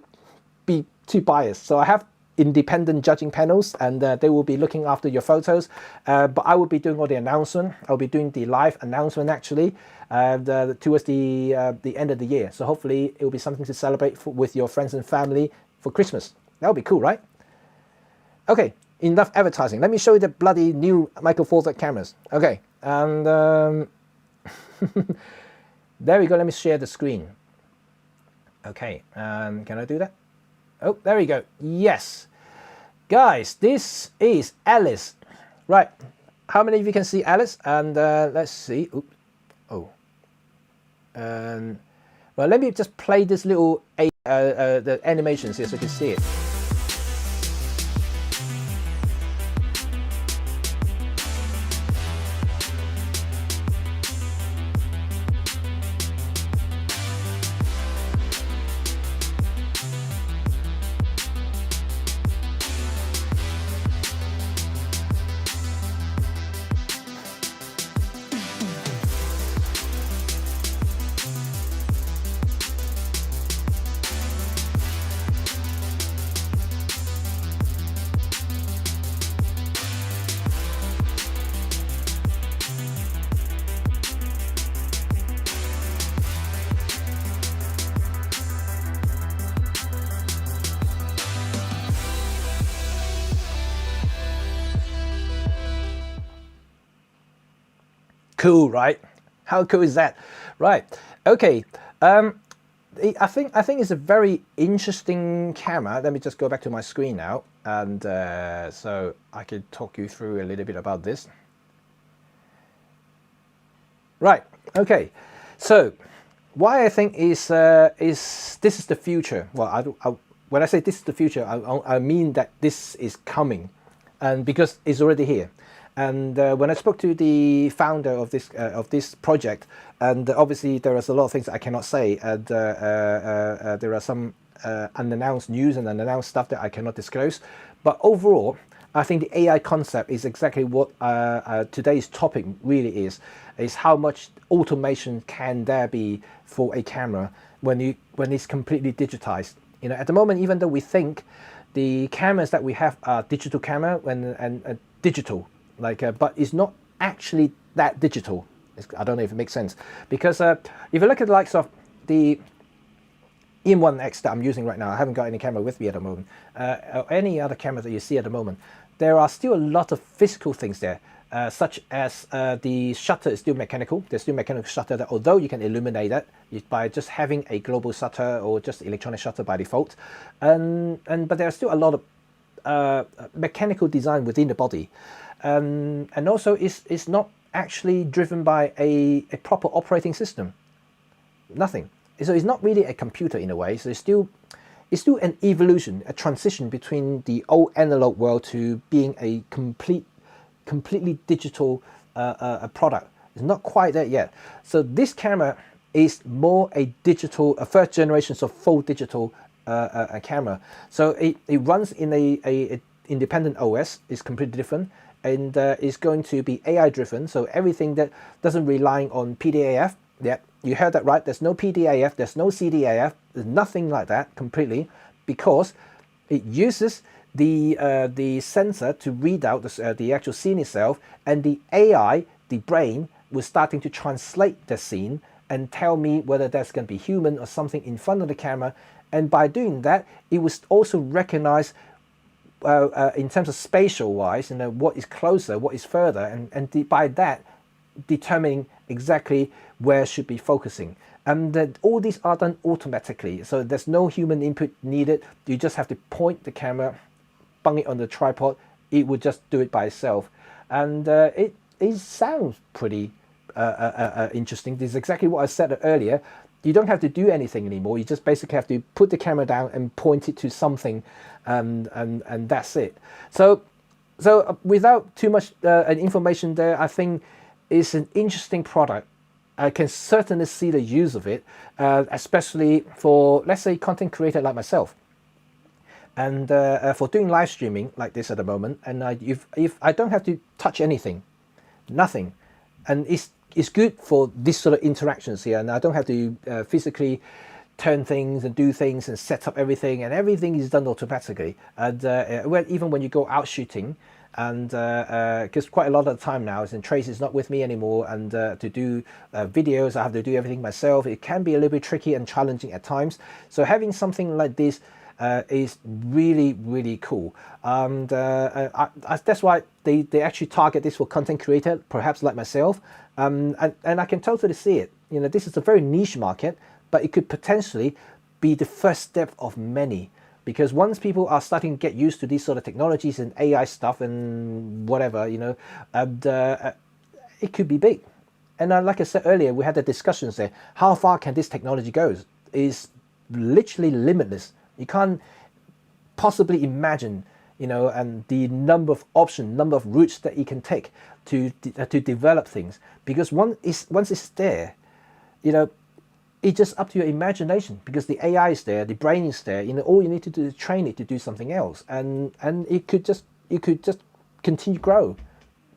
be too biased. So I have independent judging panels, and they will be looking after your photos, but I will be doing all the announcement. I'll be doing the live announcement actually towards the end of the year. So hopefully it will be something to celebrate with your friends and family for Christmas. That would be cool, right? Okay, enough advertising. Let me show you the bloody new Michael Four Thirds cameras. Okay, and there we go. Let me share the screen. Okay, can I do that? Oh, there we go. Yes. Guys, this is Alice. Right. How many of you can see Alice? And let's see. Oops. Oh. Well, let me just play this little the animations here so you can see it. Cool, right? How cool is that? Right. Okay. I think it's a very interesting camera. Let me just go back to my screen now, and so I can talk you through a little bit about this. Right. Okay. So why I think is this is the future. Well, when I say this is the future, I mean that this is coming, and because it's already here. And when I spoke to the founder of this project, and obviously there is a lot of things I cannot say, and there are some unannounced news and unannounced stuff that I cannot disclose. But overall, I think the AI concept is exactly what today's topic really is how much automation can there be for a camera when it's completely digitized. You know, at the moment, even though we think the cameras that we have are digital camera and digital. But it's not actually that digital. I don't know if it makes sense, because if you look at the likes of the EM1X that I'm using right now, I haven't got any camera with me at the moment, or any other camera that you see at the moment, there are still a lot of physical things there, such as the shutter is still mechanical. There's still mechanical shutter that, although you can illuminate it by just having a global shutter or just electronic shutter by default, but there are still a lot of mechanical design within the body. And also it's not actually driven by a proper operating system. Nothing. So it's not really a computer in a way. So it's still an evolution, a transition between the old analog world to being a completely digital product. It's not quite there yet. So this camera is more a digital, a first generation of full digital camera. So it runs in a independent OS. Is completely different. And is going to be AI driven, so everything that doesn't rely on PDAF. Yeah, you heard that right. There's no PDAF, there's no CDAF, there's nothing like that completely, because it uses the sensor to read out the actual scene itself, and the AI, the brain, was starting to translate the scene and tell me whether that's going to be human or something in front of the camera. And by doing that, it will also recognize in terms of spatial wise, you know, what is closer, what is further, and by that determining exactly where should be focusing. And that all these are done automatically, so there's no human input needed. You just have to point the camera, bung it on the tripod, it would just do it by itself. And it sounds pretty interesting. This is exactly what I said earlier. You don't have to do anything anymore. You just basically have to put the camera down and point it to something, and that's it. So without too much information there, I think it's an interesting product, I can certainly see the use of it, especially for, let's say, content creator like myself. And for doing live streaming like this at the moment, and if I don't have to touch anything, nothing, and it's good for this sort of interactions here, and I don't have to physically turn things and do things and set up everything, and everything is done automatically. And even when you go out shooting, and because quite a lot of the time now, since Trace is not with me anymore, and to do videos, I have to do everything myself. It can be a little bit tricky and challenging at times. So having something like this is really, really cool. And that's why they actually target this for content creator, perhaps like myself. And I can totally see it. You know, this is a very niche market, but it could potentially be the first step of many. Because once people are starting to get used to these sort of technologies and AI stuff and whatever, you know, it could be big. And like I said earlier, we had the discussions there. How far can this technology go? Is literally limitless. You can't possibly imagine, you know, and the number of options, number of routes that you can take to develop things. Because once it's there, you know, it's just up to your imagination, because the AI is there, the brain is there. You know, all you need to do is train it to do something else, and it could just continue to grow,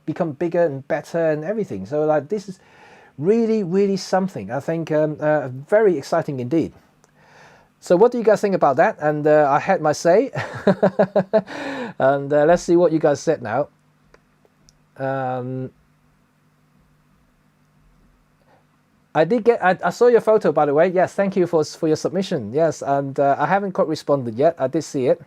become bigger and better and everything. So like, this is really, really something. I think very exciting indeed. So what do you guys think about that? And I had my say, and let's see what you guys said now. I saw your photo, by the way. Yes, thank you for your submission. Yes, and I haven't quite responded yet. I did see it.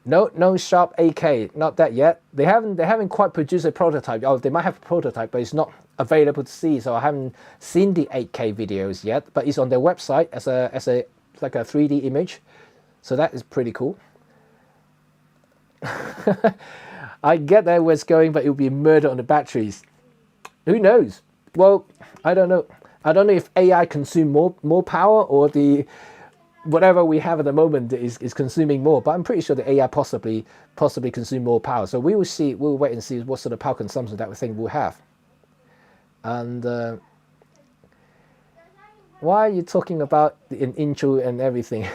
No Sharp 8K, not that yet. They haven't quite produced a prototype. Oh, they might have a prototype, but it's not available to see. So I haven't seen the 8K videos yet. But it's on their website as a like a 3D image. So that is pretty cool. I get that where it's going, but it will be murder on the batteries. Who knows? Well, I don't know. I don't know if AI consume more power, or the whatever we have at the moment is consuming more. But I'm pretty sure the AI possibly consume more power. So we will see. We'll wait and see what sort of power consumption that we think we'll have. And why are you talking about an intro and everything?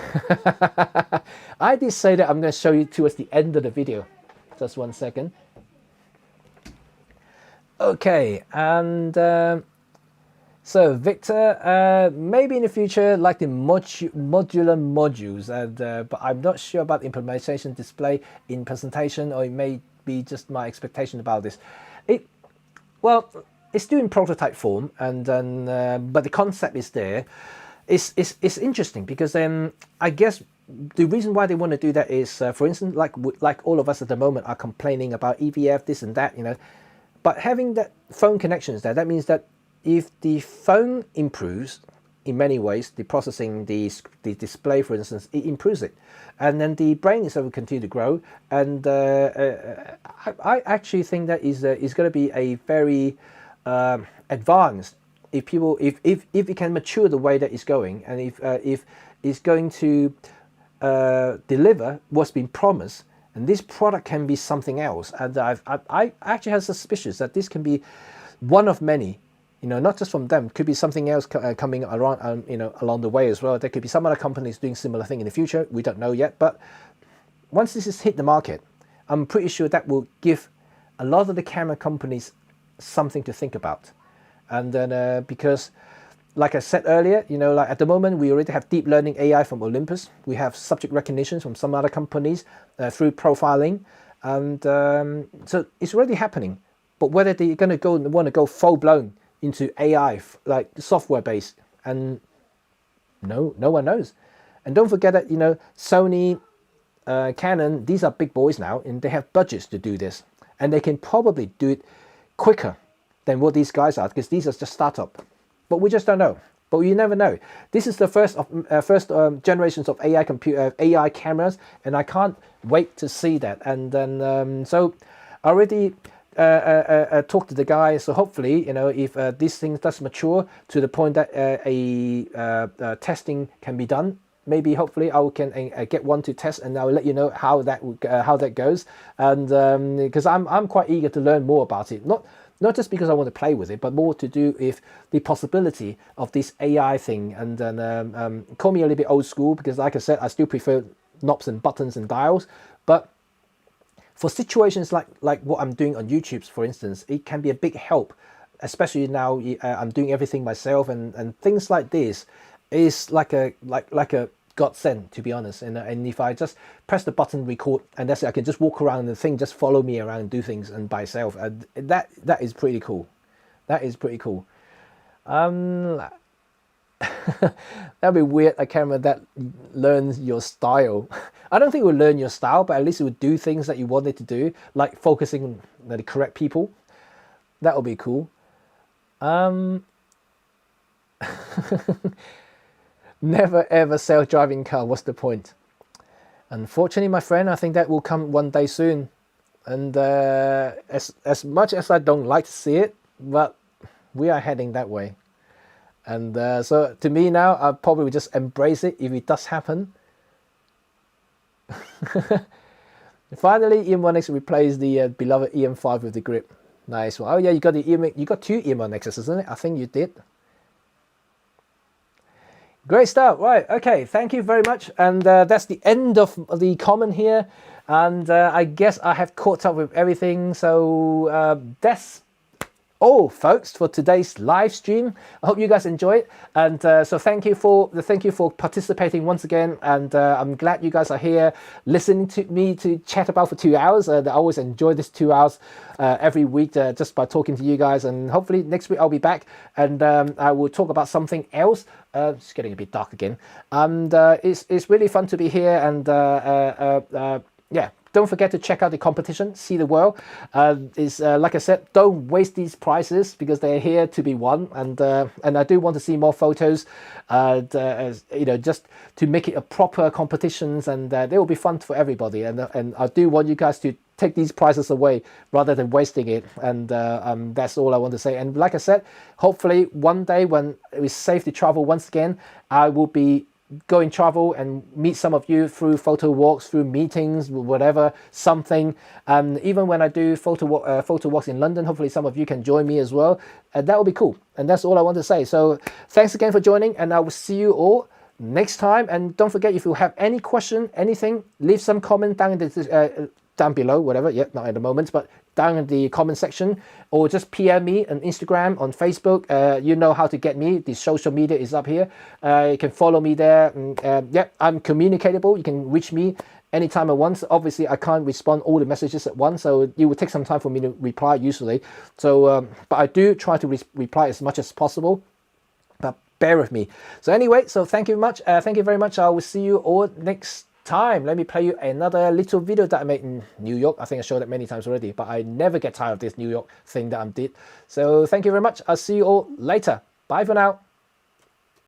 I did say that I'm going to show you towards the end of the video. Just 1 second. Okay, and so Victor, maybe in the future, like the modular modules, and but I'm not sure about the implementation display in presentation, or it may be just my expectation about this. Well, it's still in prototype form, and then but the concept is there. It's interesting because I guess the reason why they want to do that is, for instance, like all of us at the moment are complaining about EVF, this and that, you know. But having that phone connections there, that means that if the phone improves in many ways, the processing, the display, for instance, it improves it. And then the brain itself will continue to grow. And I actually think that is going to be a very advanced, if it can mature the way that it's going, and if it's going to deliver what's been promised. And this product can be something else, and I actually have suspicions that this can be one of many, you know, not just from them. Could be something else coming around, you know, along the way as well. There could be some other companies doing similar thing in the future. We don't know yet, but once this has hit the market, I'm pretty sure that will give a lot of the camera companies something to think about. And then because, like I said earlier, you know, like at the moment we already have deep learning AI from Olympus. We have subject recognition from some other companies through profiling, and so it's already happening. But whether they're going to want to go full blown into AI, like software based, and no one knows. And don't forget that, you know, Sony, Canon, these are big boys now, and they have budgets to do this, and they can probably do it quicker than what these guys are, because these are just startup. But we just don't know. But you never know. This is the first generations of AI cameras, and I can't wait to see that. And then so I already talked to the guy. So hopefully, you know, if this thing does mature to the point that testing can be done, maybe hopefully I can get one to test, and I'll let you know how that goes. And because I'm quite eager to learn more about it. not just because I want to play with it, but more to do with the possibility of this AI thing. And then call me a little bit old school, because like I said, I still prefer knobs and buttons and dials. But for situations like what I'm doing on YouTube, for instance, it can be a big help, especially now I'm doing everything myself, and things like this is like a godsend, to be honest. And if I just press the button record and that's it, I can just walk around and the thing just follow me around and do things and by itself. That is pretty cool. That is pretty cool. That'd be weird, a camera that learns your style. I don't think it would learn your style, but at least it would do things that you wanted to do, like focusing on the correct people. That would be cool. Never ever self-driving car. What's the point? Unfortunately, my friend, I think that will come one day soon. And as much as I don't like to see it, but we are heading that way. And so to me now, I'll probably just embrace it if it does happen. Finally, EM1X replaced the beloved EM5 with the grip. Nice one. Oh yeah, you got the you got two EM1Xs, isn't it? I think you did. Great stuff. Right. Okay. Thank you very much. And that's the end of the comment here. And I guess I have caught up with everything. So that's all, folks, for today's live stream. I hope you guys enjoy it. And so thank you for participating once again. And I'm glad you guys are here listening to me to chat about for 2 hours. I always enjoy this 2 hours every week just by talking to you guys. And hopefully next week I'll be back and I will talk about something else. It's getting a bit dark again. And it's really fun to be here. And yeah. Don't forget to check out the competition, See the World. Like I said, don't waste these prizes because they're here to be won. And I do want to see more photos, just to make it a proper competitions, and they will be fun for everybody. And I do want you guys to take these prizes away rather than wasting it. And that's all I want to say. And like I said, hopefully one day when it's safe to travel once again, I will be go travel and meet some of you through photo walks, through meetings, whatever, something. Even when I do photo walks in London, hopefully some of you can join me as well. That will be cool. And that's all I want to say. So thanks again for joining, and I will see you all next time. And don't forget, if you have any question, anything, leave some comment down in the down below, whatever. Yep, not at the moment, but down in the comment section, or just PM me on Instagram, on Facebook. You know how to get me. The social media is up here. You can follow me there. Yep, I'm communicatable. You can reach me anytime at once. Obviously, I can't respond all the messages at once, so it will take some time for me to reply usually. So, but I do try to reply as much as possible. But bear with me. So anyway, so thank you much. Thank you very much. I will see you all next time. Let me play you another little video that I made in New York. I think I showed it many times already, but I never get tired of this New York thing that I did. So thank you very much. I'll see you all later. Bye for now.